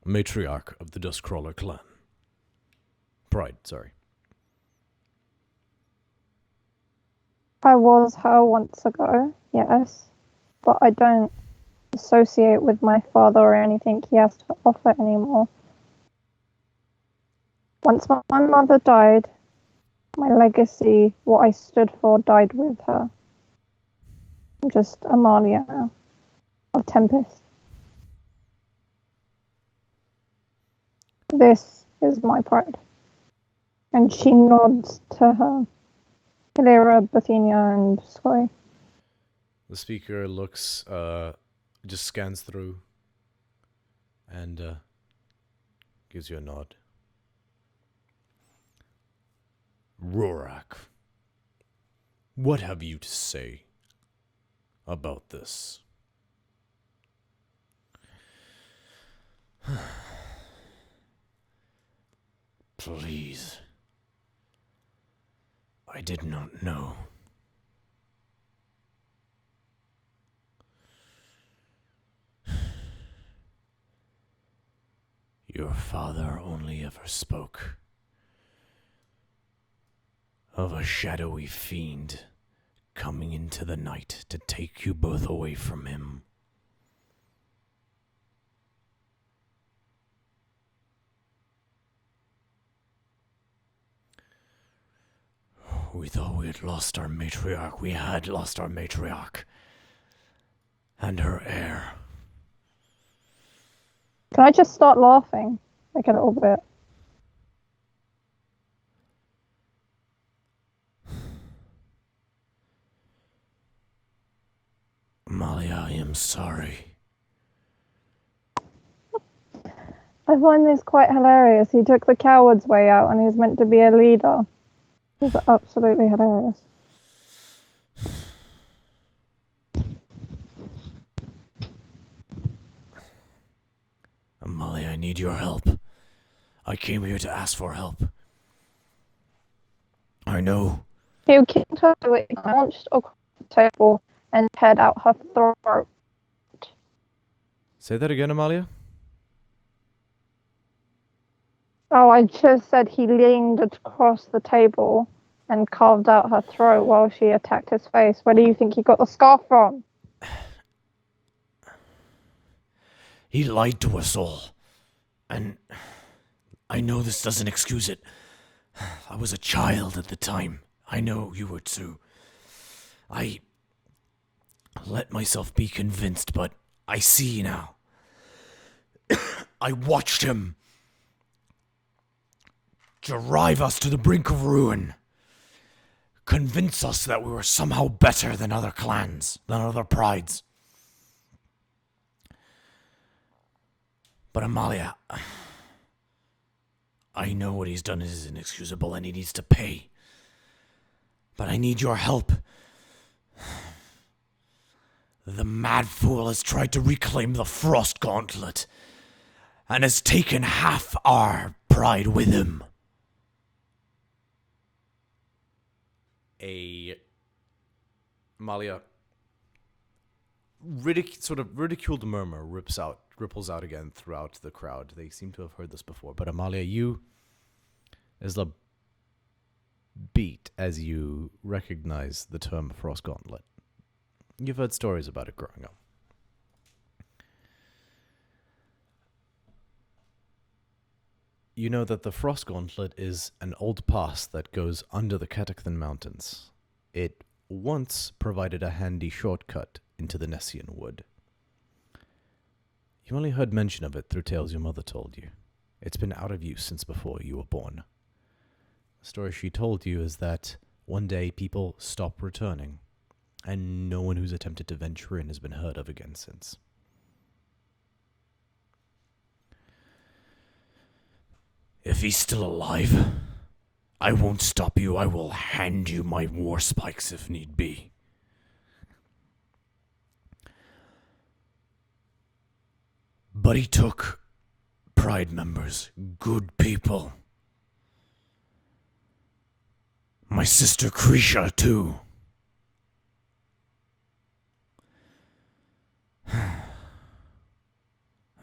matriarch of the Dustcrawler clan. Pride, sorry. I was her once ago, yes, but I don't associate with my father or anything he has to offer anymore. Once my mother died, my legacy, what I stood for, died with her. I'm just Amalia now, of Tempest. This is my pride. And she nods to her Ubithinia and Soy. The speaker looks, just scans through and gives you a nod. Rorak, what have you to say about this? Please. I did not know. Your father only ever spoke of a shadowy fiend coming into the night to take you both away from him. We thought we had lost our matriarch. We had lost our matriarch. And her heir. Can I just start laughing? Like a little bit. Amalia, I am sorry. I find this quite hilarious. He took the coward's way out and he's meant to be a leader. This is absolutely hilarious. Amalia, I need your help. I came here to ask for help. I know. He kicked her away, launched across the table, and teared out her throat. Say that again, Amalia? Oh, I just said he leaned across the table and carved out her throat while she attacked his face. Where do you think he got the scarf from? He lied to us all. And I know this doesn't excuse it. I was a child at the time. I know you were too. I let myself be convinced, but I see now. I watched him drive us to the brink of ruin. Convince us that we were somehow better than other clans, than other prides. But Amalia, I know what he's done is inexcusable and he needs to pay. But I need your help. The mad fool has tried to reclaim the Frost Gauntlet and has taken half our pride with him. A Amalia, sort of ridiculed murmur ripples out again throughout the crowd. They seem to have heard this before. But Amalia, you, as the beat as you recognize the term Frost Gauntlet. You've heard stories about it growing up. You know that the Frost Gauntlet is an old pass that goes under the Cataclysm Mountains. It once provided a handy shortcut into the Nessian Wood. You only heard mention of it through tales your mother told you. It's been out of use since before you were born. The story she told you is that one day people stopped returning, and no one who's attempted to venture in has been heard of again since. If he's still alive, I won't stop you. I will hand you my war spikes if need be. But he took Pride members, good people. My sister Krisha, too.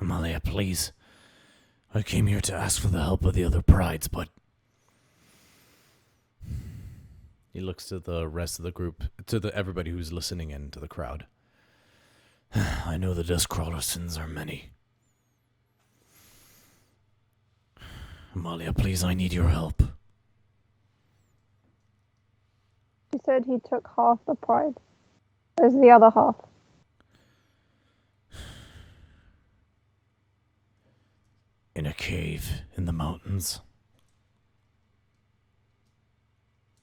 Amalia, please. I came here to ask for the help of the other prides, but... He looks to the rest of the group, to everybody who's listening in, to the crowd. I know the Dustcrawler sins are many. Amalia, please, I need your help. He said he took half the pride. Where's the other half? In a cave in the mountains.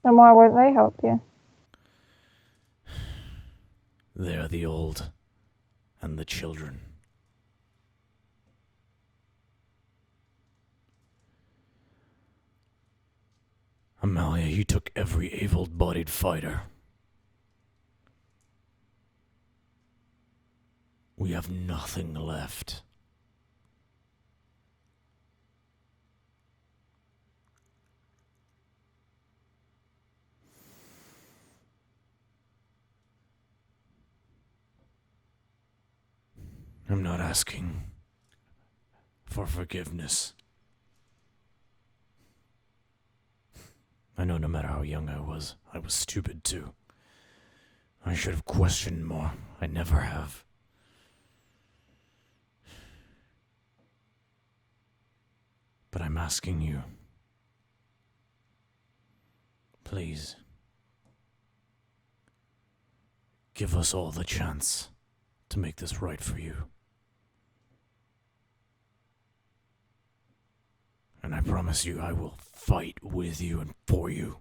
And why won't they help you? They're the old and the children. Amalia, you took every able-bodied fighter. We have nothing left. I'm not asking for forgiveness. I know no matter how young I was stupid too. I should have questioned more. I never have. But I'm asking you. Please. Give us all the chance to make this right for you. And I promise you I will fight with you and for you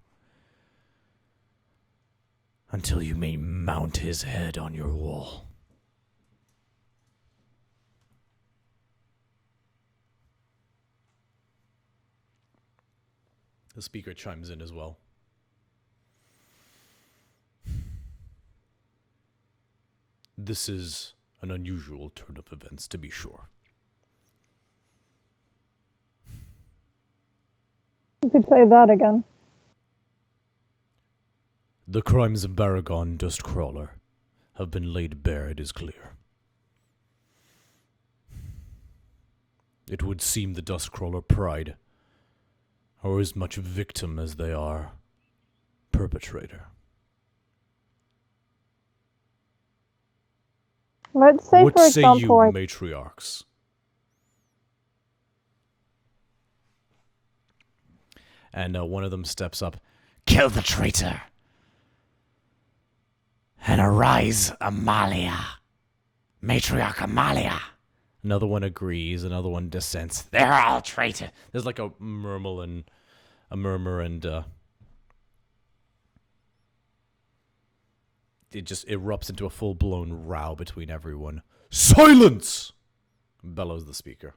until you may mount his head on your wall. The speaker chimes in as well. This is an unusual turn of events, to be sure. You could say that again. The crimes of Baragon Dustcrawler have been laid bare, it is clear. It would seem the Dustcrawler Pride are as much victim as they are perpetrator. Let's say, What for say you, example, matriarchs? And one of them steps up. Kill the traitor! And arise, Amalia! Matriarch Amalia! Another one agrees, another one dissents. They're all traitors! There's like a murmur and... it just erupts into a full-blown row between everyone. Silence! Bellows the speaker.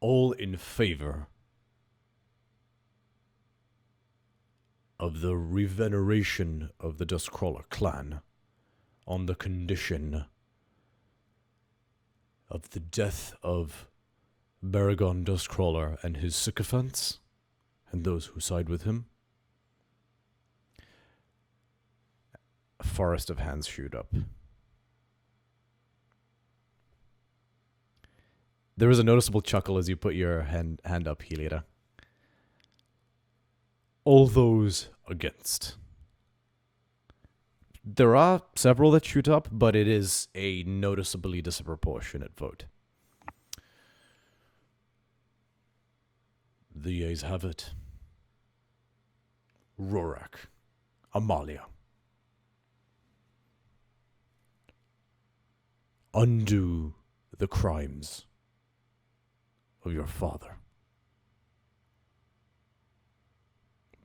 All in favor of the reveneration of the Dustcrawler clan on the condition of the death of Baragon Dustcrawler and his sycophants and those who side with him. forest of hands shoot up. There is a noticeable chuckle as you put your hand up, Heliota. All those against. There are several that shoot up, but it is a noticeably disproportionate vote. The yeas have it. Rorak, Amalia. Undo the crimes of your father.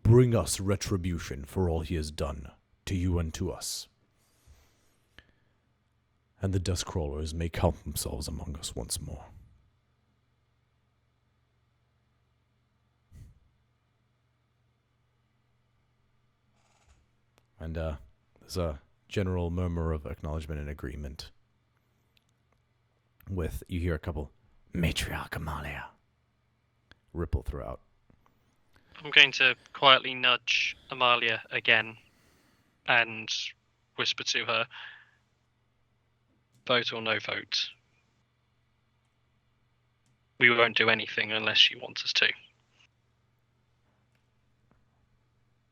Bring us retribution for all he has done to you and to us. And the Dustcrawlers may count themselves among us once more. And there's a general murmur of acknowledgement and agreement. With, you hear a couple, Matriarch Amalia, ripple throughout. I'm going to quietly nudge Amalia again and whisper to her, vote or no vote. We won't do anything unless she wants us to.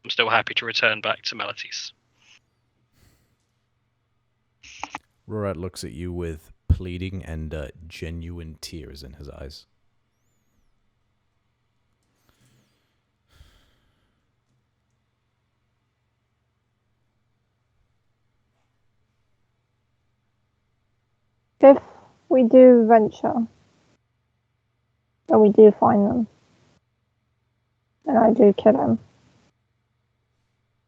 I'm still happy to return back to Melodies. Rorat looks at you with pleading and genuine tears in his eyes. If we do venture, and we do find them, and I do kill him,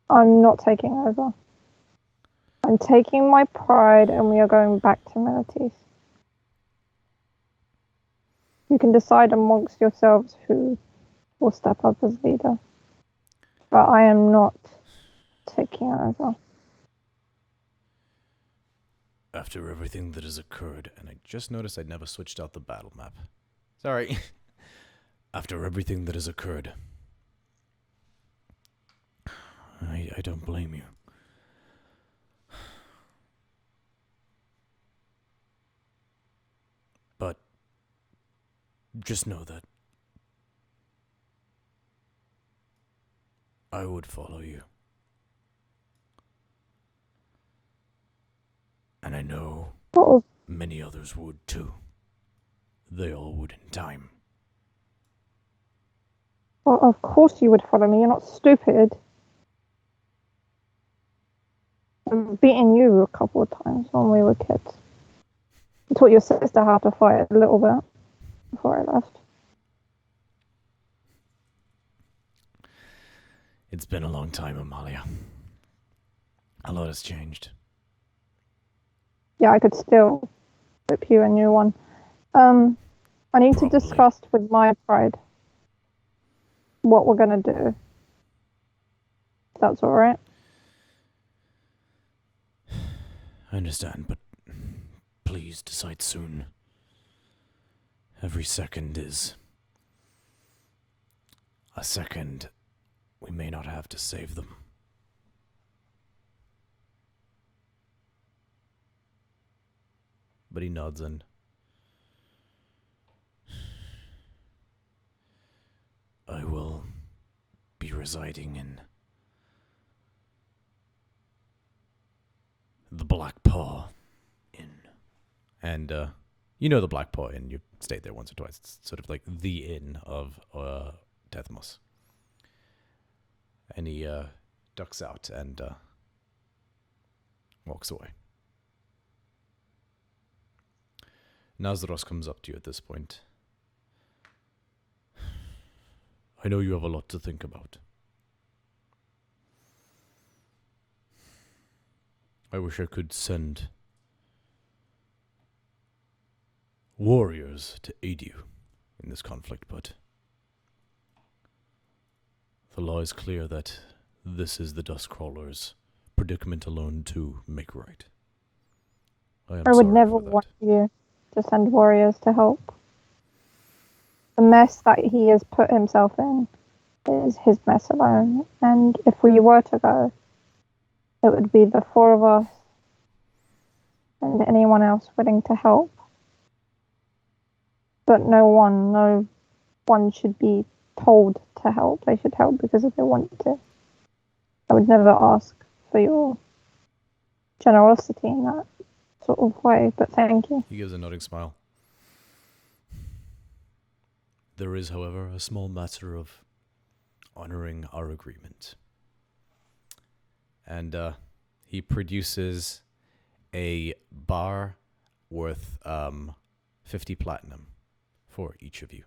I'm not taking over. I'm taking my pride and we are going back to Melodies. You can decide amongst yourselves who will step up as leader. But I am not taking over. After everything that has occurred, and I just noticed I never switched out the battle map. Sorry. After everything that has occurred, I don't blame you. But just know that I would follow you. And I know many others would too. They all would in time. Well, of course you would follow me. You're not stupid. I've beaten you a couple of times when we were kids. I taught your sister how to fight a little bit before I left. It's been a long time, Amalia. A lot has changed. Yeah, I could still whip you a new one. I need to discuss with my pride what we're gonna do. If that's alright. I understand, but please decide soon. Every second is a second we may not have to save them. But he nods and I will be residing in the Black Paw Inn. And you know the Black Paw Inn, you've stayed there once or twice. It's sort of like the inn of Tethmos. And he ducks out and walks away. Nazros comes up to you at this point. I know you have a lot to think about. I wish I could send warriors to aid you in this conflict, but the law is clear that this is the Dustcrawlers' predicament alone to make right. I would never want you to send warriors to help. The mess that he has put himself in is his mess alone, and if we were to go, it would be the four of us and anyone else willing to help. But no one should be told to help. They should help because they want to. I would never ask for your generosity in that sort of way, but thank you. He gives a nodding smile. There is, however, a small matter of honoring our agreement. And he produces a bar worth 50 platinum for each of you,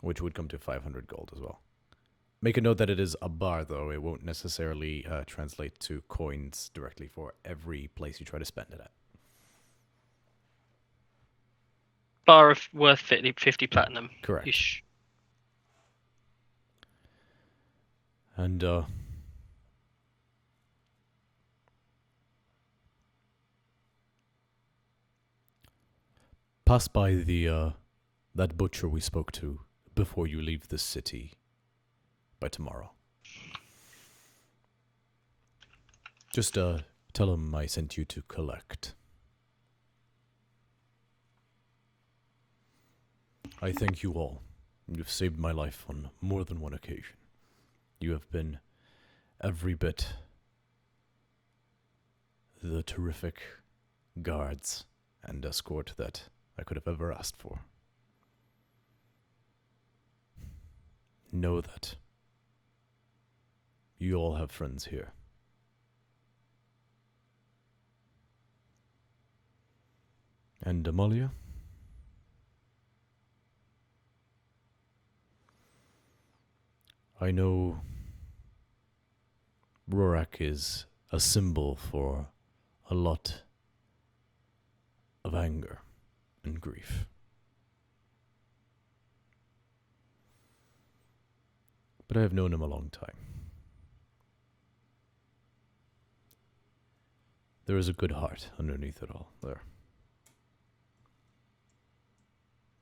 which would come to 500 gold as well. Make a note that it is a bar, though. It won't necessarily translate to coins directly for every place you try to spend it at. Bar of worth 50 platinum. Correct. Ish. And pass by the that butcher we spoke to before you leave the city by tomorrow. Just tell him I sent you to collect. I thank you all. You've saved my life on more than one occasion. You have been every bit the terrific guards and escort that I could have ever asked for. Know that you all have friends here. And Amalia? I know Rorak is a symbol for a lot of anger and grief. But I have known him a long time. There is a good heart underneath it all there.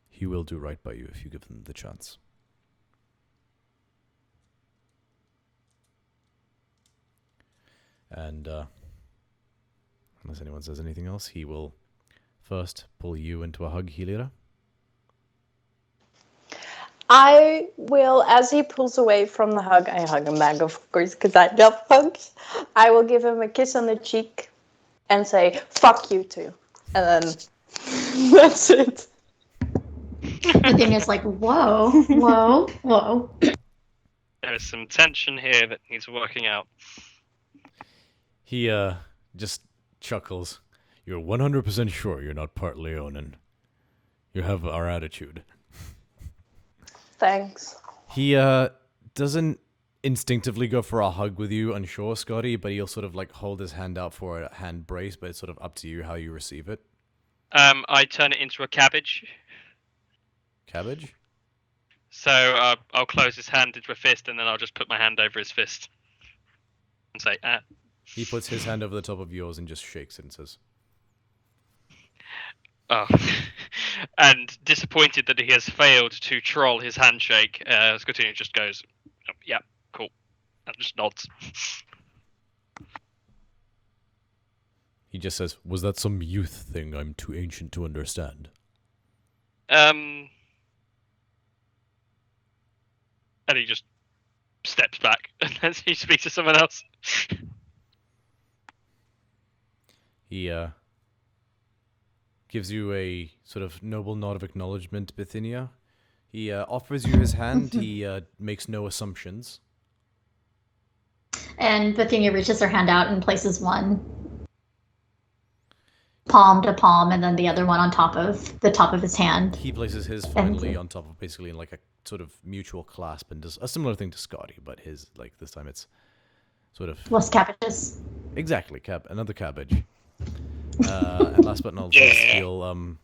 He will do right by you if you give him the chance. And unless anyone says anything else, he will first pull you into a hug, Helira. I will, as he pulls away from the hug, I hug him back, of course, because I love hugs. I will give him a kiss on the cheek and say, fuck you too. And then that's it. The thing is like, whoa, whoa, whoa. There is some tension here that needs working out. He just chuckles. You're 100% sure you're not part Leonin. You have our attitude. Thanks. He doesn't instinctively go for a hug with you, unsure, Scotty, but he'll sort of like hold his hand out for a hand brace, but it's sort of up to you how you receive it. I turn it into a cabbage. Cabbage? So I'll close his hand into a fist, and then I'll just put my hand over his fist and say, ah. He puts his hand over the top of yours and just shakes it and says, Oh. And disappointed that he has failed to troll his handshake, Scotini just goes, oh, yeah, cool, and just nods. he just says, was that some youth thing I'm too ancient to understand? And he just steps back and then he speaks to someone else. He gives you a sort of noble nod of acknowledgement, Bithynia. He offers you his hand. He makes no assumptions. And Bithynia reaches her hand out and places one palm to palm, and then the other one on top of the top of his hand. He places his finally on top of basically in like a sort of mutual clasp and does a similar thing to Scotty, but his, like, this time it's sort of... Less cabbages. Exactly, another cabbage. And last but not least, he'll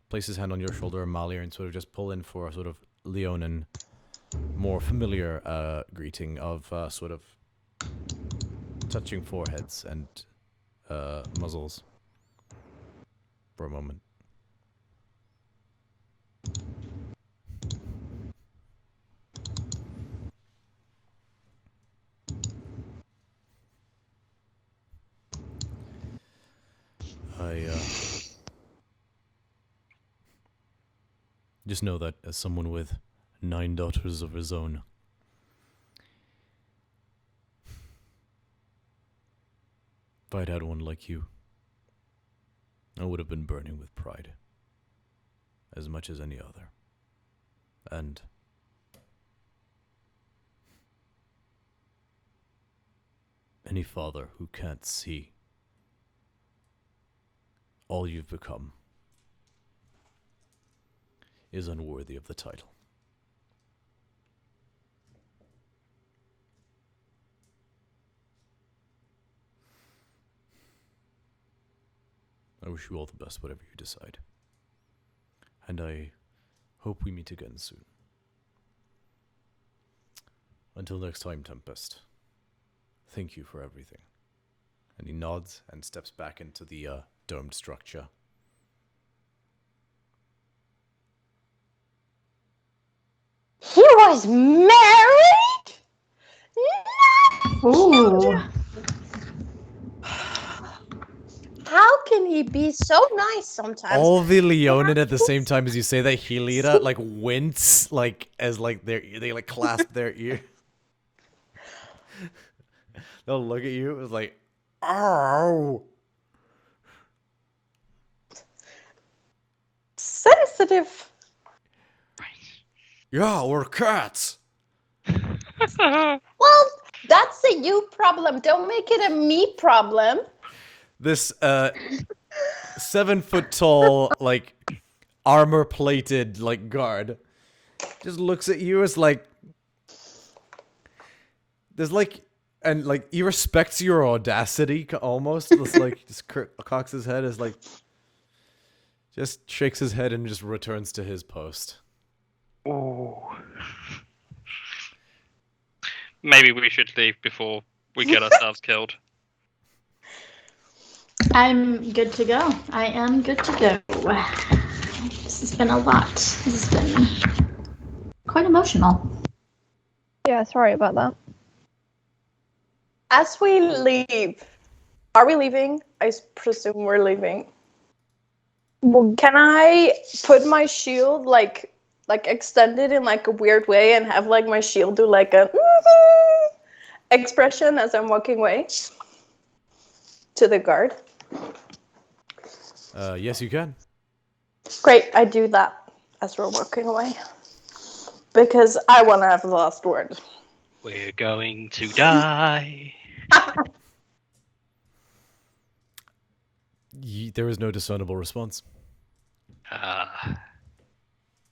place his hand on your shoulder, Amalia, and sort of just pull in for a sort of Leonin, more familiar greeting of sort of touching foreheads and muzzles for a moment. I just know that as someone with 9 daughters of his own, if I'd had one like you, I would have been burning with pride, as much as any other. And any father who can't see all you've become is unworthy of the title. I wish you all the best, whatever you decide. And I hope we meet again soon. Until next time, Tempest. Thank you for everything. And he nods and steps back into the domed structure. He was married? No! Ooh. How can he be so nice sometimes? All the Leonin at the same time as you say that, Helita like wince, like as like they like clasp their ear. They'll look at you. It's like, oh. Sensitive. Yeah, we're cats. Well, that's a you problem. Don't make it a me problem. This 7 foot tall, like armor plated, like guard just looks at you as like there's like, and like he respects your audacity almost. It's like just cocks his head as like just shakes his head and just returns to his post. Oh. Maybe we should leave before we get ourselves killed. I'm good to go. I am good to go. This has been a lot. This has been quite emotional. Yeah, sorry about that. As we leave, are we leaving? I presume we're leaving. Well, Can I put my shield like extended in like a weird way and have like my shield do like a expression as I'm walking away to the guard? Yes, you can. Great, I do that as we're walking away because I want to have the last word. We're going to die. There was no discernible response.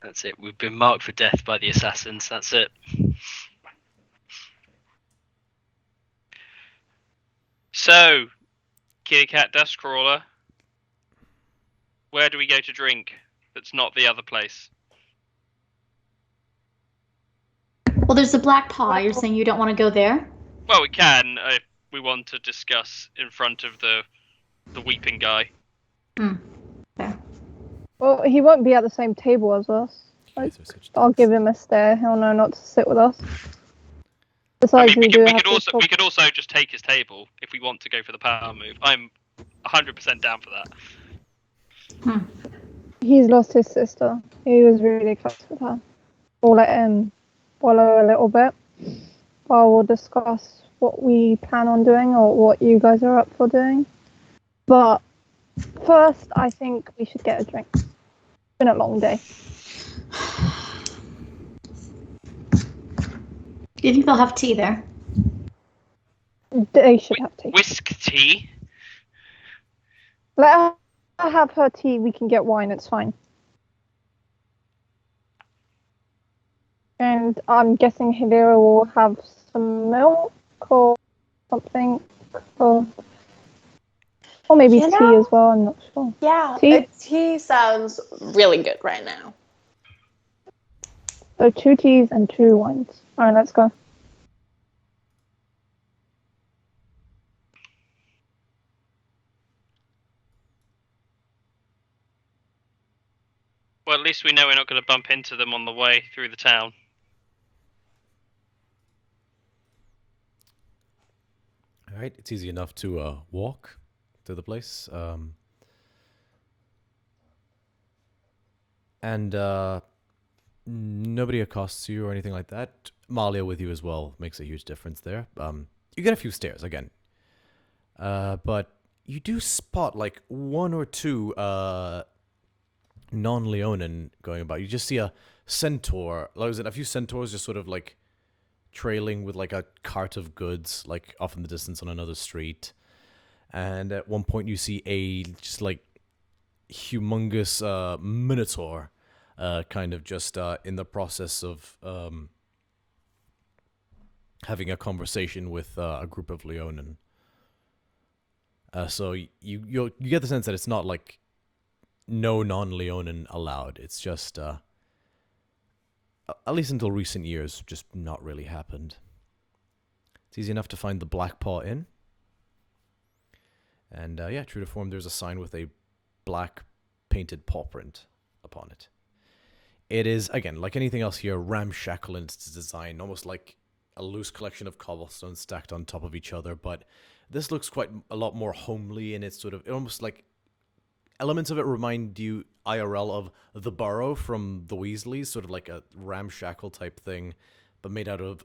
That's it. We've been marked for death by the assassins. That's it. So, Kitty Cat Dustcrawler, where do we go to drink that's not the other place? Well, there's the Black Paw. You're saying you don't want to go there? Well, we can if we want to discuss in front of the weeping guy. Fair. well, he won't be at the same table as us. You guys are such I'll dicks. give him a stare. He'll know not to sit with us. I Besides, mean, we do we have could to talk. we could also just take his table if we want to go for the power move. I'm 100% down for that. He's lost his sister. He was really close with her. We'll let him wallow a little bit while we'll discuss what we plan on doing or what you guys are up for doing. But first, I think we should get a drink. It's been a long day. Do you think they'll have tea there? They should have tea. Whisk tea? Let her have her tea. We can get wine. It's fine. And I'm guessing Hilira will have some milk or something. Or maybe You tea know- as well. I'm not sure. Yeah, Tea? tea sounds really good right now. So 2 teas and 2 wines. Alright, let's go. Well, at least we know we're not going to bump into them on the way through the town. All right, it's easy enough to walk to the place. And nobody accosts you or anything like that. Malia with you as well makes a huge difference there. You get a few stares again. But you do spot like one or two non-Leonin going about. You just see a centaur, like was it a few centaurs just sort of like trailing with like a cart of goods like off in the distance on another street. And at one point you see a just like humongous minotaur kind of just in the process of having a conversation with a group of Leonin. So you get the sense that it's not like no non-Leonin allowed. It's just, at least until recent years, just not really happened. It's easy enough to find the Black Paw Inn. And yeah, true to form, there's a sign with a black painted paw print upon it. It is, again, like anything else here, ramshackle in its design, almost like a loose collection of cobblestones stacked on top of each other, but this looks quite a lot more homely in its sort of, almost like elements of it remind you IRL of the Burrow from the Weasleys, sort of like a ramshackle type thing, but made out of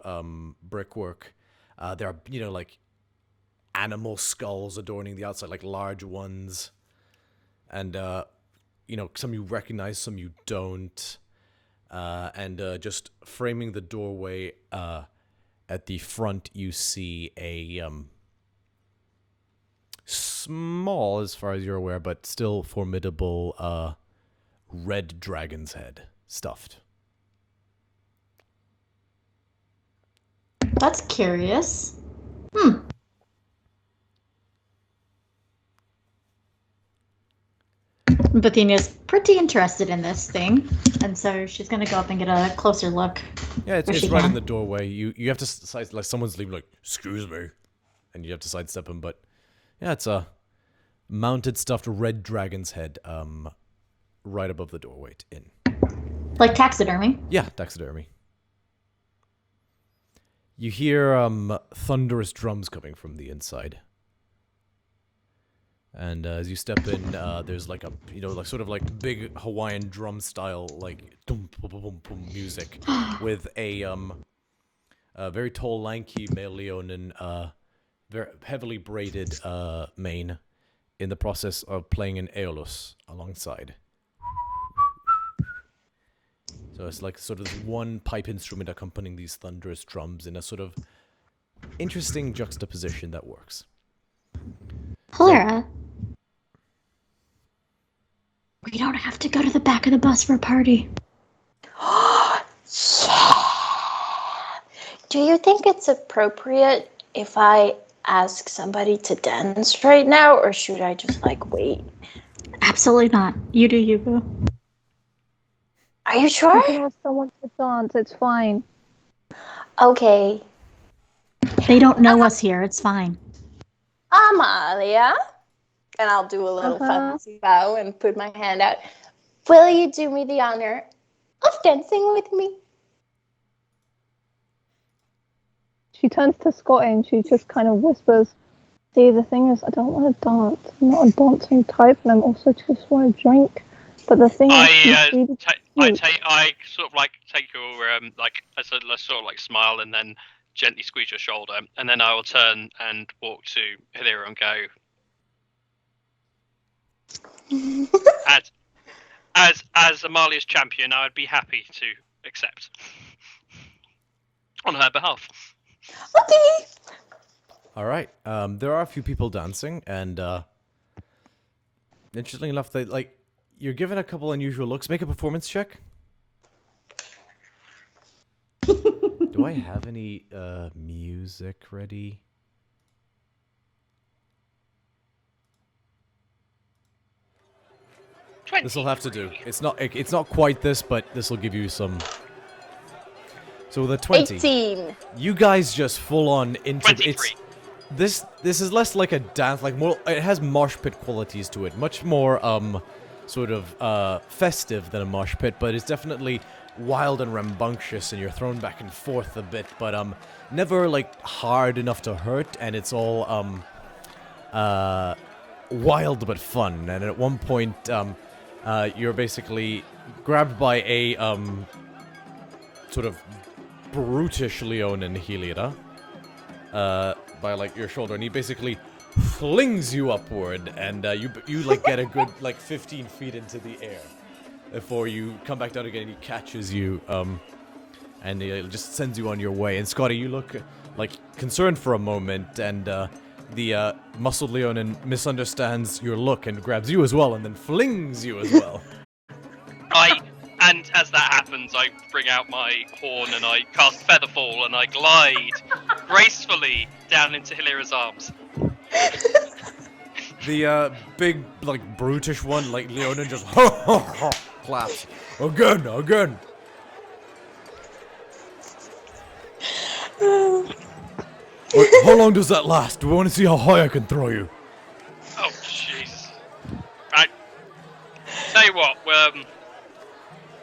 brickwork. There are, you know, like animal skulls adorning the outside, like large ones. And, you know, some you recognize, some you don't. And just framing the doorway at the front, you see a small, as far as you're aware, but still formidable red dragon's head stuffed. That's curious. Ubithinia's pretty interested in this thing, and so she's gonna go up and get a closer look. Yeah, it's she right can. in the doorway. You have to side, like someone's leaving, like, excuse me, and you have to sidestep him. But yeah, it's a mounted stuffed red dragon's head, right above the doorway in. Like taxidermy. Yeah, taxidermy. You hear thunderous drums coming from the inside. And as you step in, there's like a, you know, like sort of like big Hawaiian drum style, like dum boom boom boom music, with a very tall, lanky male Leonin, very heavily braided mane, in the process of playing an Aeolus alongside. So it's like sort of this one pipe instrument accompanying these thunderous drums in a sort of interesting juxtaposition that works. Clara, we don't have to go to the back of the bus for a party. Yeah. Do you think it's appropriate if I ask somebody to dance right now, or should I just like wait? Absolutely not. You do you, boo. Are you You sure? can ask someone to dance, it's fine. Okay. They don't know us here. It's fine. Amalia. And I'll do a little fancy bow and put my hand out. Will you do me the honor of dancing with me? She turns to Scotty and she just kind of whispers, see, the thing is, I don't want to dance. I'm not a dancing type, and I'm also just want to drink. But the thing is, she's really I sort of like take your like I said, let's sort of like smile and then gently squeeze your shoulder, and then I will turn and walk to Hilira and go. As Amalia's champion, I would be happy to accept on her behalf. Okay. All right. There are a few people dancing, and interestingly enough, they like you're given a couple unusual looks. Make a performance check. Do I have any music ready? This will have to do. It's not quite this, but this will give you some. So with a 20, 18. you guys just full on into 23. it's. This is less like a dance, like more. It has mosh pit qualities to it, much more sort of festive than a mosh pit, but it's definitely wild and rambunctious, and you're thrown back and forth a bit, but never like hard enough to hurt, and it's all wild but fun. And at one point, you're basically grabbed by a sort of brutish Leonin Helida by like your shoulder, and he basically flings you upward, and you like get a good like 15 feet into the air before you come back down again. And he catches you, and he just sends you on your way. And Scotty, you look like concerned for a moment, and the muscled Leonin misunderstands your look and grabs you as well, and then flings you as well. And as that happens, I bring out my horn and I cast Featherfall and I glide gracefully down into Hilira's arms. The big, like, brutish one, like Leonin, just claps. Again. Wait, how long does that last? Do we want to see how high I can throw you? Oh, jeez. Right. Tell you what,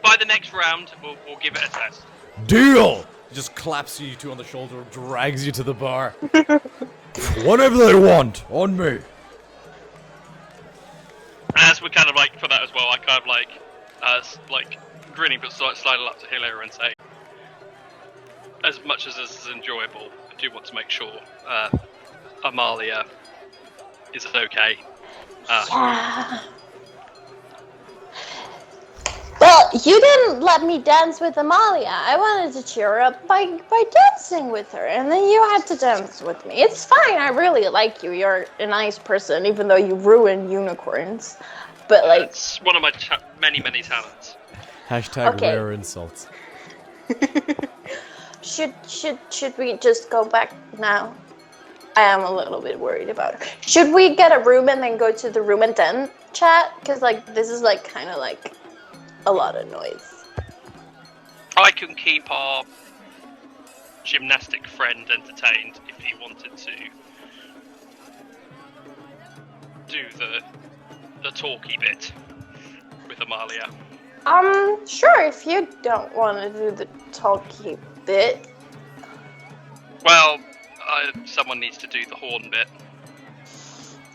by the next round, we'll give it a test. Deal! He just claps you two on the shoulder, drags you to the bar. Whatever they want, on me. And as we kind of like, for that as well, I kind of like grinning but sliding up to Hilira and say, as much as this is enjoyable, I do want to make sure Amalia is okay. Yeah. Well, you didn't let me dance with Amalia. I wanted to cheer her up by dancing with her, and then you had to dance with me. It's fine. I really like you. You're a nice person, even though you ruin unicorns. But like, it's one of my many talents. Hashtag Okay. rare insults. should we just go back now? I am a little bit worried about her. Should we get a room and then go to the room and then chat? Because like this is like kind of like a lot of noise. I can keep our gymnastic friend entertained if he wanted to do the talky bit with Amalia. Sure, if you don't want to do the talky bit. Well, someone needs to do the horn bit.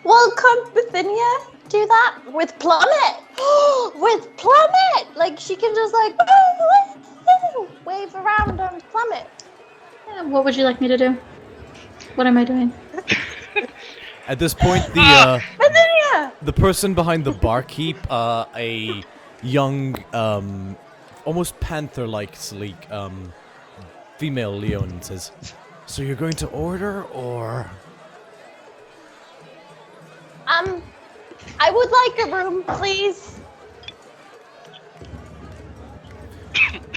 Well, could Ubithinia do that with Plummet? With Plummet! Like, she can just, like, wave around on Plummet. What would you like me to do? What am I doing? At this point, Ubithinia! the person behind the barkeep, a young, almost panther-like sleek, female Leonin says, "So you're going to order, or?" I would like a room, please.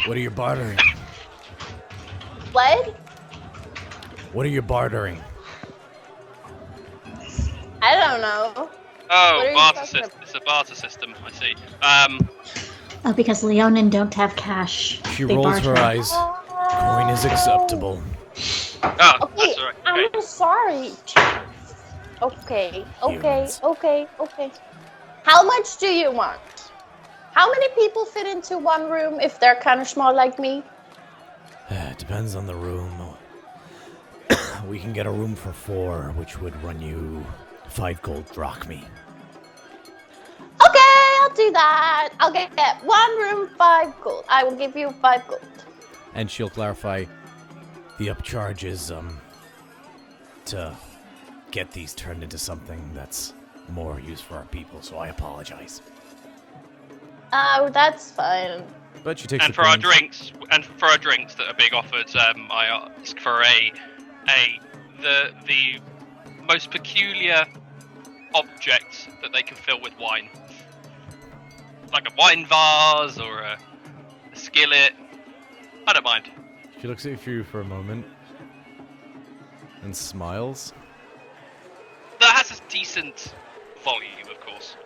What are you bartering? What? What are you bartering? I don't know. What Oh, are you barter talking system. It's a barter system, I see. Oh, because Leonin don't have cash. She They rolls her barter. eyes. Coin is acceptable. Oh, Okay, that's alright. Okay. I'm sorry. Okay. Humans. How much do you want? How many people fit into one room if they're kind of small like me? It depends on the room. We can get a room for 4, which would run you 5 gold drachmae. Okay, I'll do that. I'll get one room, 5 gold. I will give you 5 gold. And she'll clarify, the upcharge is, to get these turned into something that's more use for our people, so I apologize. Oh, that's fine. But she takes And the for our coins. drinks that are being offered, I ask for the most peculiar object that they can fill with wine, like a wine vase or a skillet. I don't mind. She looks at you for a moment and smiles. That has a decent volume, of course.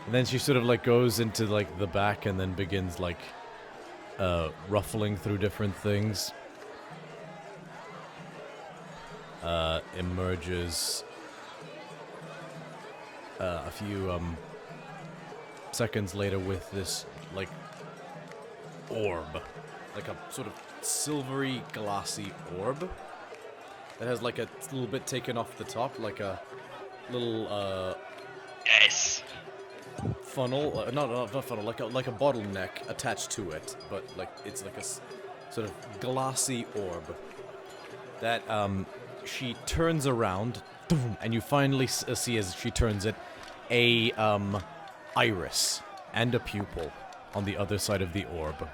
And then she sort of like goes into like the back and then begins like ruffling through different things. Emerges a few seconds later with this like orb, like a sort of silvery glassy orb that has like a little bit taken off the top, like a little Yes. funnel, not funnel, like a bottleneck attached to it, but like it's like a sort of glassy orb that she turns around, and you finally see as she turns it a iris and a pupil on the other side of the orb.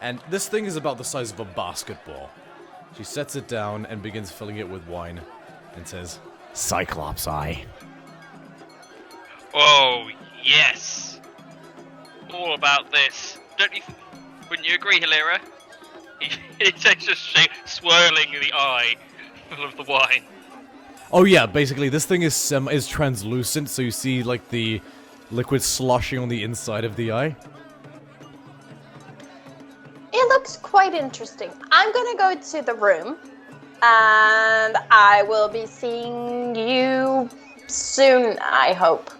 And this thing is about the size of a basketball. She sets it down and begins filling it with wine and says, "Cyclops Eye." Oh, yes. All about this. Wouldn't you agree, Hilira? It's just swirling the eye full of the wine. Oh yeah, basically this thing is translucent, so you see like the liquid sloshing on the inside of the eye. It looks quite interesting. I'm gonna go to the room, and I will be seeing you soon, I hope.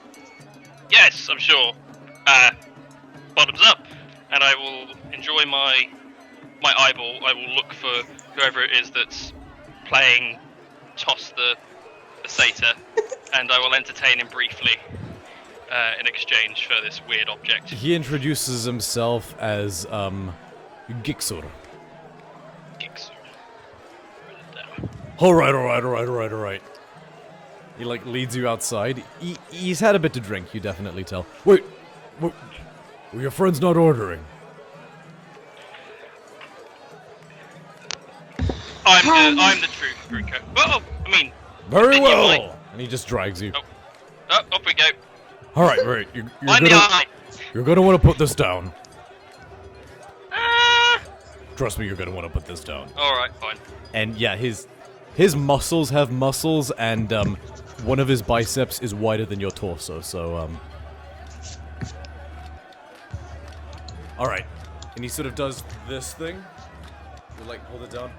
Yes, I'm sure. Bottoms up, and I will enjoy my eyeball. I will look for whoever it is that's playing Toss the Satyr, and I will entertain him briefly in exchange for this weird object. He introduces himself as Gixur. Gixur. Write it down. Alright. He like leads you outside. He's had a bit to drink, you definitely tell. Wait, well, your friend's not ordering. I'm the truth drinker. Well, I mean. Very you well. might. And he just drags you. Oh, up we go. Alright. You're gonna want to put this down. Trust me, you're gonna want to put this down. Alright, fine. And yeah, his muscles have muscles, and one of his biceps is wider than your torso, so Alright. And he sort of does this thing. You like hold it down.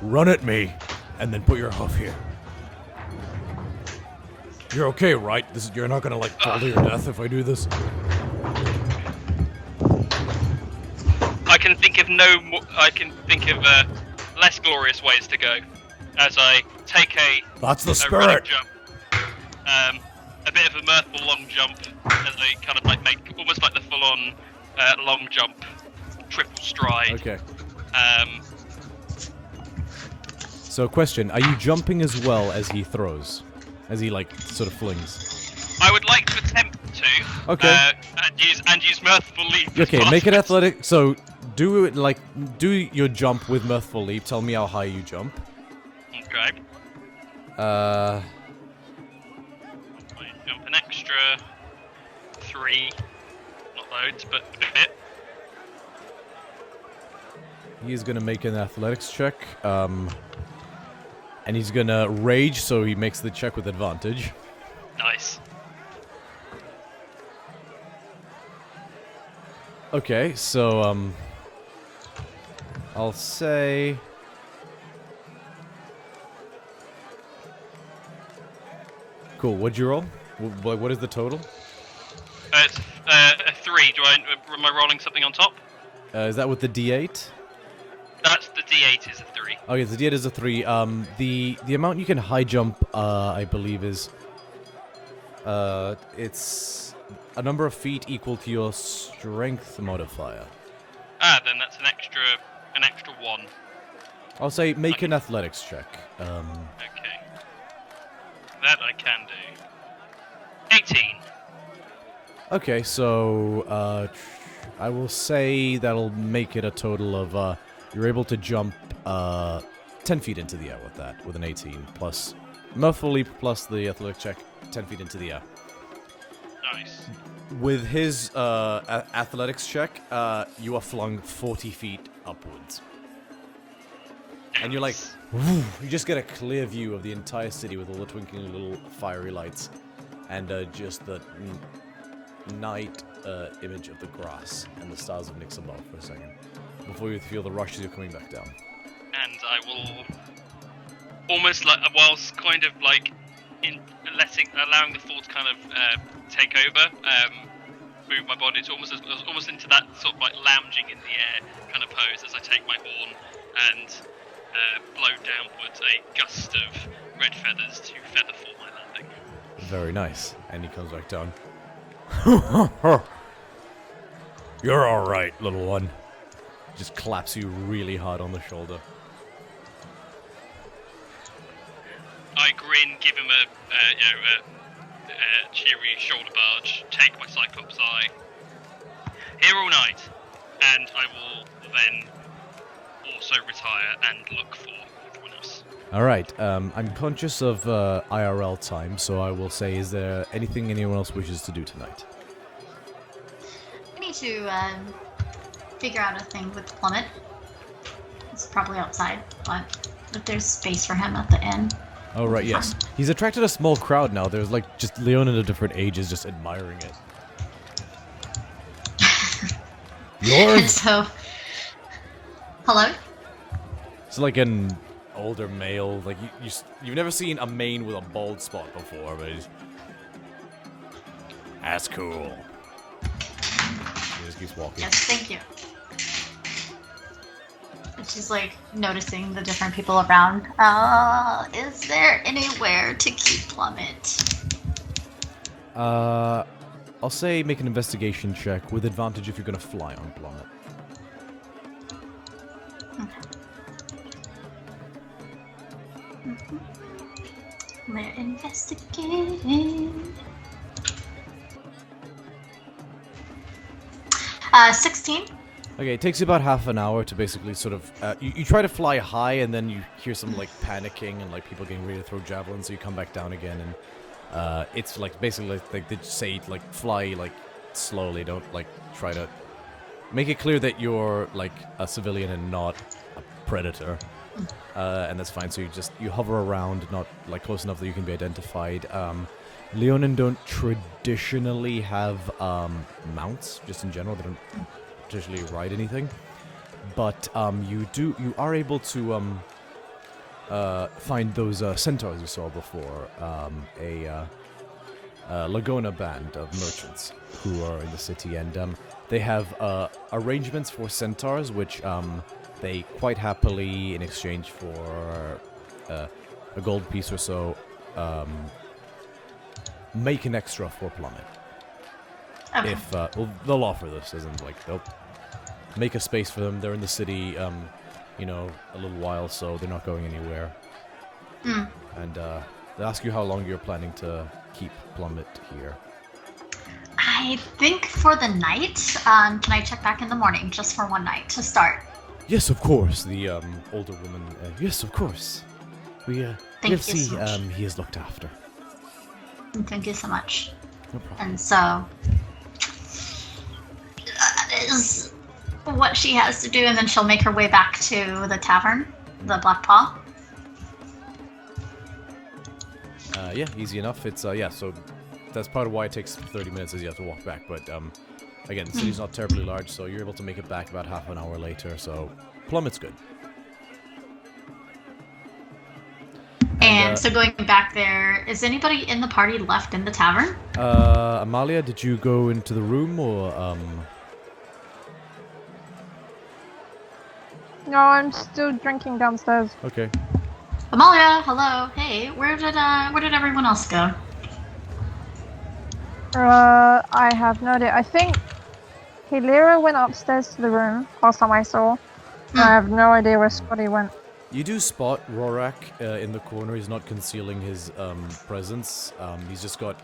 Run at me, and then put your hoof here. You're okay, right? You're not gonna like fall to your death if I do this. I can think of less glorious ways to go, as I take That's the a spirit. running jump, a bit of a mirthful long jump, as I kind of like make almost like the full-on long jump, triple stride. Okay. So, question: are you jumping as well as he throws, as he like sort of flings? I would like to attempt to. Okay. And use mirthful leap. Okay, make it athletic. So, do your jump with mirthful leap. Tell me how high you jump. Okay. Uh. I jump an extra 3. Not loads, but a bit. He's gonna make an athletics check. And he's gonna rage, so he makes the check with advantage. Nice. Okay, so I'll say. Cool. What'd you roll? What is the total? It's a 3. Am I rolling something on top? Is that with the D8? That's the D8 is a 3. Oh yeah, the D8 is a 3. The amount you can high jump, I believe is, it's a number of feet equal to your strength modifier. Then that's an extra 1. I'll say make an athletics check. Okay. That I can do. 18. Okay, so I will say that'll make it a total of you're able to jump 10 feet into the air with that, with an 18 plus mirthful leap plus the athletic check, 10 feet into the air. Nice. With his athletics check, you are flung 40 feet upwards. And you're like, woo, you just get a clear view of the entire city with all the twinkling little fiery lights. And just the night image of the grass and the stars of Nyx above for a second. Before you feel the rush as you're coming back down. And I will almost like, whilst kind of like allowing the thoughts kind of take over, move my body to almost into that sort of like lounging in the air kind of pose as I take my horn and blow downwards a gust of red feathers to feather for my landing. very nice. And he comes back down. You're alright, little one. Just claps you really hard on the shoulder. I grin, give him a cheery shoulder barge, take my Cyclops eye. Here all night, and I will then also retire and look for everyone else. Alright, I'm conscious of IRL time, so I will say, is there anything anyone else wishes to do tonight? I need to figure out a thing with Plummet. It's probably outside, but if there's space for him at the inn. Oh, right, yes. He's attracted a small crowd now. There's like just Leon of different ages just admiring it. And so, hello? It's like an older male. Like you've never seen a mane with a bald spot before, but he's... That's cool. He just keeps walking. Yes, thank you. And she's like noticing the different people around. Is there anywhere to keep Plummet? I'll say make an investigation check with advantage if you're gonna fly on Plummet. We're investigating. 16. Okay, it takes you about half an hour to basically sort of... you try to fly high, and then you hear some, like, panicking and, like, people getting ready to throw javelins, so you come back down again, and it's, like, basically, like, they say, like, fly, like, slowly, don't, like, try to... Make it clear that you're, like, a civilian and not a predator. And that's fine, so you hover around, not, like, close enough that you can be identified. Leonin don't traditionally have, mounts, just in general, they don't... Traditionally ride anything, but you are able to find those centaurs you saw before, a Lagona band of merchants who are in the city, and they have arrangements for centaurs, which they quite happily, in exchange for a gold piece or so, make an extra for Plummet. Okay. If well, they'll offer this, isn't like they'll make a space for them. They're in the city, you know, a little while, so they're not going anywhere. And they ask you how long you're planning to keep Plummet here. I think for the night. Can I check back in the morning, just for one night to start? Yes, of course. The older woman. Yes, of course. We'll see. So much. He is looked after. Thank you so much. No problem. And so that is what she has to do, and then she'll make her way back to the tavern, the Black Paw. Yeah, easy enough. It's yeah. So that's part of why it takes 30 minutes, is you have to walk back. But again, the city's not terribly large, so you're able to make it back about half an hour later. So Plummet's good. And so going back there, is anybody in the party left in the tavern? Amalia, did you go into the room, or No, I'm still drinking downstairs. Okay. Amalia, hello. Hey, where did everyone else go? I have no idea. I think Hilira went upstairs to the room last time I saw. I have no idea where Scotty went. You do spot Rorak in the corner. He's not concealing his presence. He's just got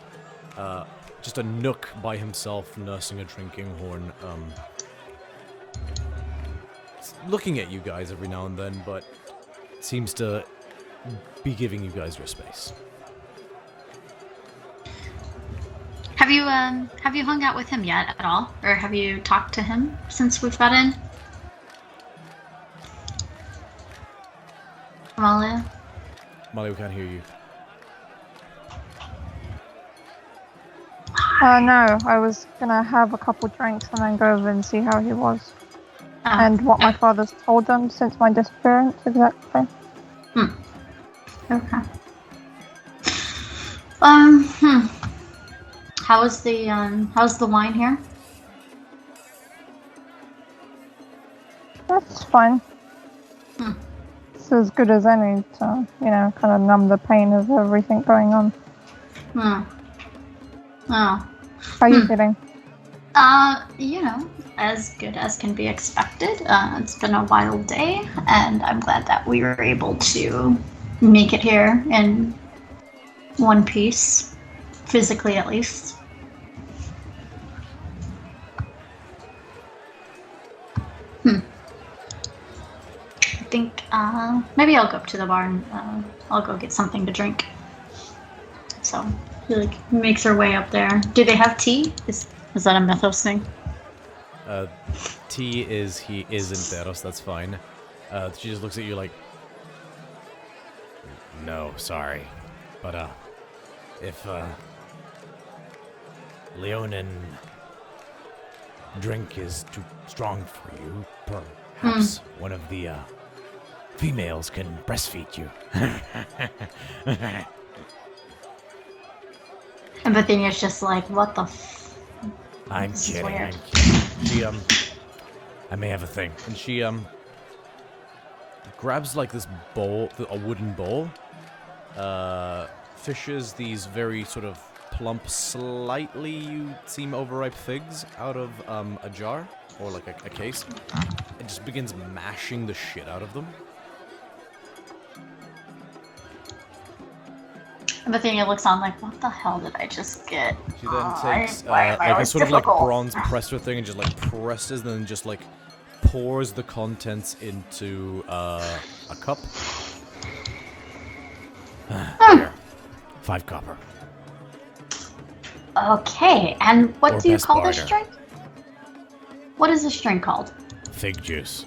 just a nook by himself, nursing a drinking horn. Looking at you guys every now and then, but seems to be giving you guys your space. Have you hung out with him yet at all, or have you talked to him since we've got in? Amalia? Amalia, we can't hear you. No, I was gonna have a couple drinks and then go over and see how he was. Oh, And what my father's told them since my disappearance, exactly. Okay. How's the wine here? That's fine. It's as good as any to, kind of numb the pain of everything going on. Oh. How are you feeling? You know, as good as can be expected. It's been a wild day, and I'm glad that we were able to make it here in one piece, physically at least. I think maybe I'll go up to the bar and I'll go get something to drink. So she like makes her way up there. Do they have tea? Is that a Mythos thing? Tea is in Theros. That's fine. She just looks at you like, no, sorry, but if Leonin drink is too strong for you, perhaps one of the females can breastfeed you. And Ubithinia's just like, what the I'm This is kidding. weird. She I may have a thing. And she grabs like this bowl, a wooden bowl, fishes these very sort of plump, slightly you seem overripe figs out of a jar or like a case, and just begins mashing the shit out of them. Ubithinia looks on like, what the hell did I just get? She then takes why like a always sort of like difficult? bronze presser thing and just like presses, and then just like pours the contents into a cup. Here, 5 copper. Okay, and what Or do you best call this barter. drink? What is this drink called? Fig juice.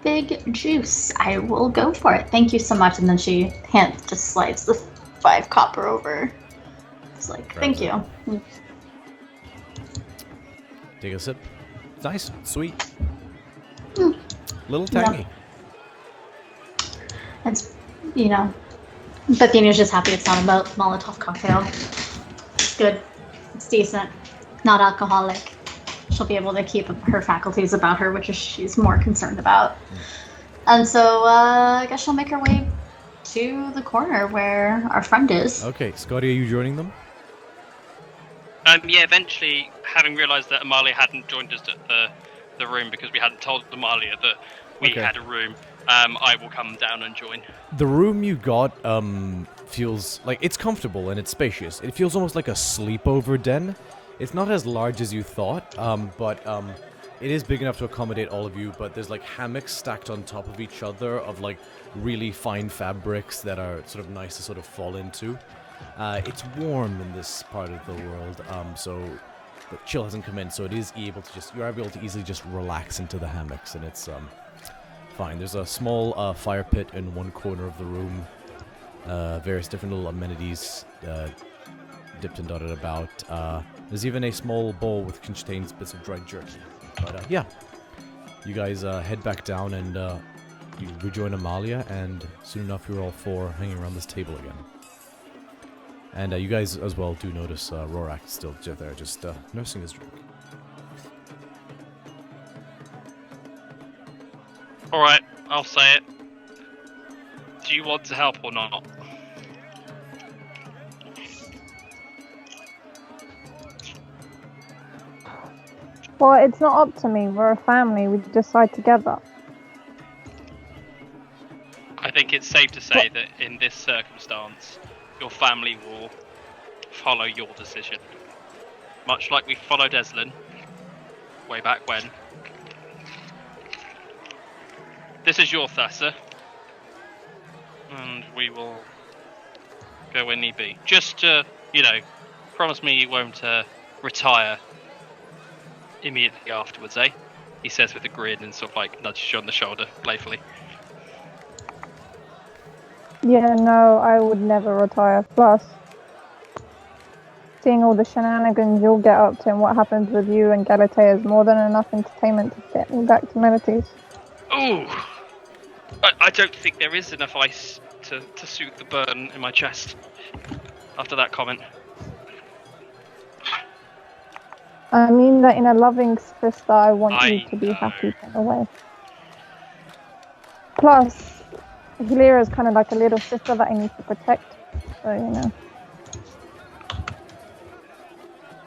Big juice. I will go for it. Thank you so much. And then she just slides the 5 copper over. It's like, thank you. Take a sip. It's nice, sweet. Mm. Little tangy. It's, you know, Bethinia's just happy it's not a Molotov cocktail. It's good. It's decent. Not alcoholic. She'll be able to keep her faculties about her, which is she's more concerned about. And so I guess she'll make her way to the corner where our friend is. Okay, Scotty, are you joining them? Yeah, eventually, having realised that Amalia hadn't joined us at the room because we hadn't told Amalia that we Okay. had a room, I will come down and join. The room you got feels like it's comfortable and it's spacious. It feels almost like a sleepover den. It's not as large as you thought, but it is big enough to accommodate all of you. But there's like hammocks stacked on top of each other of like really fine fabrics that are sort of nice to sort of fall into. It's warm in this part of the world, so the chill hasn't come in, so it is able to you're able to easily just relax into the hammocks, and it's fine. There's a small fire pit in one corner of the room, various different little amenities dipped and dotted about. There's even a small bowl which contains bits of dried jerky. But yeah, you guys head back down and you rejoin Amalia, and soon enough you're all four hanging around this table again. And you guys as well do notice Rorak still there, just nursing his drink. Alright, I'll say it. Do you want to help or not? Well, it's not up to me. We're a family. We decide together. I think it's safe to say that in this circumstance, your family will follow your decision. Much like we followed Eslin way back when. This is your Thassa, and we will go where need be. Just to, promise me you won't retire immediately afterwards, eh? He says with a grin and sort of like nudges you on the shoulder playfully. Yeah, no, I would never retire. Plus, seeing all the shenanigans you'll get up to and what happens with you and Galatea is more than enough entertainment to get me back to Melodies. Oh, I don't think there is enough ice to soothe the burn in my chest after that comment. I mean that in a loving sister, I want you I to be know. happy in a way. Plus, Hilira is kind of like a little sister that I need to protect. So,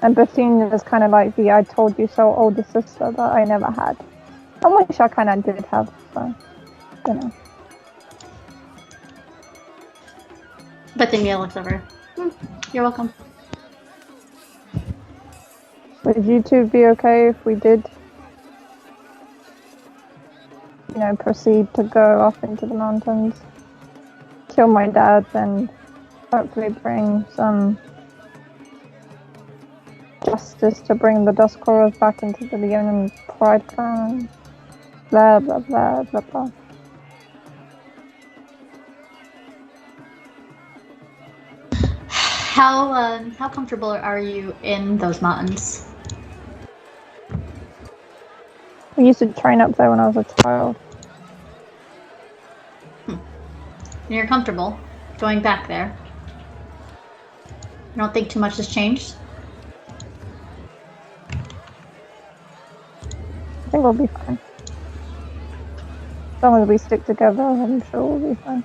And Ubithinia is kind of like the I told you so older sister that I never had. I wish I kind of did have, so, you know. But then Mia looks over. You're welcome. Would you two be okay if we did, you know, proceed to go off into the mountains, kill my dad, and hopefully bring some justice to bring the Duskcrawlers back into the Leonin Pride Crown? Blah, blah, blah, blah, blah. How comfortable are you in those mountains? We used to train up there when I was a child. And you're comfortable going back there? You don't think too much has changed? I think we'll be fine. As long as we stick together, I'm sure we'll be fine.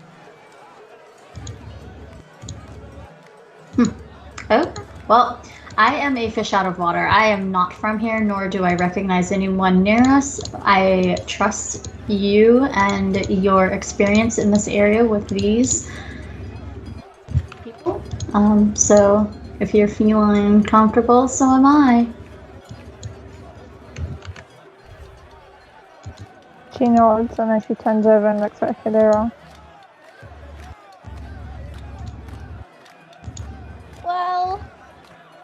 Oh, well, I am a fish out of water. I am not from here, nor do I recognize anyone near us. I trust you and your experience in this area with these people. So if you're feeling comfortable, so am I. She nods and then she turns over and looks at Hilera. Well,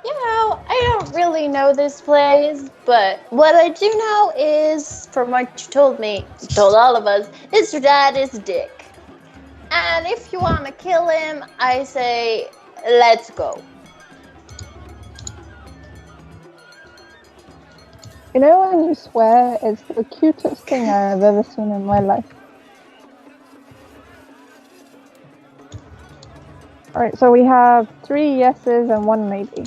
you know, I don't really know this place, but what I do know is, from what you told me, you told all of us, is your dad is a dick. And if you want to kill him, I say, let's go. You know when you swear, it's the cutest thing I've ever seen in my life. Alright, so we have 3 yeses and 1 maybe.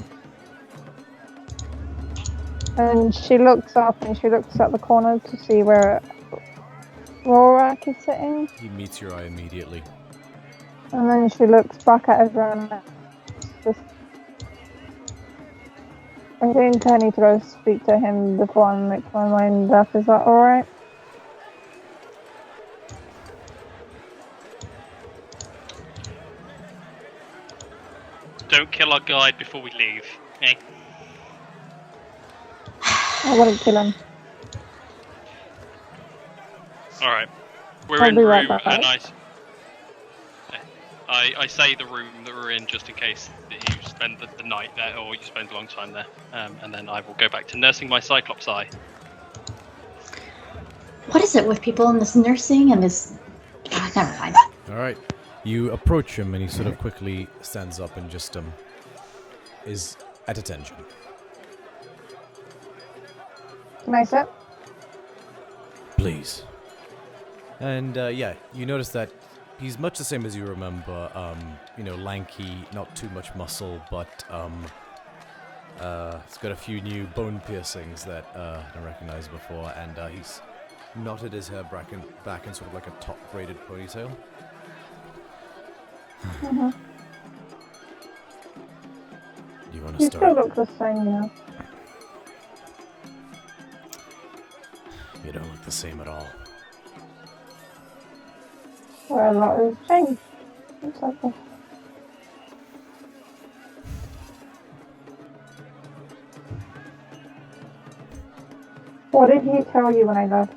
And she looks up and she looks at the corner to see where Rorak is sitting. He meets your eye immediately. And then she looks back at everyone else. Just, I think I need to go speak to him before I make my mind up. Is that alright? Don't kill our guide before we leave. Eh? I wouldn't kill him. Alright. We're I'll in be room, right back. and I say the room that we're in just in case that you spend the night there, or you spend a long time there, and then I will go back to nursing my Cyclops eye. What is it with people in this nursing and this... never mind. Alright. You approach him and he sort of quickly stands up and just is at attention. Can I sit? Please. And yeah, you notice that he's much the same as you remember. You know, lanky, not too much muscle, but he's got a few new bone piercings that I don't recognize before, and he's knotted his hair back in sort of like a top-braided ponytail. Mm-hmm. You want to You start? still look the same, yeah. You don't look the same at all. Well, a lot has changed. It's like this. What did he tell you when I left?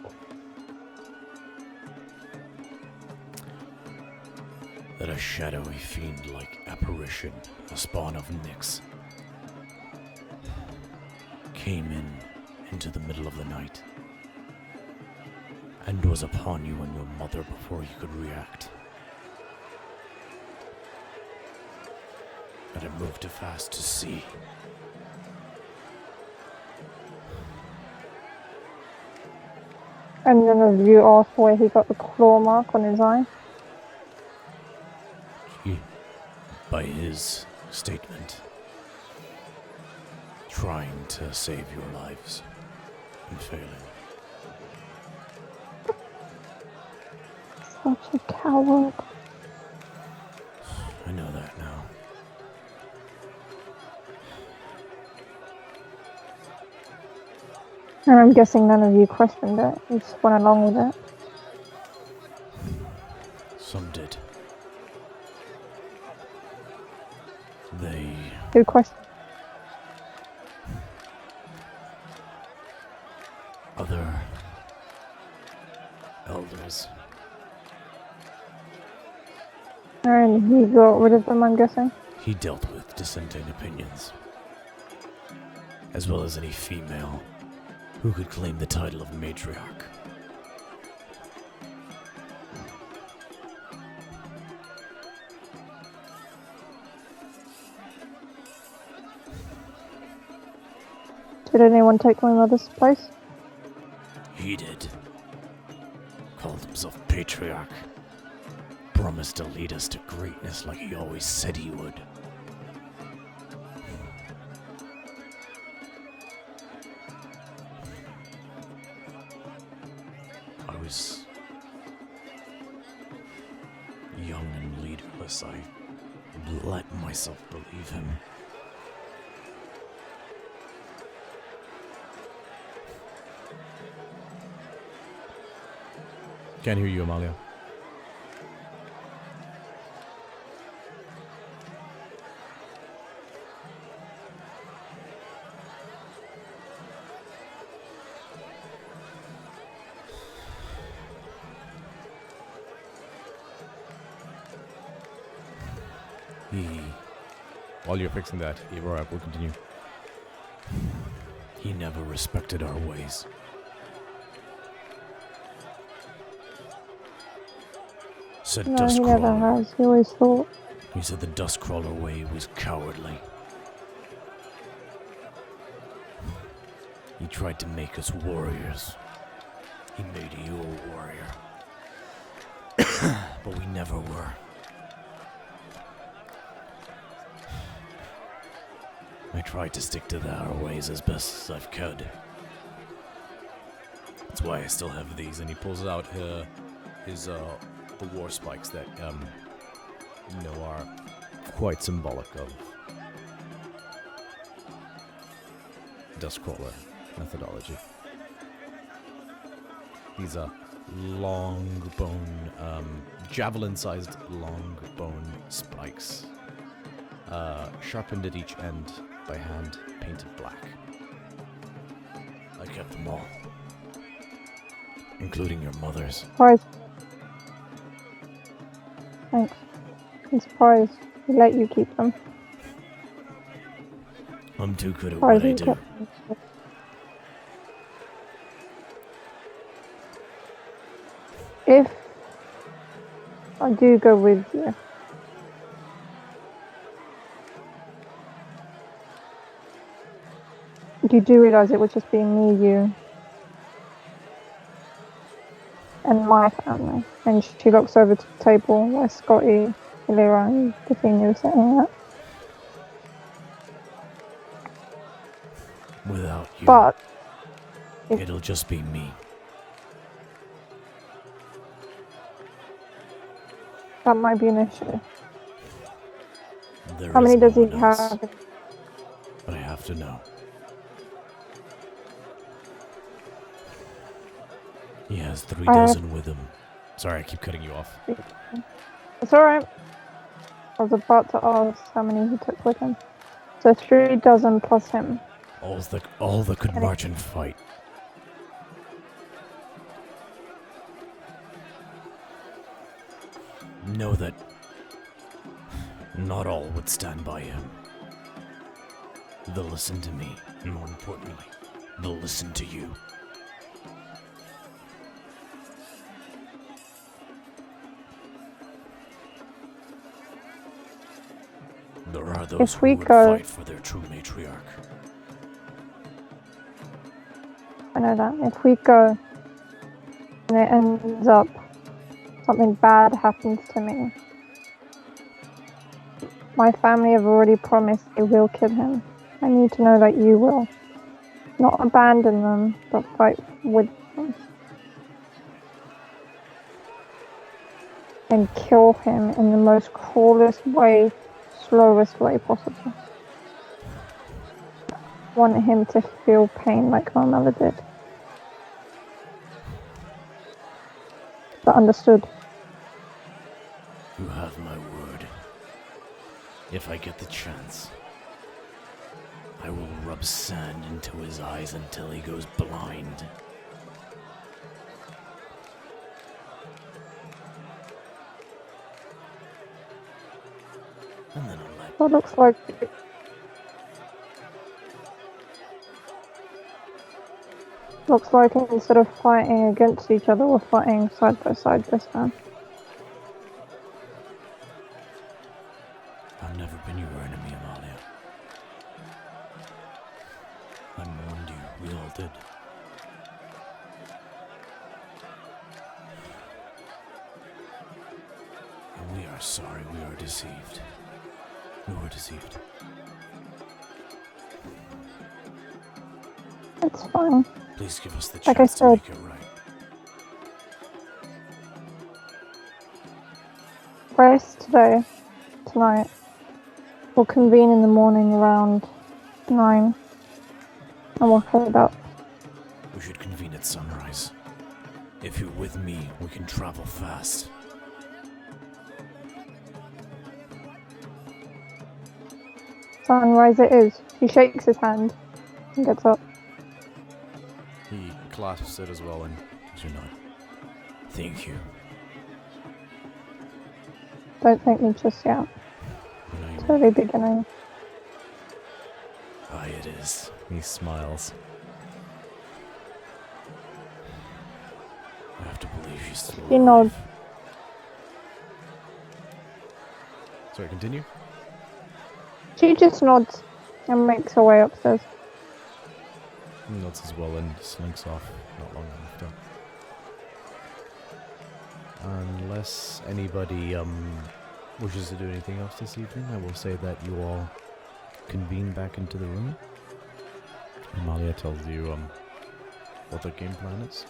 That a shadowy fiend-like apparition, a spawn of Nyx, came into the middle of the night and was upon you and your mother before you could react. But it moved too fast to see. And none of you asked where he got the claw mark on his eye? By his statement, trying to save your lives and failing. Such a coward. I know that now. And I'm guessing none of you questioned it. You just went along with it. Some did. They... Who questioned? other... elders. And he got rid of them, I'm guessing. He dealt with dissenting opinions, as well as any female who could claim the title of Matriarch. Did anyone take my mother's place? He did. Called himself Patriarch. Promised to lead us to greatness like he always said he would. I was young and leaderless. I let myself believe him. Can't hear you, Amalia. While you're fixing that, Aurora will continue. He never respected our ways. Said No, he never Dustcrawler. has. He always thought. He said the Dustcrawler way was cowardly. He tried to make us warriors. He made you a warrior. But we never were. I tried to stick to our ways as best as I could. That's why I still have these. And he pulls out his the war spikes that are quite symbolic of Dustcrawler methodology. These are long bone, javelin-sized long bone spikes, sharpened at each end by hand, painted black. I kept them all, including your mother's. Surprised. Thanks. I'm surprised he let you keep them. I'm too good at Surprised what I he do. kept them. If I do go with you, you do realise it would just be me, you, and my family. And she looks over to the table where Scotty, Hilira, and Ubithinia are sitting at. Without you, But it'll just be me. that might be an issue. There How is many does he no one else, have? But I have to know. He has 3 dozen with him. Sorry, I keep cutting you off. It's alright. I was about to ask how many he took with him. So 3 dozen plus him. All that could march and fight. Know that not all would stand by him. They'll listen to me, and more importantly, they'll listen to you. There are those If who we would go- fight for their true matriarch. I know that. If we go and it ends up something bad happens to me, my family have already promised they will kill him. I need to know that you will. Not abandon them, but fight with them. And kill him in the most cruelest way, slowest way possible. Want him to feel pain like my mother did. that understood. You have my word. If I get the chance, I will rub sand into his eyes until he goes blind. And then I'll let... That looks like... Looks like instead of fighting against each other, we're fighting side by side this time. I've never been your enemy, Amalia. I mourned you. We all did. And we are sorry we were deceived. We were deceived. It's fine. Please give us the Like I chance to make said. it right. Rest today, tonight. We'll convene in the morning around 9 and we'll head up. We should convene at sunrise. If you're with me, we can travel fast. Sunrise it is. He shakes his hand and gets up. He clasps it as well and gives you a nod. Thank you. Don't thank me just yet. I know you It's will. early beginning. Aye, it is. He smiles. I have to believe she's still He alive. nods. Sorry, continue? She just nods and makes her way upstairs. He nods as well and slinks off not long after. Unless anybody wishes to do anything else this evening, I will say that you all convene back into the room. Amalia tells you what the game plan is.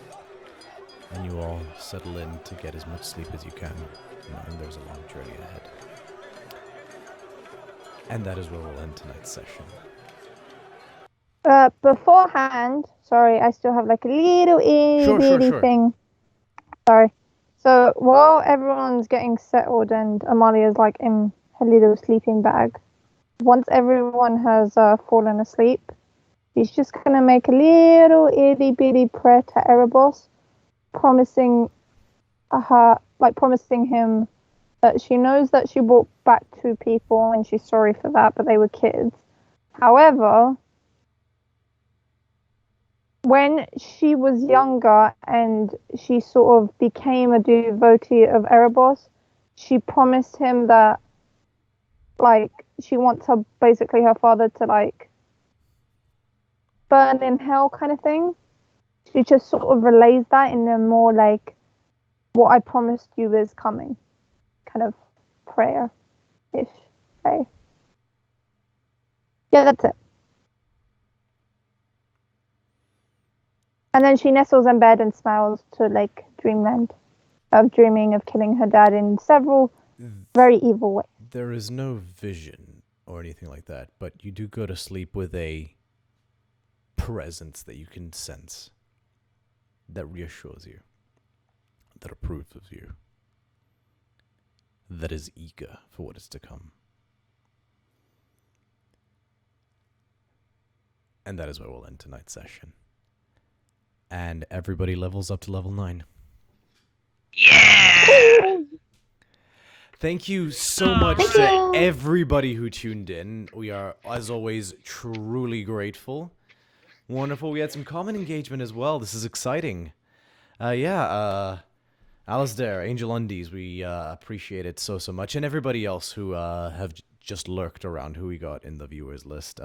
And you all settle in to get as much sleep as you can, knowing there's a long journey ahead. And that is where we'll end tonight's session. Beforehand, sorry, I still have like a little itty bitty sure. thing. Sorry. So while everyone's getting settled and Amalia's like in her little sleeping bag, once everyone has fallen asleep, she's just gonna make a little itty bitty prayer to Erebos, promising him that she knows that she brought back 2 people and she's sorry for that, but they were kids. However, when she was younger and she sort of became a devotee of Erebos, she promised him that, like, she wants her father to, like, burn in hell kind of thing. She just sort of relays that in a more, like, what I promised you is coming kind of prayer-ish way. Yeah, that's it. And then she nestles in bed and smiles to, like, dreamland of dreaming of killing her dad in several very evil ways. There is no vision or anything like that, but you do go to sleep with a presence that you can sense that reassures you, that approves of you, that is eager for what is to come. And that is where we'll end tonight's session. And everybody levels up to level 9. Yeah! Thank you so much Thank to you. everybody who tuned in. We are, as always, truly grateful. Wonderful. We had some common engagement as well. This is exciting. Alistair, Angel Undies, we appreciate it so much. And everybody else who have just lurked around, who we got in the viewers list.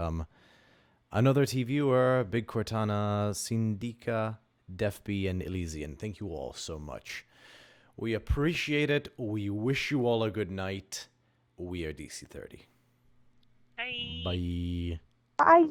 Another T viewer, Big Cortana, Sindika, Defby, and Elysian. Thank you all so much. We appreciate it. We wish you all a good night. We are DC30. Hey. Bye. Bye.